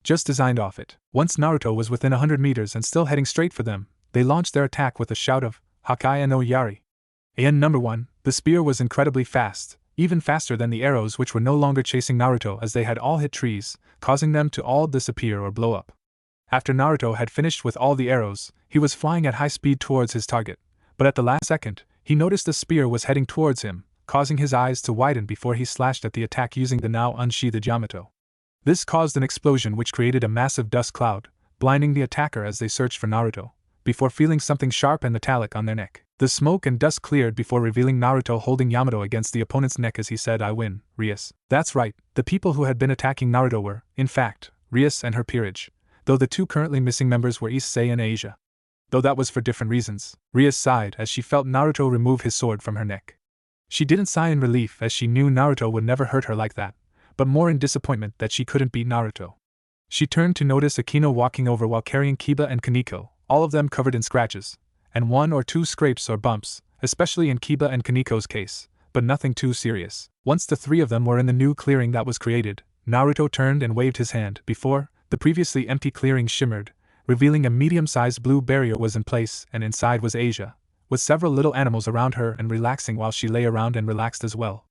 Just designed off it. Once Naruto was within 100 meters and still heading straight for them, they launched their attack with a shout of Hakai no Yari. Number 1, the spear was incredibly fast, even faster than the arrows, which were no longer chasing Naruto as they had all hit trees, causing them to all disappear or blow up. After Naruto had finished with all the arrows, he was flying at high speed towards his target, but at the last second, he noticed the spear was heading towards him, causing his eyes to widen before he slashed at the attack using the now unsheathed Yamato. This caused an explosion which created a massive dust cloud, blinding the attacker as they searched for Naruto, before feeling something sharp and metallic on their neck. The smoke and dust cleared before revealing Naruto holding Yamato against the opponent's neck as he said, "I win, Rias." That's right, the people who had been attacking Naruto were, in fact, Rias and her peerage, though the two currently missing members were Issei and Asia. Though that was for different reasons. Rias sighed as she felt Naruto remove his sword from her neck. She didn't sigh in relief as she knew Naruto would never hurt her like that, but more in disappointment that she couldn't beat Naruto. She turned to notice Akino walking over while carrying Kiba and Kaneko, all of them covered in scratches, and 1 or 2 scrapes or bumps, especially in Kiba and Kaneko's case, but nothing too serious. Once the 3 of them were in the new clearing that was created, Naruto turned and waved his hand before the previously empty clearing shimmered, revealing a medium-sized blue barrier was in place, and inside was Asia, with several little animals around her and relaxing while she lay around and relaxed as well.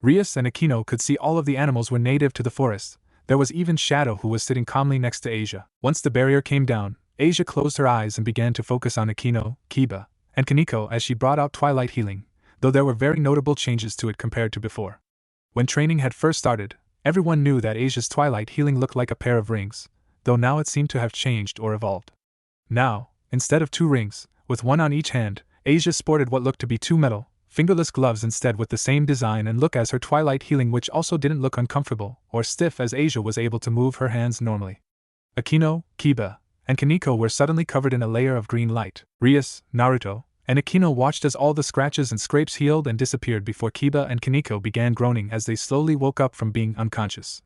Rias and Aquino could see all of the animals were native to the forest. There was even Shadow, who was sitting calmly next to Asia. Once the barrier came down, Asia closed her eyes and began to focus on Aquino, Kiba, and Kaneko as she brought out Twilight Healing, though there were very notable changes to it compared to before. When training had first started, everyone knew that Asia's Twilight Healing looked like a pair of rings, though now it seemed to have changed or evolved. Now, instead of 2 rings, with one on each hand, Asia sported what looked to be 2 metal, fingerless gloves instead, with the same design and look as her Twilight Healing, which also didn't look uncomfortable or stiff as Asia was able to move her hands normally. Aquino, Kiba, and Kaneko were suddenly covered in a layer of green light. Rias, Naruto, and Aquino watched as all the scratches and scrapes healed and disappeared before Kiba and Kaneko began groaning as they slowly woke up from being unconscious.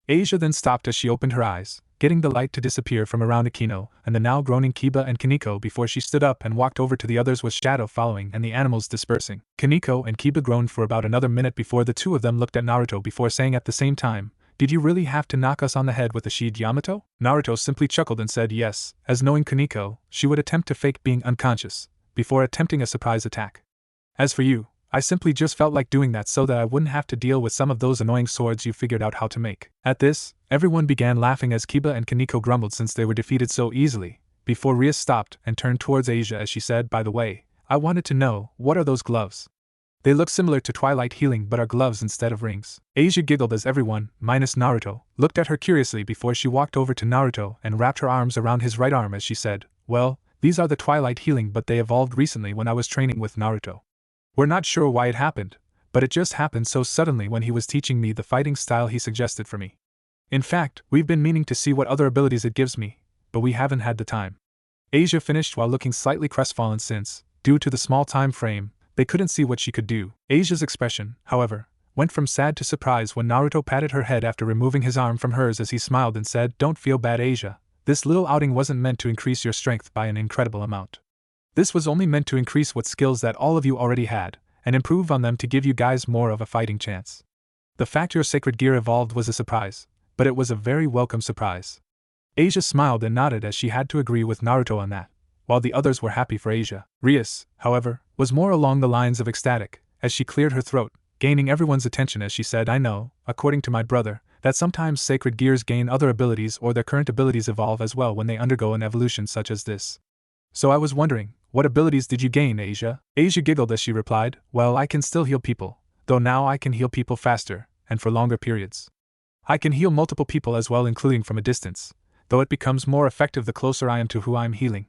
Asia then stopped as she opened her eyes, getting the light to disappear from around Aquino and the now groaning Kiba and Kaneko before she stood up and walked over to the others with Shadow following and the animals dispersing. Kaneko and Kiba groaned for about another minute before the 2 of them looked at Naruto before saying at the same time, "Did you really have to knock us on the head with a sheathed Yamato?" Naruto simply chuckled and said yes, as knowing Kaneko, she would attempt to fake being unconscious before attempting a surprise attack. "As for you, I simply just felt like doing that so that I wouldn't have to deal with some of those annoying swords you figured out how to make." At this, everyone began laughing as Kiba and Kaneko grumbled since they were defeated so easily, before Rias stopped and turned towards Asia as she said, "By the way, I wanted to know, what are those gloves? They look similar to Twilight Healing but are gloves instead of rings." Asia giggled as everyone, minus Naruto, looked at her curiously before she walked over to Naruto and wrapped her arms around his right arm as she said, "Well, these are the Twilight Healing but they evolved recently when I was training with Naruto. We're not sure why it happened, but it just happened so suddenly when he was teaching me the fighting style he suggested for me. In fact, we've been meaning to see what other abilities it gives me, but we haven't had the time." Asia finished while looking slightly crestfallen since, due to the small time frame, they couldn't see what she could do. Asia's expression, however, went from sad to surprise when Naruto patted her head after removing his arm from hers as he smiled and said, "Don't feel bad, Asia. This little outing wasn't meant to increase your strength by an incredible amount. This was only meant to increase what skills that all of you already had, and improve on them to give you guys more of a fighting chance. The fact your sacred gear evolved was a surprise, but it was a very welcome surprise." Asia smiled and nodded as she had to agree with Naruto on that, while the others were happy for Asia. Rias, however, was more along the lines of ecstatic, as she cleared her throat, gaining everyone's attention as she said, "I know, according to my brother, that sometimes sacred gears gain other abilities or their current abilities evolve as well when they undergo an evolution such as this. So I was wondering, what abilities did you gain, Asia?" Asia giggled as she replied, "Well, I can still heal people, though now I can heal people faster, and for longer periods. I can heal multiple people as well, including from a distance, though it becomes more effective the closer I am to who I am healing."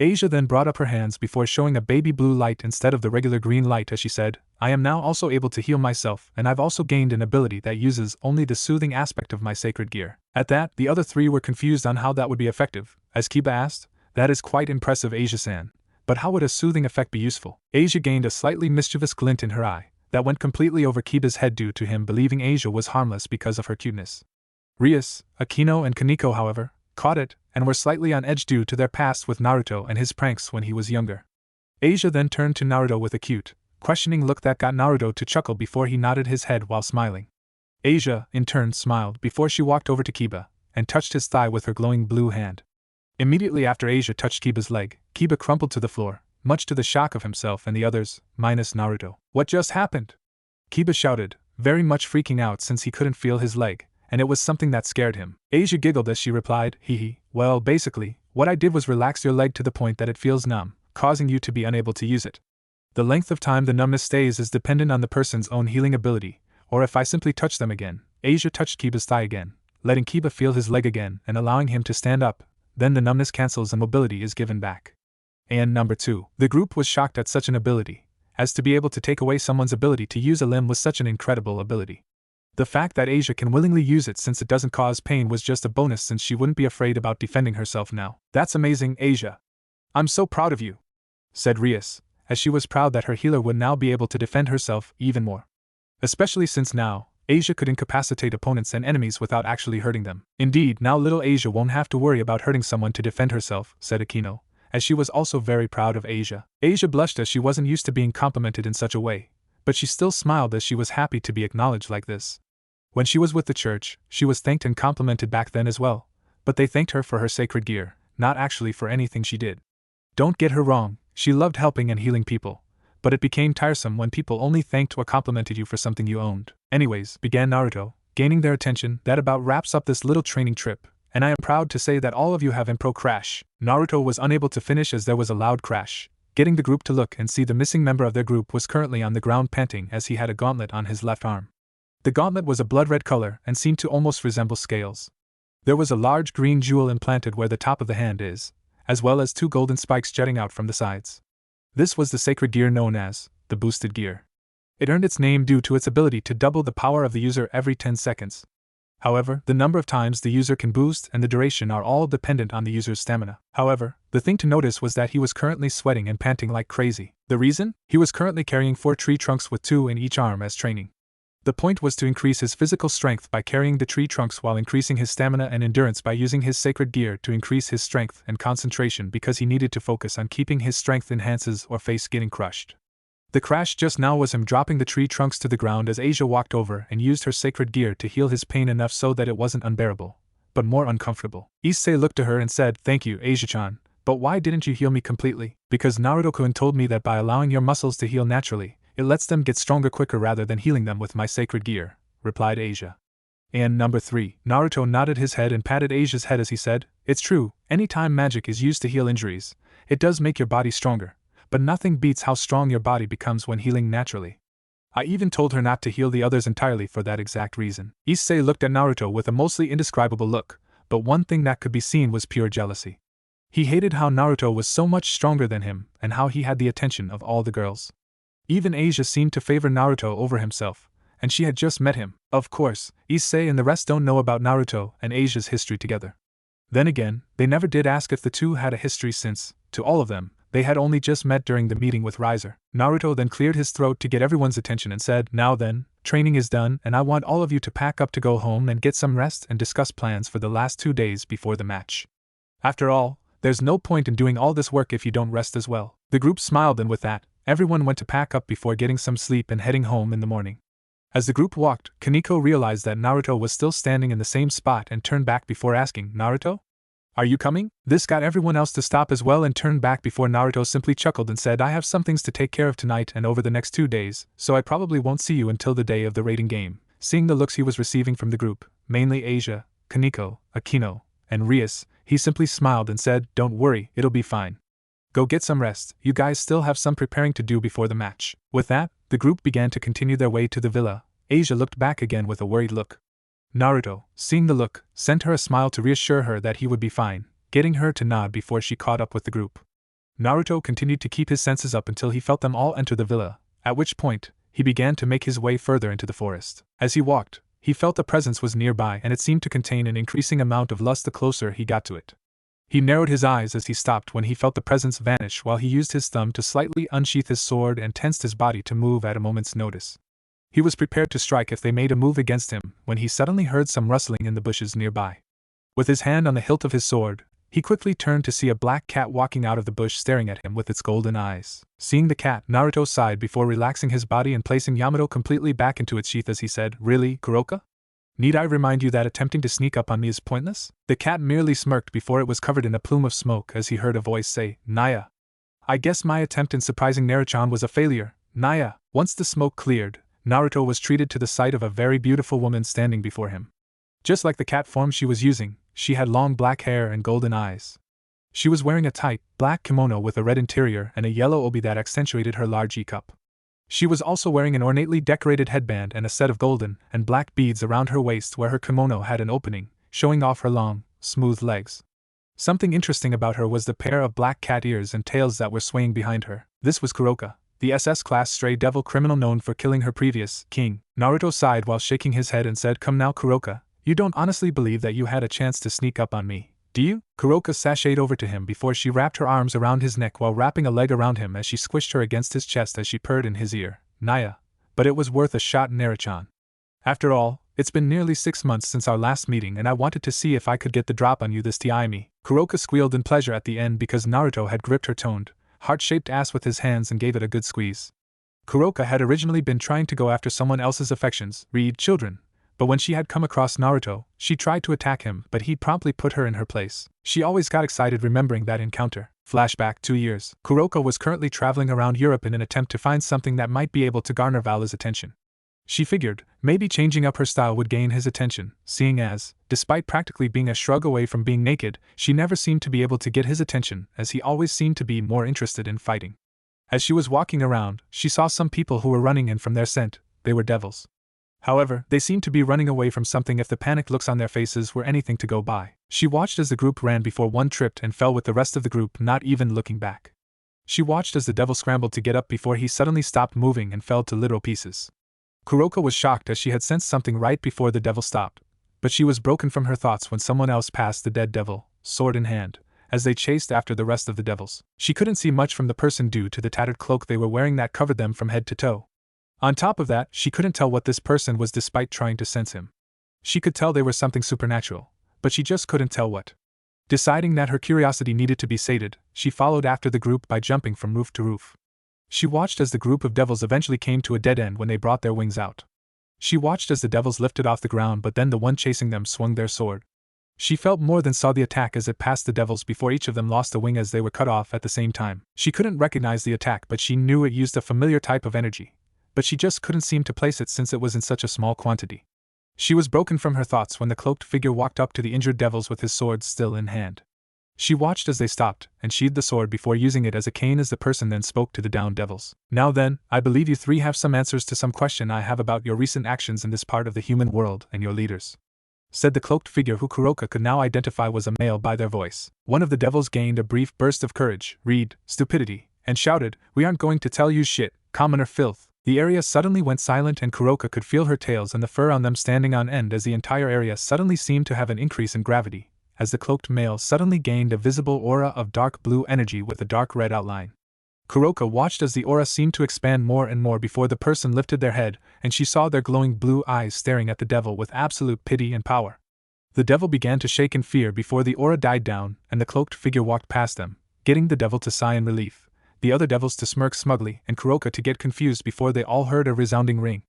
Asia then brought up her hands before showing a baby blue light instead of the regular green light as she said, "I am now also able to heal myself, and I've also gained an ability that uses only the soothing aspect of my sacred gear." At that, the other 3 were confused on how that would be effective, as Kiba asked, "That is quite impressive, Asia-san, but how would a soothing effect be useful?" Asia gained a slightly mischievous glint in her eye that went completely over Kiba's head due to him believing Asia was harmless because of her cuteness. Rias, Aquino and Kaneko, however, caught it, and were slightly on edge due to their past with Naruto and his pranks when he was younger. Asia then turned to Naruto with a cute, questioning look that got Naruto to chuckle before he nodded his head while smiling. Asia, in turn, smiled before she walked over to Kiba and touched his thigh with her glowing blue hand. Immediately after Asia touched Kiba's leg, Kiba crumpled to the floor, much to the shock of himself and the others, minus Naruto. "What just happened?" Kiba shouted, very much freaking out since he couldn't feel his leg, and it was something that scared him. Asia giggled as she replied, "Hee, well, basically, what I did was relax your leg to the point that it feels numb, causing you to be unable to use it. The length of time the numbness stays is dependent on the person's own healing ability, or if I simply touch them again." Asia touched Kiba's thigh again, letting Kiba feel his leg again and allowing him to stand up, then the numbness cancels and mobility is given back. And number 2. The group was shocked at such an ability, as to be able to take away someone's ability to use a limb was such an incredible ability. The fact that Asia can willingly use it since it doesn't cause pain was just a bonus since she wouldn't be afraid about defending herself now. "That's amazing, Asia. I'm so proud of you," said Rias, as she was proud that her healer would now be able to defend herself even more. Especially since now, Asia could incapacitate opponents and enemies without actually hurting them. "Indeed, now little Asia won't have to worry about hurting someone to defend herself," said Aquino, as she was also very proud of Asia. Asia blushed as she wasn't used to being complimented in such a way, but she still smiled as she was happy to be acknowledged like this. When she was with the church, she was thanked and complimented back then as well, but they thanked her for her sacred gear, not actually for anything she did. Don't get her wrong, She loved helping and healing people, but it became tiresome when people only thanked or complimented you for something you owned. Anyways, began Naruto, gaining their attention, that about wraps up this little training trip, and I am proud to say that all of you have impro crash. Naruto was unable to finish as there was a loud crash. Getting the group to look and see the missing member of their group was currently on the ground panting as he had a gauntlet on his left arm. The gauntlet was a blood-red color and seemed to almost resemble scales. There was a large green jewel implanted where the top of the hand is, as well as 2 golden spikes jutting out from the sides. This was the sacred gear known as the boosted gear. It earned its name due to its ability to double the power of the user every 10 seconds. However, the number of times the user can boost and the duration are all dependent on the user's stamina. However, the thing to notice was that he was currently sweating and panting like crazy. The reason? He was currently carrying 4 tree trunks with 2 in each arm as training. The point was to increase his physical strength by carrying the tree trunks while increasing his stamina and endurance by using his sacred gear to increase his strength and concentration because he needed to focus on keeping his strength enhances or face getting crushed. The crash just now was him dropping the tree trunks to the ground as Asia walked over and used her sacred gear to heal his pain enough so that it wasn't unbearable, but more uncomfortable. Issei looked to her and said, "Thank you, Asia-chan, but why didn't you heal me completely?" "Because Naruto-kun told me that by allowing your muscles to heal naturally, it lets them get stronger quicker rather than healing them with my sacred gear," replied Asia. And number 3, Naruto nodded his head and patted Asia's head as he said, "It's true, anytime magic is used to heal injuries, it does make your body stronger, but nothing beats how strong your body becomes when healing naturally. I even told her not to heal the others entirely for that exact reason." Issei looked at Naruto with a mostly indescribable look, but one thing that could be seen was pure jealousy. He hated how Naruto was so much stronger than him and how he had the attention of all the girls. Even Asia seemed to favor Naruto over himself, and she had just met him. Of course, Issei and the rest don't know about Naruto and Asia's history together. Then again, they never did ask if the two had a history since, to all of them, they had only just met during the meeting with Riser. Naruto then cleared his throat to get everyone's attention and said, "Now then, training is done and I want all of you to pack up to go home and get some rest and discuss plans for the last 2 days before the match. After all, there's no point in doing all this work if you don't rest as well." The group smiled and with that, everyone went to pack up before getting some sleep and heading home in the morning. As the group walked, Kaneko realized that Naruto was still standing in the same spot and turned back before asking, "Naruto? Are you coming?" This got everyone else to stop as well and turn back before Naruto simply chuckled and said, "I have some things to take care of tonight and over the next 2 days, so I probably won't see you until the day of the rating game." Seeing the looks he was receiving from the group, mainly Asia, Kaneko, Akino, and Rias, he simply smiled and said, "Don't worry, it'll be fine. Go get some rest, you guys still have some preparing to do before the match." With that, the group began to continue their way to the villa. Asia looked back again with a worried look. Naruto, seeing the look, sent her a smile to reassure her that he would be fine, getting her to nod before she caught up with the group. Naruto continued to keep his senses up until he felt them all enter the villa, at which point, he began to make his way further into the forest. As he walked, he felt a presence was nearby and it seemed to contain an increasing amount of lust the closer he got to it. He narrowed his eyes as he stopped when he felt the presence vanish while he used his thumb to slightly unsheath his sword and tensed his body to move at a moment's notice. He was prepared to strike if they made a move against him when he suddenly heard some rustling in the bushes nearby. With his hand on the hilt of his sword, he quickly turned to see a black cat walking out of the bush staring at him with its golden eyes. Seeing the cat, Naruto sighed before relaxing his body and placing Yamato completely back into its sheath as he said, "Really, Kuroka? Need I remind you that attempting to sneak up on me is pointless?" The cat merely smirked before it was covered in a plume of smoke as he heard a voice say, "Naya. I guess my attempt in surprising Naruto was a failure, Naya." Once the smoke cleared, Naruto was treated to the sight of a very beautiful woman standing before him. Just like the cat form she was using, she had long black hair and golden eyes. She was wearing a tight, black kimono with a red interior and a yellow obi that accentuated her large E-cup. She was also wearing an ornately decorated headband and a set of golden and black beads around her waist where her kimono had an opening, showing off her long, smooth legs. Something interesting about her was the pair of black cat ears and tails that were swaying behind her. This was Kuroka, the SS-class stray devil criminal known for killing her previous king. Naruto sighed while shaking his head and said, "Come now, Kuroka, you don't honestly believe that you had a chance to sneak up on me, do you?" Kuroka sashayed over to him before she wrapped her arms around his neck while wrapping a leg around him as she squished her against his chest as she purred in his ear, "Naya, but it was worth a shot, Naruto-chan. After all, it's been nearly 6 months since our last meeting and I wanted to see if I could get the drop on you this time." Kuroka squealed in pleasure at the end because Naruto had gripped her toned, heart-shaped ass with his hands and gave it a good squeeze. Kuroka had originally been trying to go after someone else's affections, read children, But when she had come across Naruto, she tried to attack him, but he promptly put her in her place. She always got excited remembering that encounter. Flashback 2 years. Kuroko was currently traveling around Europe in an attempt to find something that might be able to garner Vala's attention. She figured, maybe changing up her style would gain his attention, seeing as, despite practically being a shrug away from being naked, she never seemed to be able to get his attention, as he always seemed to be more interested in fighting. As she was walking around, she saw some people who were running, and from their scent, they were devils. However, they seemed to be running away from something if the panicked looks on their faces were anything to go by. She watched as the group ran before one tripped and fell with the rest of the group, not even looking back. She watched as the devil scrambled to get up before he suddenly stopped moving and fell to literal pieces. Kuroko was shocked as she had sensed something right before the devil stopped, but she was broken from her thoughts when someone else passed the dead devil, sword in hand, as they chased after the rest of the devils. She couldn't see much from the person due to the tattered cloak they were wearing that covered them from head to toe. On top of that, she couldn't tell what this person was despite trying to sense him. She could tell they were something supernatural, but she just couldn't tell what. Deciding that her curiosity needed to be sated, she followed after the group by jumping from roof to roof. She watched as the group of devils eventually came to a dead end when they brought their wings out. She watched as the devils lifted off the ground, but then the one chasing them swung their sword. She felt more than saw the attack as it passed the devils before each of them lost a wing as they were cut off at the same time. She couldn't recognize the attack, but she knew it used a familiar type of energy, but she just couldn't seem to place it since it was in such a small quantity. She was broken from her thoughts when the cloaked figure walked up to the injured devils with his sword still in hand. She watched as they stopped and sheathed the sword before using it as a cane as the person then spoke to the downed devils. "Now then, I believe you three have some answers to some question I have about your recent actions in this part of the human world and your leaders," said the cloaked figure, who Kuroko could now identify was a male by their voice. One of the devils gained a brief burst of courage, read, stupidity, and shouted, "We aren't going to tell you shit, commoner filth." The area suddenly went silent and Kuroko could feel her tails and the fur on them standing on end as the entire area suddenly seemed to have an increase in gravity, as the cloaked male suddenly gained a visible aura of dark blue energy with a dark red outline. Kuroko watched as the aura seemed to expand more and more before the person lifted their head, and she saw their glowing blue eyes staring at the devil with absolute pity and power. The devil began to shake in fear before the aura died down, and the cloaked figure walked past them, getting the devil to sigh in relief, the other devils to smirk smugly, and Kuroko to get confused before they all heard a resounding ring.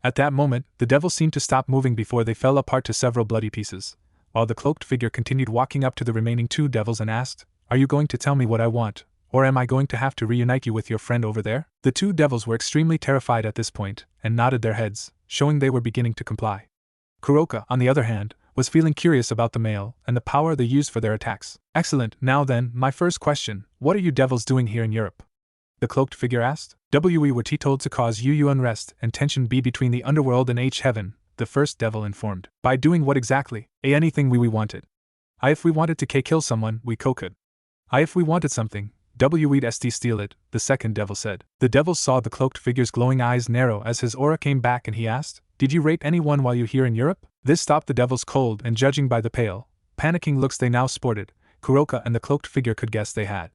At that moment, the devils seemed to stop moving before they fell apart to several bloody pieces, while the cloaked figure continued walking up to the remaining two devils and asked, "Are you going to tell me what I want, or am I going to have to reunite you with your friend over there?" The two devils were extremely terrified at this point, and nodded their heads, showing they were beginning to comply. Kuroko, on the other hand, was feeling curious about the male and the power they used for their attacks. "Excellent, now then, my first question, what are you devils doing here in Europe?" the cloaked figure asked. "We were told to cause you unrest and tension be between the underworld and heaven," the first devil informed. "By doing what exactly?" "Anything we wanted. If we wanted to kill someone, we could. If we wanted something, we'd steal it," the second devil said. The devil saw the cloaked figure's glowing eyes narrow as his aura came back and he asked, "Did you rape anyone while you're here in Europe?" This stopped the devils cold, and judging by the pale, panicking looks they now sported, Kuroko and the cloaked figure could guess they had.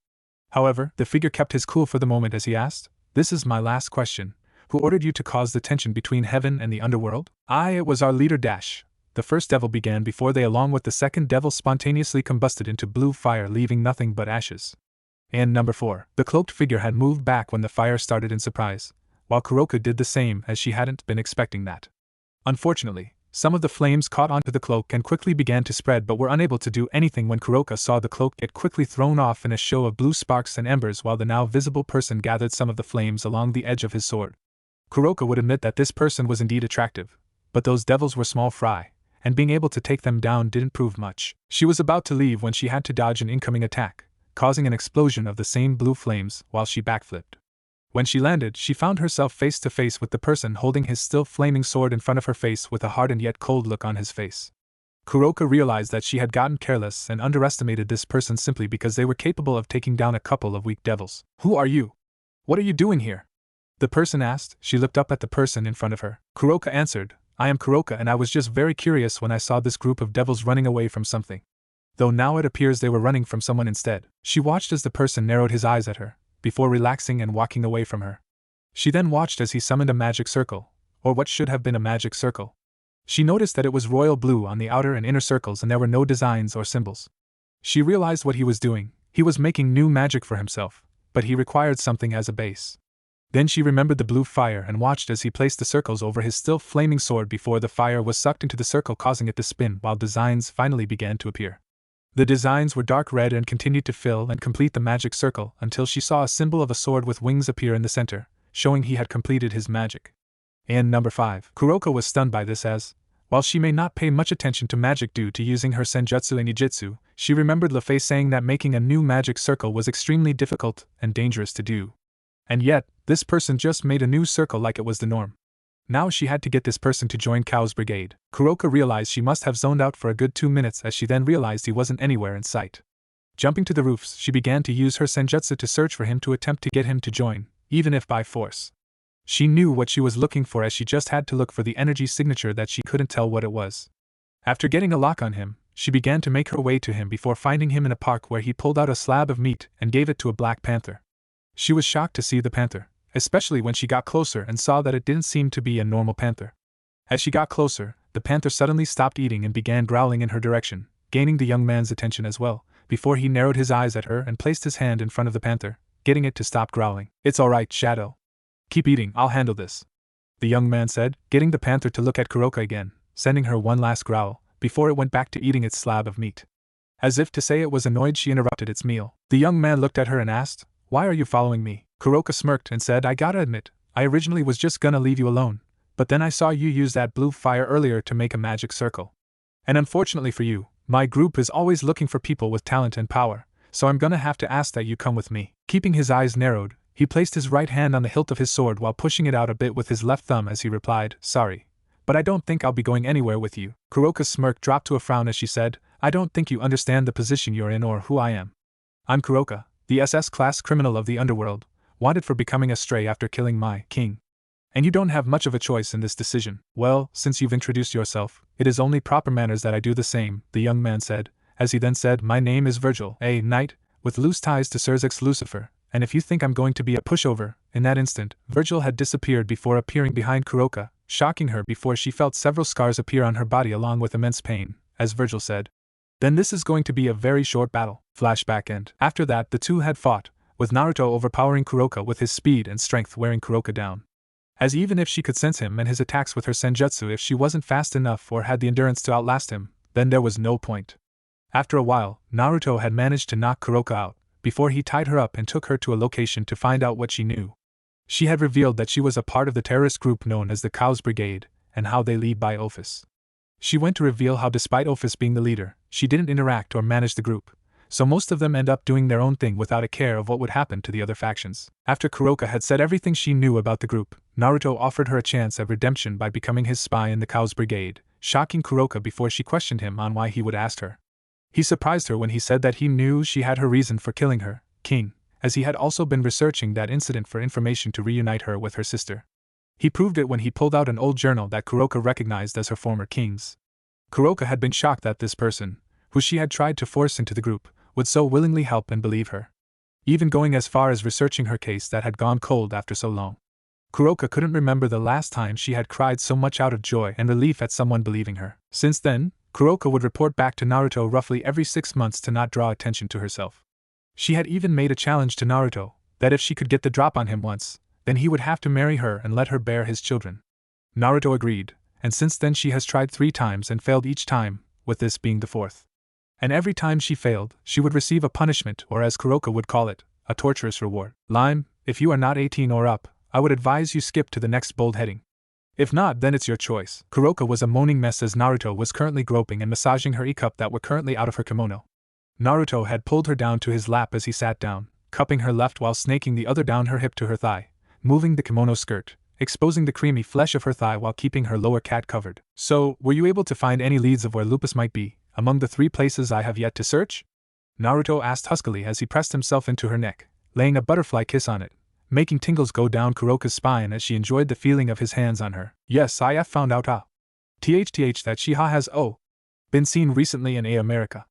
However, the figure kept his cool for the moment as he asked, "This is my last question. Who ordered you to cause the tension between heaven and the underworld?" It was our leader Dash," the first devil began before they along with the second devil spontaneously combusted into blue fire, leaving nothing but ashes. And number 4. The cloaked figure had moved back when the fire started in surprise, while Kuroko did the same as she hadn't been expecting that. Unfortunately, some of the flames caught onto the cloak and quickly began to spread but were unable to do anything when Kuroko saw the cloak get quickly thrown off in a show of blue sparks and embers while the now visible person gathered some of the flames along the edge of his sword. Kuroko would admit that this person was indeed attractive, but those devils were small fry, and being able to take them down didn't prove much. She was about to leave when she had to dodge an incoming attack, causing an explosion of the same blue flames while she backflipped. When she landed, she found herself face to face with the person holding his still flaming sword in front of her face with a hardened yet cold look on his face. Kuroko realized that she had gotten careless and underestimated this person simply because they were capable of taking down a couple of weak devils. "Who are you? What are you doing here?" the person asked. She looked up at the person in front of her. Kuroko answered, "I am Kuroko and I was just very curious when I saw this group of devils running away from something. Though now it appears they were running from someone instead." She watched as the person narrowed his eyes at her, before relaxing and walking away from her. She then watched as he summoned a magic circle, or what should have been a magic circle. She noticed that it was royal blue on the outer and inner circles and there were no designs or symbols. She realized what he was doing. He was making new magic for himself, but he required something as a base. Then she remembered the blue fire and watched as he placed the circles over his still flaming sword before the fire was sucked into the circle, causing it to spin while designs finally began to appear. The designs were dark red and continued to fill and complete the magic circle until she saw a symbol of a sword with wings appear in the center, showing he had completed his magic. And number 5. Kuroko was stunned by this as, while she may not pay much attention to magic due to using her senjutsu and nijutsu, she remembered Lefei saying that making a new magic circle was extremely difficult and dangerous to do. And yet, this person just made a new circle like it was the norm. Now she had to get this person to join Kao's brigade. Kuroko realized she must have zoned out for a good 2 minutes as she then realized he wasn't anywhere in sight. Jumping to the roofs, she began to use her senjutsu to search for him to attempt to get him to join, even if by force. She knew what she was looking for as she just had to look for the energy signature that she couldn't tell what it was. After getting a lock on him, she began to make her way to him before finding him in a park where he pulled out a slab of meat and gave it to a black panther. She was shocked to see the panther, especially when she got closer and saw that it didn't seem to be a normal panther. As she got closer, the panther suddenly stopped eating and began growling in her direction, gaining the young man's attention as well, before he narrowed his eyes at her and placed his hand in front of the panther, getting it to stop growling. "It's alright, Shadow. Keep eating, I'll handle this," the young man said, getting the panther to look at Kuroko again, sending her one last growl, before it went back to eating its slab of meat. As if to say it was annoyed she interrupted its meal. The young man looked at her and asked, "Why are you following me?" Kuroko smirked and said, "I gotta admit, I originally was just gonna leave you alone, but then I saw you use that blue fire earlier to make a magic circle. And unfortunately for you, my group is always looking for people with talent and power, so I'm gonna have to ask that you come with me." Keeping his eyes narrowed, he placed his right hand on the hilt of his sword while pushing it out a bit with his left thumb as he replied, "Sorry, but I don't think I'll be going anywhere with you." Kuroko's smirk dropped to a frown as she said, "I don't think you understand the position you're in or who I am. I'm Kuroka, the SS-class criminal of the underworld, wanted for becoming a stray after killing my king. And you don't have much of a choice in this decision." "Well, since you've introduced yourself, it is only proper manners that I do the same," the young man said, as he then said, "My name is Virgil, a knight, with loose ties to Sir X Lucifer, and if you think I'm going to be a pushover..." In that instant, Virgil had disappeared before appearing behind Kuroka, shocking her before she felt several scars appear on her body along with immense pain, as Virgil said, "Then this is going to be a very short battle." Flashback end. After that, the two had fought, with Naruto overpowering Kuroka with his speed and strength, wearing Kuroka down. As even if she could sense him and his attacks with her senjutsu, if she wasn't fast enough or had the endurance to outlast him, then there was no point. After a while, Naruto had managed to knock Kuroka out, before he tied her up and took her to a location to find out what she knew. She had revealed that she was a part of the terrorist group known as the Chaos Brigade, and how they lead by Office. She went to reveal how despite Office being the leader, she didn't interact or manage the group, so most of them end up doing their own thing without a care of what would happen to the other factions. After Kuroka had said everything she knew about the group, Naruto offered her a chance at redemption by becoming his spy in the Chaos Brigade, shocking Kuroka before she questioned him on why he would ask her. He surprised her when he said that he knew she had her reason for killing her king, as he had also been researching that incident for information to reunite her with her sister. He proved it when he pulled out an old journal that Kuroka recognized as her former king's. Kuroka had been shocked that this person, who she had tried to force into the group, would so willingly help and believe her, even going as far as researching her case that had gone cold after so long. Kuroka couldn't remember the last time she had cried so much out of joy and relief at someone believing her. Since then, Kuroka would report back to Naruto roughly every 6 months to not draw attention to herself. She had even made a challenge to Naruto, that if she could get the drop on him once, then he would have to marry her and let her bear his children. Naruto agreed, and since then she has tried 3 times and failed each time, with this being the 4th. And every time she failed, she would receive a punishment, or as Kuroka would call it, a torturous reward. Lime, if you are not 18 or up, I would advise you skip to the next bold heading. If not, then it's your choice. Kuroka was a moaning mess as Naruto was currently groping and massaging her e-cup that were currently out of her kimono. Naruto had pulled her down to his lap as he sat down, cupping her left while snaking the other down her hip to her thigh, moving the kimono skirt, exposing the creamy flesh of her thigh while keeping her lower cat covered. "So, were you able to find any leads of where Lupus might be, among the 3 places I have yet to search?" Naruto asked huskily as he pressed himself into her neck, laying a butterfly kiss on it, making tingles go down Kuroka's spine as she enjoyed the feeling of his hands on her. "Yes, I have found out that she has been seen recently in America.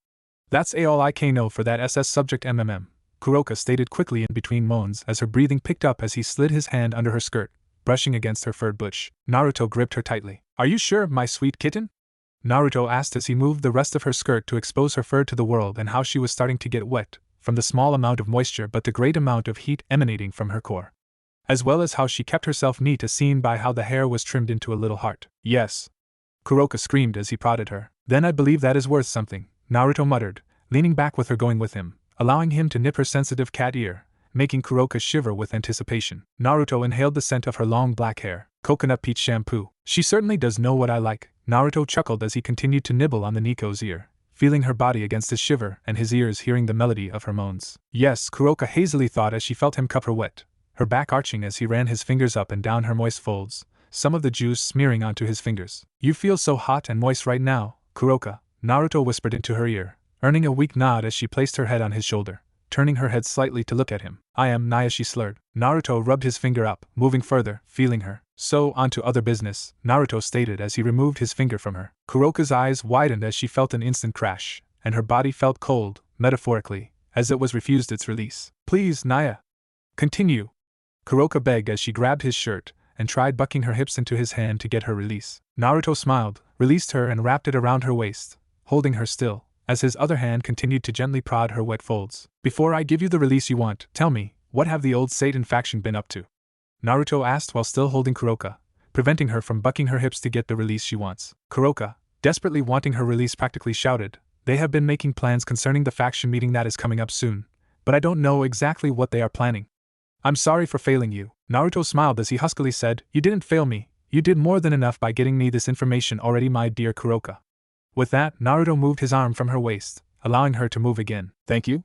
That's all I can know for that SS subject Kuroka stated quickly in between moans as her breathing picked up as he slid his hand under her skirt, brushing against her furred bush. Naruto gripped her tightly. "Are you sure, my sweet kitten?" Naruto asked as he moved the rest of her skirt to expose her fur to the world and how she was starting to get wet, from the small amount of moisture but the great amount of heat emanating from her core. as well as how she kept herself neat as seen by how the hair was trimmed into a little heart. Yes, Kuroka screamed as he prodded her. Then I believe that is worth something, Naruto muttered, leaning back with her going with him, allowing him to nip her sensitive cat ear, making Kuroka shiver with anticipation. Naruto inhaled the scent of her long black hair, coconut peach shampoo. She certainly does know what I like, Naruto chuckled as he continued to nibble on the Nico's ear, feeling her body against his shiver and his ears hearing the melody of her moans. Yes, Kuroka hazily thought as she felt him cup her wet, her back arching as he ran his fingers up and down her moist folds, some of the juice smearing onto his fingers. You feel so hot and moist right now, Kuroka, Naruto whispered into her ear, earning a weak nod as she placed her head on his shoulder, turning her head slightly to look at him. I am Naya, she slurred. Naruto rubbed his finger up, moving further, feeling her. So, on to other business, Naruto stated as he removed his finger from her. Kuroka's eyes widened as she felt an instant crash, and her body felt cold, metaphorically, as it was refused its release. Please, Naya. Continue. Kuroka begged as she grabbed his shirt and tried bucking her hips into his hand to get her release. Naruto smiled, released her and wrapped it around her waist, holding her still, as his other hand continued to gently prod her wet folds. Before I give you the release you want, tell me, what have the old Satan faction been up to? Naruto asked while still holding Kuroka, preventing her from bucking her hips to get the release she wants. Kuroka, desperately wanting her release, practically shouted, they have been making plans concerning the faction meeting that is coming up soon, but I don't know exactly what they are planning. I'm sorry for failing you. Naruto smiled as he huskily said, you didn't fail me, you did more than enough by getting me this information already, my dear Kuroka. With that, Naruto moved his arm from her waist, allowing her to move again. Thank you.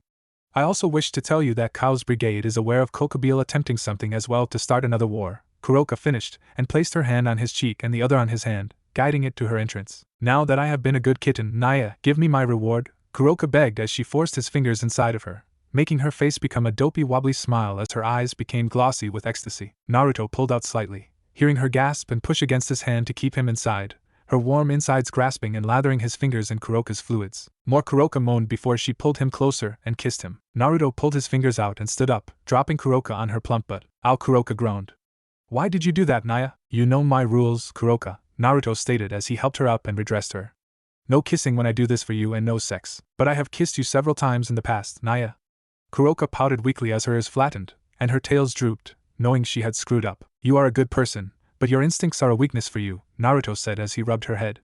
I also wish to tell you that Kao's brigade is aware of Kokobile attempting something as well to start another war. Kuroka finished, and placed her hand on his cheek and the other on his hand, guiding it to her entrance. Now that I have been a good kitten, Naya, give me my reward, Kuroka begged as she forced his fingers inside of her, making her face become a dopey wobbly smile as her eyes became glossy with ecstasy. Naruto pulled out slightly, hearing her gasp and push against his hand to keep him inside, her warm insides grasping and lathering his fingers in Kuroka's fluids. More, Kuroka moaned before she pulled him closer and kissed him. Naruto pulled his fingers out and stood up, dropping Kuroka on her plump butt. Ow, Kuroka groaned. Why did you do that, Naya? You know my rules, Kuroka, Naruto stated as he helped her up and redressed her. No kissing when I do this for you and no sex. But I have kissed you several times in the past, Naya. Kuroka pouted weakly as her ears flattened, and her tails drooped, knowing she had screwed up. You are a good person, but your instincts are a weakness for you, Naruto said as he rubbed her head.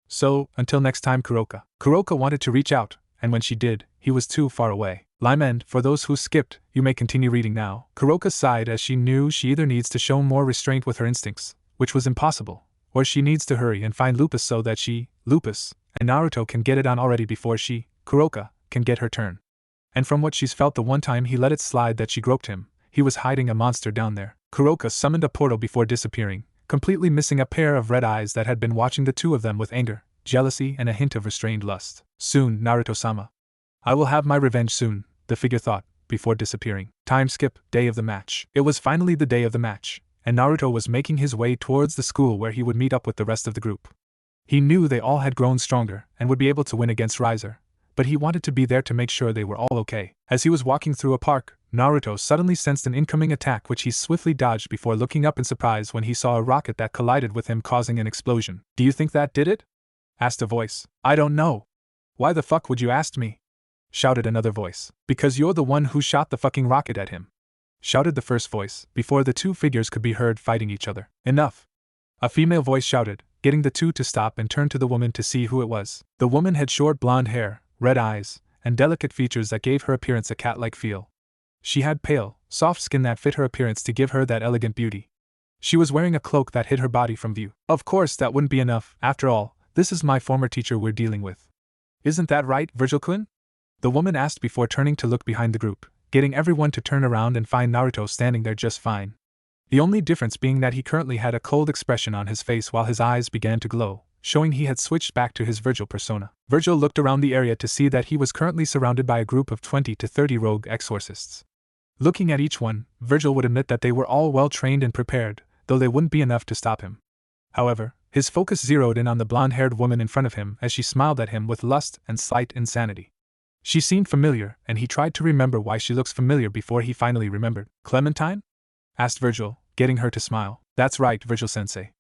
So, until next time, Kuroka. Kuroka wanted to reach out, and when she did, he was too far away. Lime end, for those who skipped, you may continue reading now. Kuroka sighed as she knew she either needs to show more restraint with her instincts, which was impossible, or she needs to hurry and find Lupus so that Lupus, and Naruto can get it on already before Kuroka, can get her turn. And from what she's felt the one time he let it slide that she groped him, he was hiding a monster down there. Kuroka summoned a portal before disappearing, completely missing a pair of red eyes that had been watching the two of them with anger, jealousy and a hint of restrained lust. Soon, Naruto-sama. I will have my revenge soon, the figure thought, before disappearing. Time skip, day of the match. It was finally the day of the match, and Naruto was making his way towards the school where he would meet up with the rest of the group. He knew they all had grown stronger and would be able to win against Riser, but he wanted to be there to make sure they were all okay. As he was walking through a park, Naruto suddenly sensed an incoming attack which he swiftly dodged before looking up in surprise when he saw a rocket that collided with him causing an explosion. Do you think that did it? Asked a voice. I don't know. Why the fuck would you ask me? Shouted another voice. Because you're the one who shot the fucking rocket at him. Shouted the first voice, before the two figures could be heard fighting each other. Enough. A female voice shouted, getting the two to stop and turn to the woman to see who it was. The woman had short blonde hair, red eyes, and delicate features that gave her appearance a cat-like feel. She had pale, soft skin that fit her appearance to give her that elegant beauty. She was wearing a cloak that hid her body from view. Of course that wouldn't be enough, after all, this is my former teacher we're dealing with. Isn't that right, Virgil-kun? The woman asked before turning to look behind the group, getting everyone to turn around and find Naruto standing there just fine. The only difference being that he currently had a cold expression on his face while his eyes began to glow, showing he had switched back to his Virgil persona. Virgil looked around the area to see that he was currently surrounded by a group of 20 to 30 rogue exorcists. Looking at each one, Virgil would admit that they were all well trained and prepared, though they wouldn't be enough to stop him. However, his focus zeroed in on the blonde-haired woman in front of him as she smiled at him with lust and slight insanity. She seemed familiar, and he tried to remember why she looks familiar before he finally remembered. Clementine? Asked Virgil, getting her to smile. That's right, Virgil-sensei.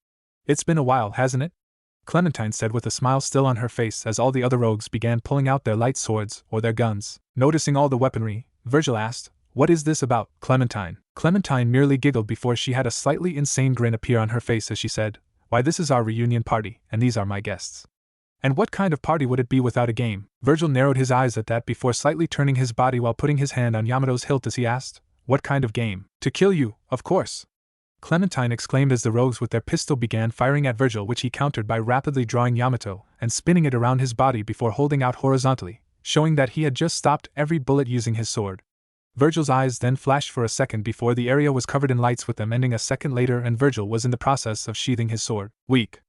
It's been a while, hasn't it? Clementine said with a smile still on her face as all the other rogues began pulling out their light swords or their guns. Noticing all the weaponry, Virgil asked, What is this about, Clementine? Clementine merely giggled before she had a slightly insane grin appear on her face as she said, "Why, this is our reunion party, and these are my guests." "And what kind of party would it be without a game?" Virgil narrowed his eyes at that before slightly turning his body while putting his hand on Yamato's hilt as he asked, "What kind of game?" "To kill you, of course," Clementine exclaimed as the rogues with their pistol began firing at Virgil, which he countered by rapidly drawing Yamato and spinning it around his body before holding out horizontally, showing that he had just stopped every bullet using his sword. Virgil's eyes then flashed for a second before the area was covered in lights, with them ending a second later, and Virgil was in the process of sheathing his sword. "Weak,"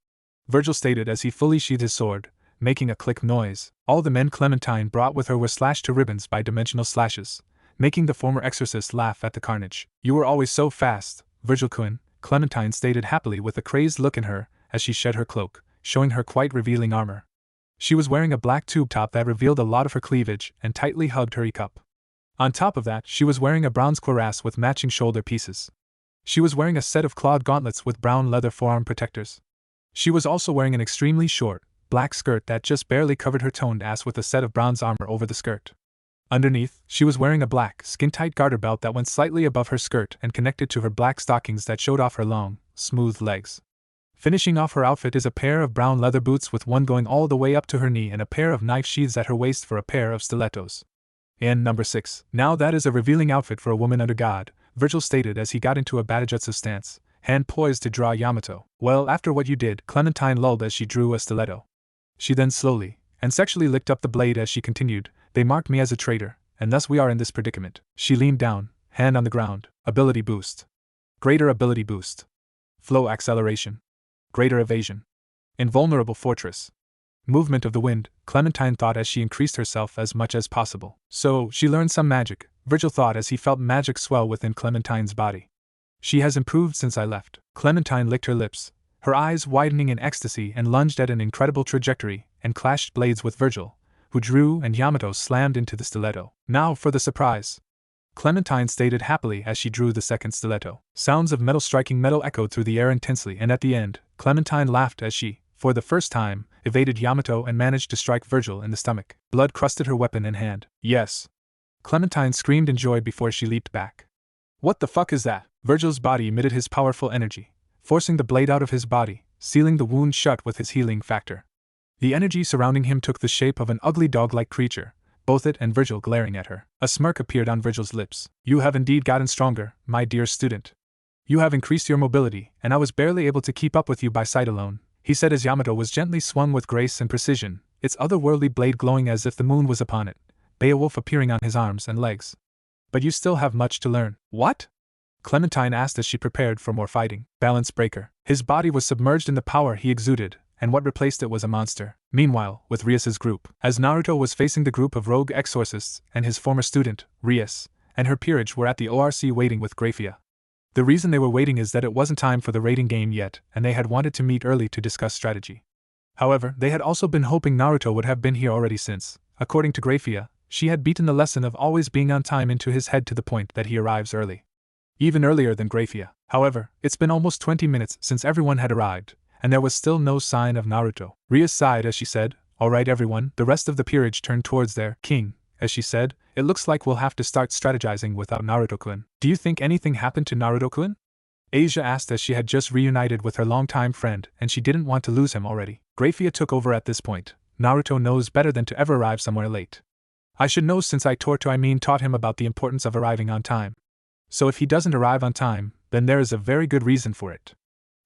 Virgil stated as he fully sheathed his sword, making a click noise. All the men Clementine brought with her were slashed to ribbons by dimensional slashes, making the former exorcist laugh at the carnage. "You were always so fast, Virgil-kun," Clementine stated happily with a crazed look in her as she shed her cloak, showing her quite revealing armor. She was wearing a black tube top that revealed a lot of her cleavage and tightly hugged her e-cup. On top of that, she was wearing a bronze cuirass with matching shoulder pieces. She was wearing a set of clawed gauntlets with brown leather forearm protectors. She was also wearing an extremely short, black skirt that just barely covered her toned ass with a set of bronze armor over the skirt. Underneath, she was wearing a black, skin-tight garter belt that went slightly above her skirt and connected to her black stockings that showed off her long, smooth legs. Finishing off her outfit is a pair of brown leather boots with one going all the way up to her knee and a pair of knife sheaths at her waist for a pair of stilettos. And number 6. "Now that is a revealing outfit for a woman under God," Virgil stated as he got into a Batajutsu stance, hand poised to draw Yamato. "Well, after what you did," Clementine lulled as she drew a stiletto. She then slowly and sexually licked up the blade as she continued, "They marked me as a traitor, and thus we are in this predicament." She leaned down, hand on the ground. Ability boost. Greater ability boost. Flow acceleration. Greater evasion. Invulnerable fortress. Movement of the wind, Clementine thought as she increased herself as much as possible. So, she learned some magic, Virgil thought as he felt magic swell within Clementine's body. "She has improved since I left." Clementine licked her lips, her eyes widening in ecstasy, and lunged at an incredible trajectory and clashed blades with Virgil, who drew, and Yamato slammed into the stiletto. "Now for the surprise," Clementine stated happily as she drew the second stiletto. Sounds of metal striking metal echoed through the air intensely, and at the end, Clementine laughed as she, for the first time, evaded Yamato and managed to strike Virgil in the stomach. Blood crusted her weapon and hand. "Yes!" Clementine screamed in joy before she leaped back. "What the fuck is that?" Virgil's body emitted his powerful energy, forcing the blade out of his body, sealing the wound shut with his healing factor. The energy surrounding him took the shape of an ugly dog-like creature, both it and Virgil glaring at her. A smirk appeared on Virgil's lips. "You have indeed gotten stronger, my dear student. You have increased your mobility, and I was barely able to keep up with you by sight alone," he said as Yamato was gently swung with grace and precision, its otherworldly blade glowing as if the moon was upon it, Beowulf appearing on his arms and legs. "But you still have much to learn." "What?" Clementine asked as she prepared for more fighting. "Balance breaker." His body was submerged in the power he exuded, and what replaced it was a monster. Meanwhile, with Rias's group, as Naruto was facing the group of rogue exorcists and his former student, Rias, and her peerage were at the ORC waiting with Graphia. The reason they were waiting is that it wasn't time for the raiding game yet, and they had wanted to meet early to discuss strategy. However, they had also been hoping Naruto would have been here already since, according to Graphia, she had beaten the lesson of always being on time into his head to the point that he arrives early. Even earlier than Graphia. However, it's been almost 20 minutes since everyone had arrived, and there was still no sign of Naruto. Rias sighed as she said, "All right everyone." The rest of the peerage turned towards their king, as she said, "It looks like we'll have to start strategizing without Naruto-kun." "Do you think anything happened to Naruto-kun?" Asia asked as she had just reunited with her longtime friend and she didn't want to lose him already. Graphia took over at this point. "Naruto knows better than to ever arrive somewhere late. I should know since I taught him about the importance of arriving on time. So if he doesn't arrive on time, then there is a very good reason for it.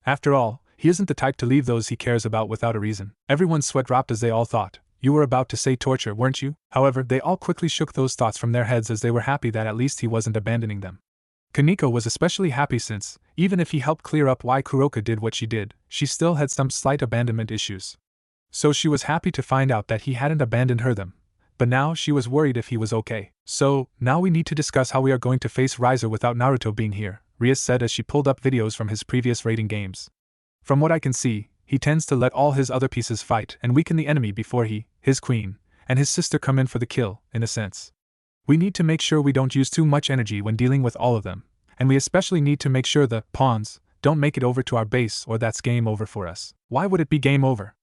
After all, he isn't the type to leave those he cares about without a reason." Everyone's sweat dropped as they all thought, "You were about to say torture, weren't you?" However, they all quickly shook those thoughts from their heads as they were happy that at least he wasn't abandoning them. Kaneko was especially happy since, even if he helped clear up why Kuroka did what she did, she still had some slight abandonment issues. So she was happy to find out that he hadn't abandoned her them. But now she was worried if he was okay. "So, now we need to discuss how we are going to face Riser without Naruto being here," Rias said as she pulled up videos from his previous raiding games. "From what I can see, he tends to let all his other pieces fight and weaken the enemy before he, his queen, and his sister come in for the kill, in a sense. We need to make sure we don't use too much energy when dealing with all of them, and we especially need to make sure the pawns don't make it over to our base or that's game over for us." "Why would it be game over?"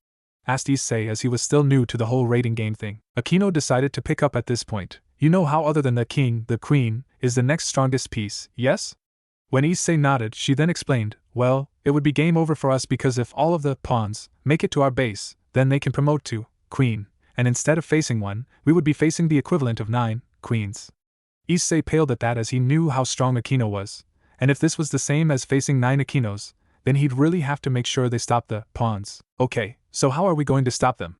asked Issei as he was still new to the whole raiding game thing. Akino decided to pick up at this point. "You know how other than the king, the queen, is the next strongest piece, yes? When Issei nodded, she then explained, well, it would be game over for us because if all of the pawns make it to our base, then they can promote to queen, and instead of facing one, we would be facing the equivalent of 9 queens. Issei paled at that as he knew how strong Akino was, and if this was the same as facing 9 Akinos, then he'd really have to make sure they stopped the pawns. Okay, so how are we going to stop them?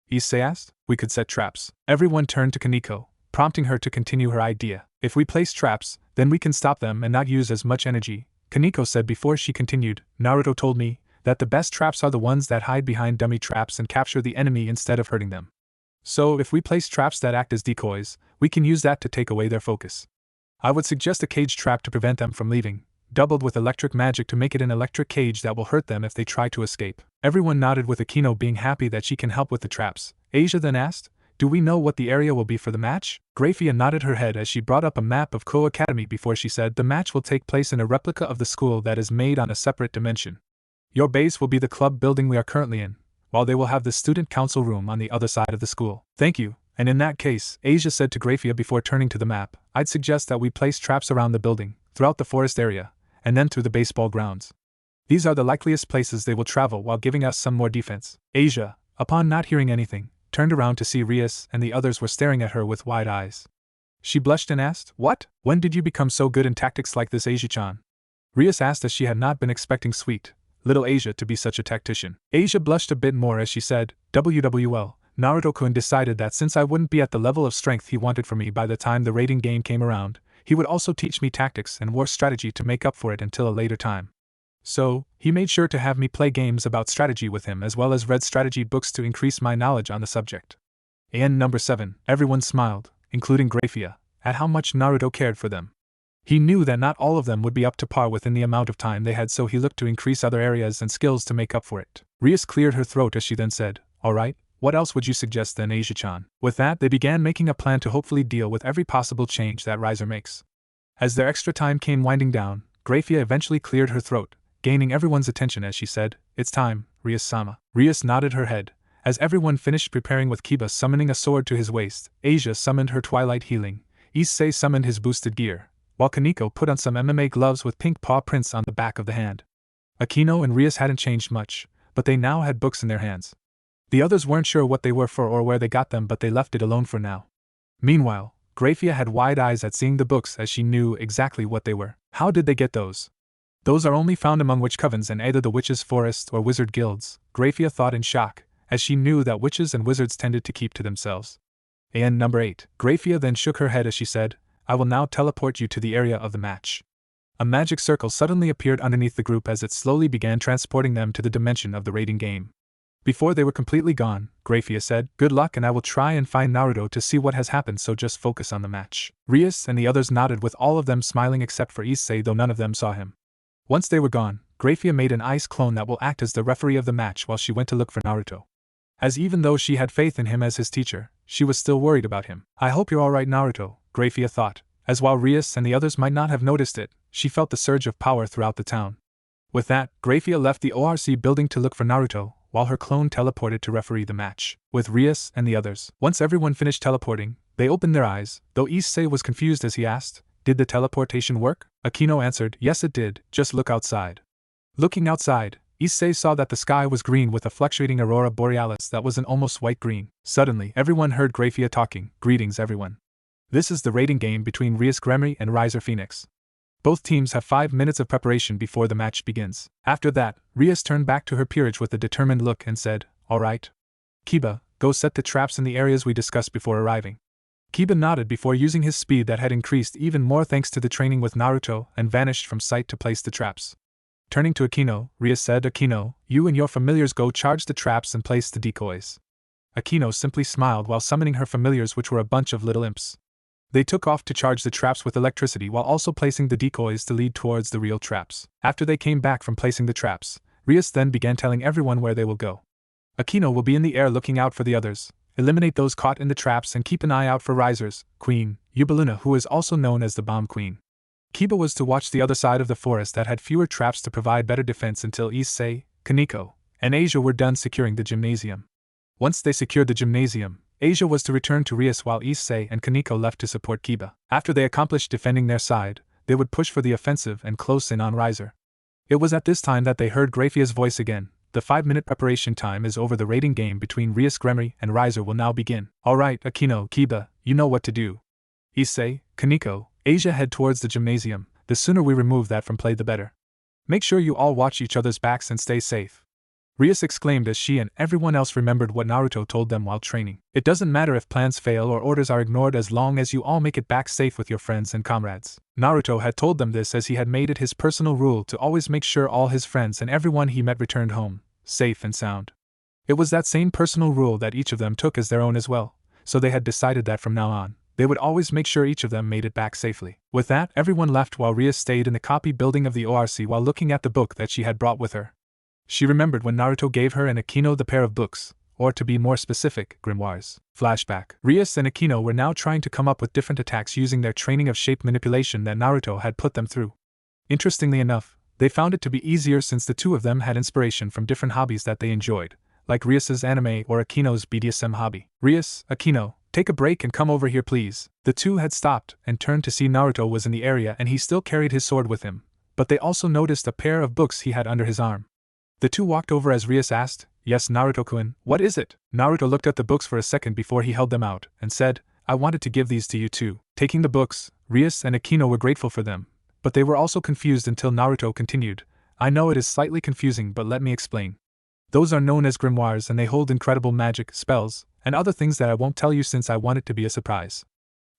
Issei asked. We could set traps. Everyone turned to Kaneko, prompting her to continue her idea. If we place traps, then we can stop them and not use as much energy, Kaneko said before she continued. Naruto told me that the best traps are the ones that hide behind dummy traps and capture the enemy instead of hurting them. So if we place traps that act as decoys, we can use that to take away their focus. I would suggest a cage trap to prevent them from leaving, doubled with electric magic to make it an electric cage that will hurt them if they try to escape. Everyone nodded, with Akino being happy that she can help with the traps. Asia then asked, do we know what the area will be for the match? Grafia nodded her head as she brought up a map of Ko Academy before she said the match will take place in a replica of the school that is made on a separate dimension. Your base will be the club building we are currently in, while they will have the student council room on the other side of the school. Thank you, and in that case, Asia said to Grafia before turning to the map, I'd suggest that we place traps around the building, throughout the forest area, and then through the baseball grounds. These are the likeliest places they will travel while giving us some more defense. Asia, upon not hearing anything, turned around to see Rias and the others were staring at her with wide eyes. She blushed and asked, what? When did you become so good in tactics like this, Asia-chan? Rias asked as she had not been expecting sweet little Asia to be such a tactician. Asia blushed a bit more as she said, WWL, Naruto-kun decided that since I wouldn't be at the level of strength he wanted for me by the time the raiding game came around, he would also teach me tactics and war strategy to make up for it until a later time. So, he made sure to have me play games about strategy with him as well as read strategy books to increase my knowledge on the subject. And number 7, everyone smiled, including Grafia, at how much Naruto cared for them. He knew that not all of them would be up to par within the amount of time they had, so he looked to increase other areas and skills to make up for it. Rias cleared her throat as she then said, alright, what else would you suggest then, Asia-chan? With that, they began making a plan to hopefully deal with every possible change that Riser makes. As their extra time came winding down, Grafia eventually cleared her throat, gaining everyone's attention as she said, it's time, Rias-sama. Rias nodded her head. As everyone finished preparing with Kiba summoning a sword to his waist, Asia summoned her Twilight Healing, Issei summoned his boosted gear, while Kaneko put on some MMA gloves with pink paw prints on the back of the hand. Akino and Rias hadn't changed much, but they now had books in their hands. The others weren't sure what they were for or where they got them, but they left it alone for now. Meanwhile, Grafia had wide eyes at seeing the books as she knew exactly what they were. How did they get those? Those are only found among witch covens in either the witches' forest or wizard guilds, Grafia thought in shock, as she knew that witches and wizards tended to keep to themselves. And number 8, Grafia then shook her head as she said, I will now teleport you to the area of the match. A magic circle suddenly appeared underneath the group as it slowly began transporting them to the dimension of the raiding game. Before they were completely gone, Grafia said, good luck, and I will try and find Naruto to see what has happened, so just focus on the match. Rias and the others nodded, with all of them smiling except for Issei, though none of them saw him. Once they were gone, Grafia made an ice clone that will act as the referee of the match while she went to look for Naruto. As even though she had faith in him as his teacher, she was still worried about him. I hope you're alright, Naruto, Grafia thought, as while Rias and the others might not have noticed it, she felt the surge of power throughout the town. With that, Grafia left the ORC building to look for Naruto, while her clone teleported to referee the match with Rias and the others. Once everyone finished teleporting, they opened their eyes, though Issei was confused as he asked, did the teleportation work? Akino answered, yes it did, just look outside. Looking outside, Issei saw that the sky was green with a fluctuating aurora borealis that was an almost white green. Suddenly, everyone heard Grafia talking, greetings everyone. This is the raiding game between Rias Gremry and Riser Phoenix. Both teams have 5 minutes of preparation before the match begins. After that, Rias turned back to her peerage with a determined look and said, alright. Kiba, go set the traps in the areas we discussed before arriving. Kiba nodded before using his speed that had increased even more thanks to the training with Naruto and vanished from sight to place the traps. Turning to Akino, Rias said, Akino, you and your familiars go charge the traps and place the decoys. Akino simply smiled while summoning her familiars, which were a bunch of little imps. They took off to charge the traps with electricity while also placing the decoys to lead towards the real traps. After they came back from placing the traps, Rias then began telling everyone where they will go. Akino will be in the air looking out for the others, eliminate those caught in the traps and keep an eye out for Riser's Queen, Yubaluna, who is also known as the Bomb Queen. Kiba was to watch the other side of the forest that had fewer traps to provide better defense until Issei, Kaneko, and Asia were done securing the gymnasium. Once they secured the gymnasium, Asia was to return to Rias while Issei and Kaneko left to support Kiba. After they accomplished defending their side, they would push for the offensive and close in on Riser. It was at this time that they heard Graphia's voice again. The 5-minute preparation time is over. The rating game between Rias Gremory and Riser will now begin. Alright, Akino, Kiba, you know what to do. Issei, Kaneko, Asia head towards the gymnasium. The sooner we remove that from play the better. Make sure you all watch each other's backs and stay safe. Rias exclaimed as she and everyone else remembered what Naruto told them while training. It doesn't matter if plans fail or orders are ignored as long as you all make it back safe with your friends and comrades. Naruto had told them this as he had made it his personal rule to always make sure all his friends and everyone he met returned home, safe and sound. It was that same personal rule that each of them took as their own as well, so they had decided that from now on, they would always make sure each of them made it back safely. With that, everyone left while Rias stayed in the copy building of the ORC while looking at the book that she had brought with her. She remembered when Naruto gave her and Akino the pair of books, or to be more specific, grimoires. Flashback. Rias and Akino were now trying to come up with different attacks using their training of shape manipulation that Naruto had put them through. Interestingly enough, they found it to be easier since the two of them had inspiration from different hobbies that they enjoyed, like Rias's anime or Akino's BDSM hobby. Rias, Akino, take a break and come over here please. The two had stopped and turned to see Naruto was in the area and he still carried his sword with him, but they also noticed a pair of books he had under his arm. The two walked over as Rias asked, "Yes, Naruto-kun, what is it?" Naruto looked at the books for a second before he held them out, and said, "I wanted to give these to you too." Taking the books, Rias and Akino were grateful for them, but they were also confused until Naruto continued, "I know it is slightly confusing but let me explain. Those are known as grimoires and they hold incredible magic, spells, and other things that I won't tell you since I want it to be a surprise."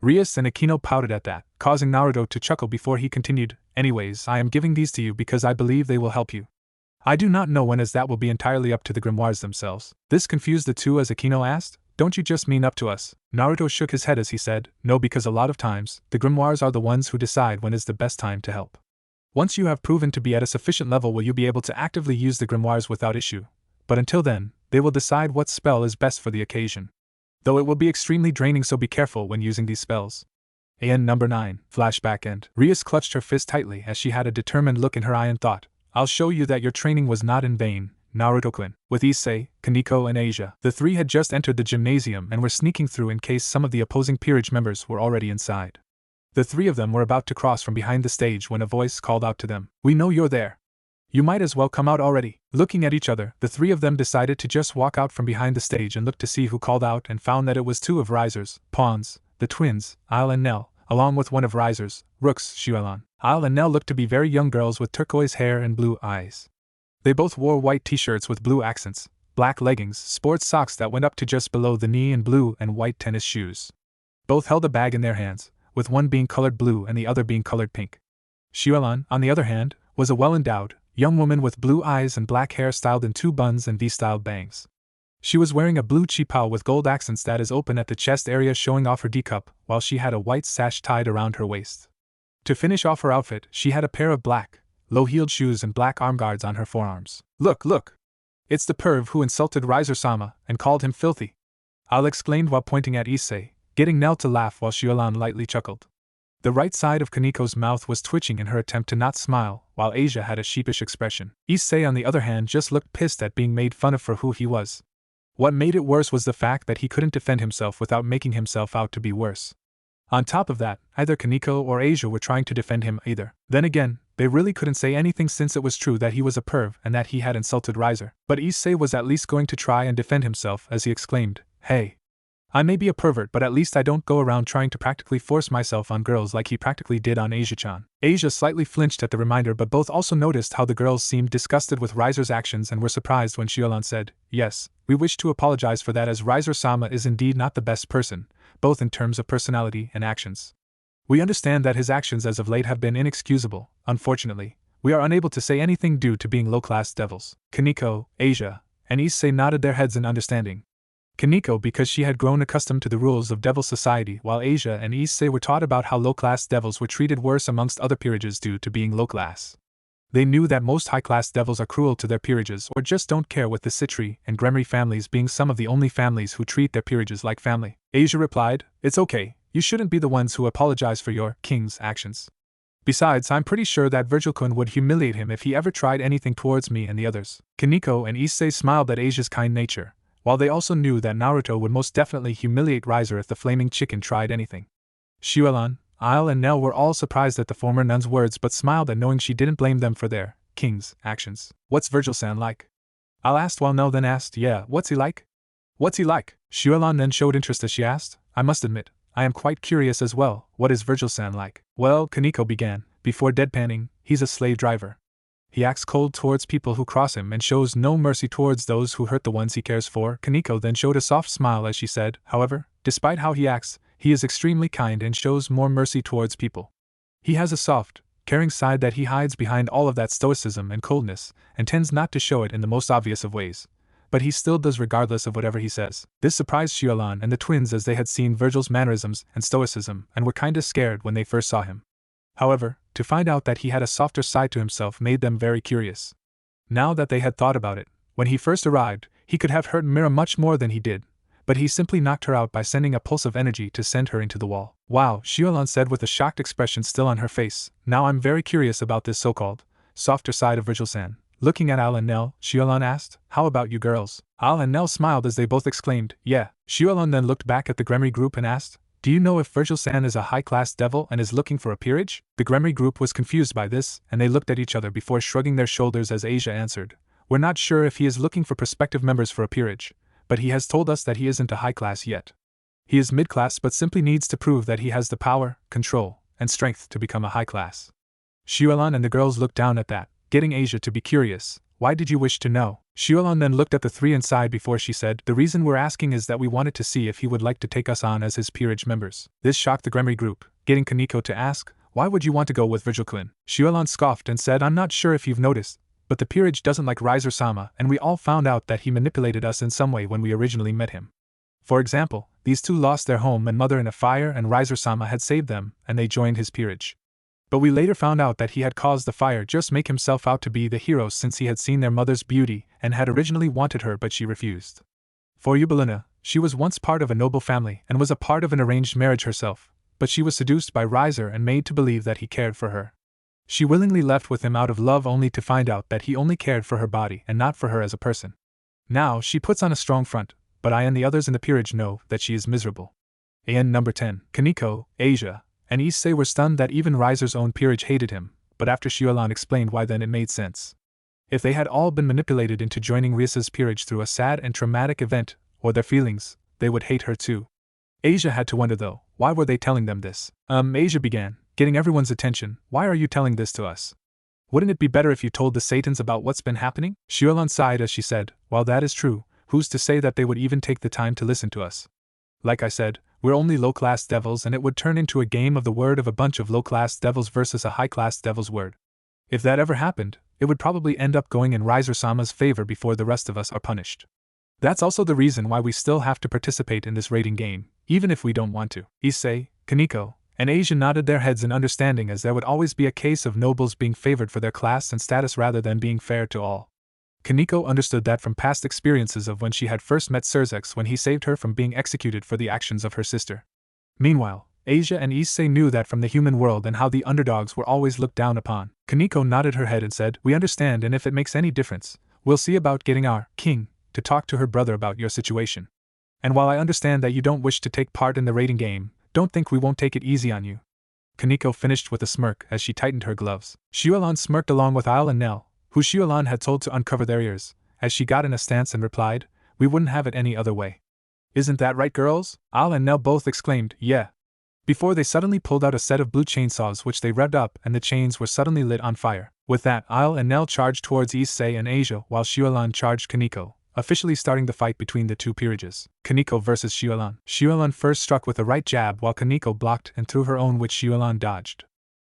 Rias and Akino pouted at that, causing Naruto to chuckle before he continued, "Anyways, I am giving these to you because I believe they will help you. I do not know when as that will be entirely up to the grimoires themselves." This confused the two as Akino asked, "Don't you just mean up to us?" Naruto shook his head as he said, "No, because a lot of times, the grimoires are the ones who decide when is the best time to help. Once you have proven to be at a sufficient level will you be able to actively use the grimoires without issue, but until then, they will decide what spell is best for the occasion. Though it will be extremely draining so be careful when using these spells." AN number 9, flashback end. Rias clutched her fist tightly as she had a determined look in her eye and thought, "I'll show you that your training was not in vain, Naruto-kun." With Issei, Kaneko and Asia, the three had just entered the gymnasium and were sneaking through in case some of the opposing peerage members were already inside. The three of them were about to cross from behind the stage when a voice called out to them, "We know you're there. You might as well come out already." Looking at each other, the three of them decided to just walk out from behind the stage and look to see who called out and found that it was two of Riser's pawns, the twins, Isle and Nell, along with one of Riser's rooks, Shuelan. Isle and Nell looked to be very young girls with turquoise hair and blue eyes. They both wore white t-shirts with blue accents, black leggings, sports socks that went up to just below the knee and blue and white tennis shoes. Both held a bag in their hands, with one being colored blue and the other being colored pink. Shuelan, on the other hand, was a well-endowed, young woman with blue eyes and black hair styled in 2 buns and V-styled bangs. She was wearing a blue chipao with gold accents that is open at the chest area showing off her D-cup, while she had a white sash tied around her waist. To finish off her outfit, she had a pair of black, low-heeled shoes and black arm guards on her forearms. "Look, look! It's the perv who insulted Riser-sama and called him filthy!" Al exclaimed while pointing at Issei, getting Nell to laugh while Shuelan lightly chuckled. The right side of Kaneko's mouth was twitching in her attempt to not smile, while Asia had a sheepish expression. Issei, on the other hand, just looked pissed at being made fun of for who he was. What made it worse was the fact that he couldn't defend himself without making himself out to be worse. On top of that, either Kaneko or Asia were trying to defend him either. Then again, they really couldn't say anything since it was true that he was a perv and that he had insulted Riser. But Issei was at least going to try and defend himself as he exclaimed, "Hey! I may be a pervert but at least I don't go around trying to practically force myself on girls like he practically did on Asia-chan." Asia slightly flinched at the reminder but both also noticed how the girls seemed disgusted with Riser's actions and were surprised when Shuelan said, "Yes, we wish to apologize for that as Riser-sama is indeed not the best person, both in terms of personality and actions. We understand that his actions as of late have been inexcusable. Unfortunately, we are unable to say anything due to being low-class devils." Kaneko, Asia, and Issei nodded their heads in understanding. Kaneko because she had grown accustomed to the rules of devil society, while Asia and Issei were taught about how low-class devils were treated worse amongst other peerages due to being low-class. They knew that most high-class devils are cruel to their peerages or just don't care, with the Citri and Gremory families being some of the only families who treat their peerages like family. Asia replied, "It's okay, you shouldn't be the ones who apologize for your king's actions. Besides, I'm pretty sure that Virgil-kun would humiliate him if he ever tried anything towards me and the others." Kaneko and Issei smiled at Asia's kind nature, while they also knew that Naruto would most definitely humiliate Riser if the flaming chicken tried anything. Shuelan, Isle and Nell were all surprised at the former nun's words but smiled at knowing she didn't blame them for their king's actions. What's Virgil-san like? Isle asked while Nell then asked, yeah, what's he like? What's he like? Xiaolan then showed interest as she asked, I must admit, I am quite curious as well, what is Virgil-san like? Well, Kaneko began, before deadpanning, he's a slave driver. He acts cold towards people who cross him and shows no mercy towards those who hurt the ones he cares for. Kaneko then showed a soft smile as she said, however, despite how he acts, he is extremely kind and shows more mercy towards people. He has a soft, caring side that he hides behind all of that stoicism and coldness, and tends not to show it in the most obvious of ways. But he still does regardless of whatever he says. This surprised Xiaolan and the twins as they had seen Virgil's mannerisms and stoicism and were kinda scared when they first saw him. However, to find out that he had a softer side to himself made them very curious. Now that they had thought about it, when he first arrived, he could have hurt Mira much more than he did, but he simply knocked her out by sending a pulse of energy to send her into the wall. Wow, Xiaolan said with a shocked expression still on her face, now I'm very curious about this so-called softer side of Virgil-san. Looking at Al and Nell, Xiaolan asked, how about you girls? Al and Nell smiled as they both exclaimed, yeah. Xiaolan then looked back at the Gremory group and asked, do you know if Virgil-san is a high-class devil and is looking for a peerage? The Gremory group was confused by this, and they looked at each other before shrugging their shoulders as Asia answered, we're not sure if he is looking for prospective members for a peerage, but he has told us that he isn't a high-class yet. He is mid-class but simply needs to prove that he has the power, control, and strength to become a high-class. Xiaolan and the girls looked down at that, getting Asia to be curious. Why did you wish to know? Xiaolan then looked at the three and sighed before she said, the reason we're asking is that we wanted to see if he would like to take us on as his peerage members. This shocked the Gremory group, getting Kaneko to ask, why would you want to go with Virgil-kun? Xiaolan scoffed and said, I'm not sure if you've noticed, but the peerage doesn't like Riser-sama and we all found out that he manipulated us in some way when we originally met him. For example, these two lost their home and mother in a fire and Riser-sama had saved them and they joined his peerage. But we later found out that he had caused the fire just make himself out to be the hero since he had seen their mother's beauty and had originally wanted her but she refused. For Eubelina, she was once part of a noble family and was a part of an arranged marriage herself, but she was seduced by Riser and made to believe that he cared for her. She willingly left with him out of love only to find out that he only cared for her body and not for her as a person. Now she puts on a strong front, but I and the others in the peerage know that she is miserable. AN number 10. Kaneko, Asia, and Issei were stunned that even Riser's own peerage hated him, but after Xiaolan explained why then it made sense. If they had all been manipulated into joining Rias's peerage through a sad and traumatic event, or their feelings, they would hate her too. Asia had to wonder though, why were they telling them this? Asia began, getting everyone's attention, why are you telling this to us? Wouldn't it be better if you told the Satans about what's been happening? Xiaolan sighed as she said, while that is true, who's to say that they would even take the time to listen to us? Like I said, we're only low-class devils and it would turn into a game of the word of a bunch of low-class devils versus a high-class devil's word. If that ever happened, it would probably end up going in Riser-sama's favor before the rest of us are punished. That's also the reason why we still have to participate in this raiding game, even if we don't want to. Issei, Kaneko, and Asia nodded their heads in understanding as there would always be a case of nobles being favored for their class and status rather than being fair to all. Kaneko understood that from past experiences of when she had first met Surzex when he saved her from being executed for the actions of her sister. Meanwhile, Asia and Issei knew that from the human world and how the underdogs were always looked down upon. Kaneko nodded her head and said, we understand, and if it makes any difference, we'll see about getting our king to talk to her brother about your situation. And while I understand that you don't wish to take part in the raiding game, don't think we won't take it easy on you. Kaneko finished with a smirk as she tightened her gloves. Xiaolan smirked along with Isle and Nell, who Xiaolan had told to uncover their ears, as she got in a stance and replied, we wouldn't have it any other way. Isn't that right, girls? Al and Nell both exclaimed, yeah. Before they suddenly pulled out a set of blue chainsaws which they revved up and the chains were suddenly lit on fire. With that, Al and Nell charged towards Issei and Asia while Xiaolan charged Kaneko, officially starting the fight between the two peerages. Kaneko versus Xiaolan. Xiaolan first struck with a right jab while Kaneko blocked and threw her own which Xiaolan dodged.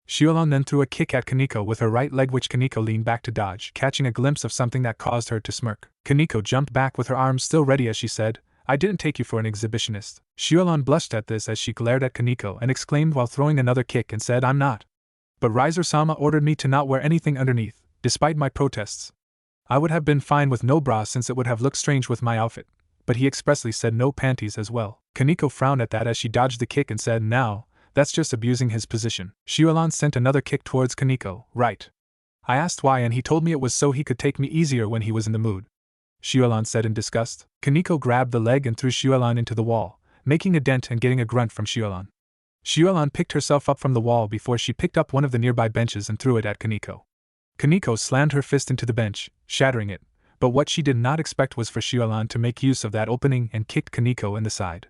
Xiaolan then threw a kick at Kaneko with her right leg which Kaneko leaned back to dodge, catching a glimpse of something that caused her to smirk. Kaneko jumped back with her arms still ready as she said, I didn't take you for an exhibitionist. Xiaolan blushed at this as she glared at Kaneko and exclaimed while throwing another kick and said, I'm not. But Riser-sama ordered me to not wear anything underneath, despite my protests. I would have been fine with no bra since it would have looked strange with my outfit, but he expressly said no panties as well. Kaneko frowned at that as she dodged the kick and said, now, that's just abusing his position. Xiaolan sent another kick towards Kaneko, right. I asked why and he told me it was so he could take me easier when he was in the mood. Xiaolan said in disgust. Kaneko grabbed the leg and threw Xiaolan into the wall, making a dent and getting a grunt from Xiaolan. Xiaolan picked herself up from the wall before she picked up one of the nearby benches and threw it at Kaneko. Kaneko slammed her fist into the bench, shattering it, but what she did not expect was for Xiaolan to make use of that opening and kicked Kaneko in the side.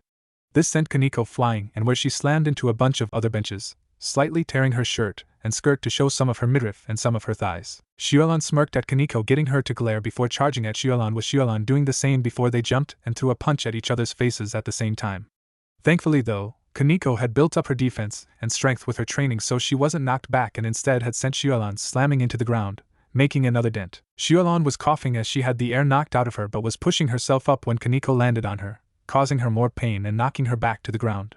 This sent Kaneko flying, and where she slammed into a bunch of other benches, slightly tearing her shirt and skirt to show some of her midriff and some of her thighs. Xiaolan smirked at Kaneko, getting her to glare before charging at Xiaolan, with Xiaolan doing the same before they jumped and threw a punch at each other's faces at the same time. Thankfully though, Kaneko had built up her defense and strength with her training, so she wasn't knocked back and instead had sent Xiaolan slamming into the ground, making another dent. Xiaolan was coughing as she had the air knocked out of her but was pushing herself up when Kaneko landed on her, causing her more pain and knocking her back to the ground.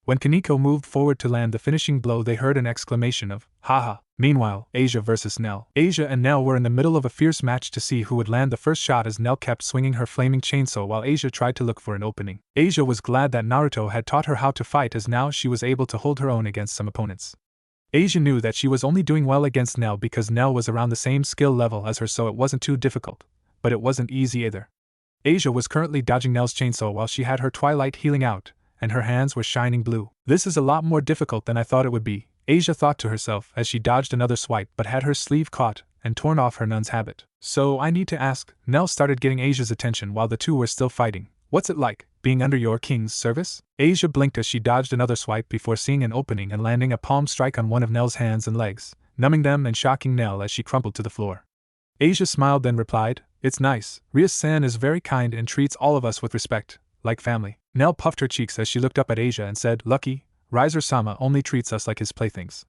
When Kaneko moved forward to land the finishing blow, they heard an exclamation of, "Haha!" Meanwhile, Asia versus Nell. Asia and Nell were in the middle of a fierce match to see who would land the first shot, as Nell kept swinging her flaming chainsaw while Asia tried to look for an opening. Asia was glad that Naruto had taught her how to fight, as now she was able to hold her own against some opponents. Asia knew that she was only doing well against Nell because Nell was around the same skill level as her, so it wasn't too difficult, but it wasn't easy either. Asia was currently dodging Nell's chainsaw while she had her twilight healing out, and her hands were shining blue. "This is a lot more difficult than I thought it would be," Asia thought to herself as she dodged another swipe but had her sleeve caught and torn off her nun's habit. "So I need to ask," Nell started getting Asia's attention while the two were still fighting. "What's it like, being under your king's service?" Asia blinked as she dodged another swipe before seeing an opening and landing a palm strike on one of Nell's hands and legs, numbing them and shocking Nell as she crumpled to the floor. Asia smiled then replied, "It's nice. Rias-san is very kind and treats all of us with respect, like family." Nell puffed her cheeks as she looked up at Asia and said, "Lucky, Riser-sama only treats us like his playthings.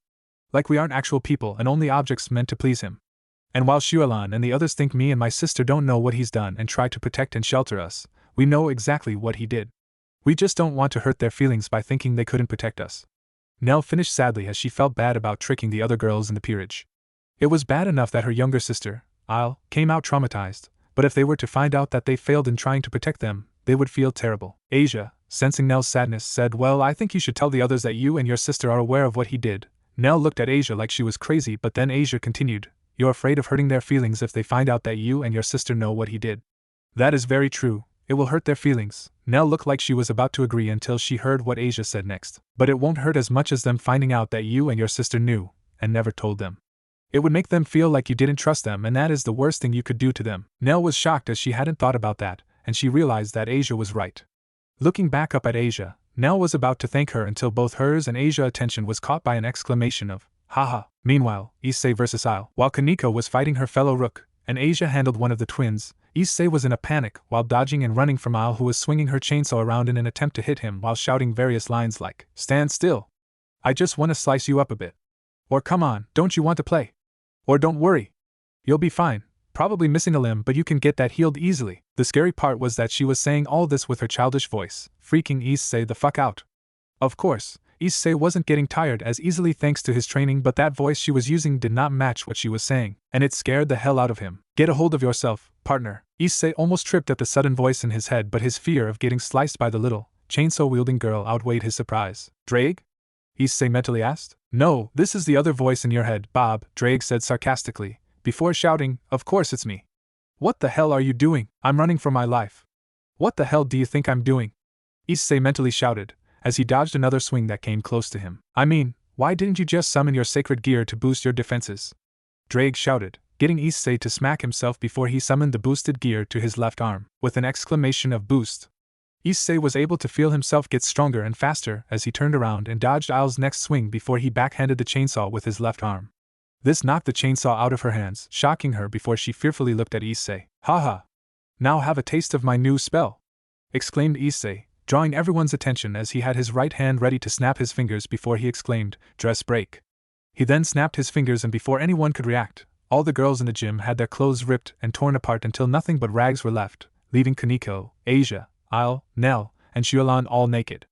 Like we aren't actual people and only objects meant to please him. And while Xiaolan and the others think me and my sister don't know what he's done and try to protect and shelter us, we know exactly what he did. We just don't want to hurt their feelings by thinking they couldn't protect us." Nell finished sadly as she felt bad about tricking the other girls in the peerage. It was bad enough that her younger sister, Il, came out traumatized, but if they were to find out that they failed in trying to protect them, they would feel terrible. Asia, sensing Nell's sadness, said, "Well, I think you should tell the others that you and your sister are aware of what he did." Nell looked at Asia like she was crazy, but then Asia continued, "You're afraid of hurting their feelings if they find out that you and your sister know what he did." "That is very true. It will hurt their feelings." Nell looked like she was about to agree until she heard what Asia said next. "But it won't hurt as much as them finding out that you and your sister knew, and never told them. It would make them feel like you didn't trust them, and that is the worst thing you could do to them." Nell was shocked as she hadn't thought about that, and she realized that Asia was right. Looking back up at Asia, Nell was about to thank her until both hers and Asia's attention was caught by an exclamation of, "Haha!" Meanwhile, Issei versus Il. While Kaneko was fighting her fellow rook, and Asia handled one of the twins, Issei was in a panic while dodging and running from Il, who was swinging her chainsaw around in an attempt to hit him while shouting various lines like, "Stand still! I just want to slice you up a bit." Or "Come on, don't you want to play?" Or "Don't worry. You'll be fine. Probably missing a limb, but you can get that healed easily." The scary part was that she was saying all this with her childish voice, freaking Issei the fuck out. Of course, Issei wasn't getting tired as easily thanks to his training, but that voice she was using did not match what she was saying, and it scared the hell out of him. "Get a hold of yourself, partner." Issei almost tripped at the sudden voice in his head, but his fear of getting sliced by the little, chainsaw-wielding girl outweighed his surprise. "Drake?" Issei mentally asked. "No, this is the other voice in your head, Bob," Drake said sarcastically, before shouting, "Of course it's me. What the hell are you doing? I'm running for my life." "What the hell do you think I'm doing?" Issei mentally shouted, as he dodged another swing that came close to him. "I mean, why didn't you just summon your sacred gear to boost your defenses?" Drake shouted, getting Issei to smack himself before he summoned the boosted gear to his left arm. With an exclamation of boost, Issei was able to feel himself get stronger and faster as he turned around and dodged Il's next swing before he backhanded the chainsaw with his left arm. This knocked the chainsaw out of her hands, shocking her before she fearfully looked at Issei. "Haha! Now have a taste of my new spell!" exclaimed Issei, drawing everyone's attention as he had his right hand ready to snap his fingers before he exclaimed, "Dress break." He then snapped his fingers, and before anyone could react, all the girls in the gym had their clothes ripped and torn apart until nothing but rags were left, leaving Kaneko, Asia, Il, Nell, and Xiaolan all naked.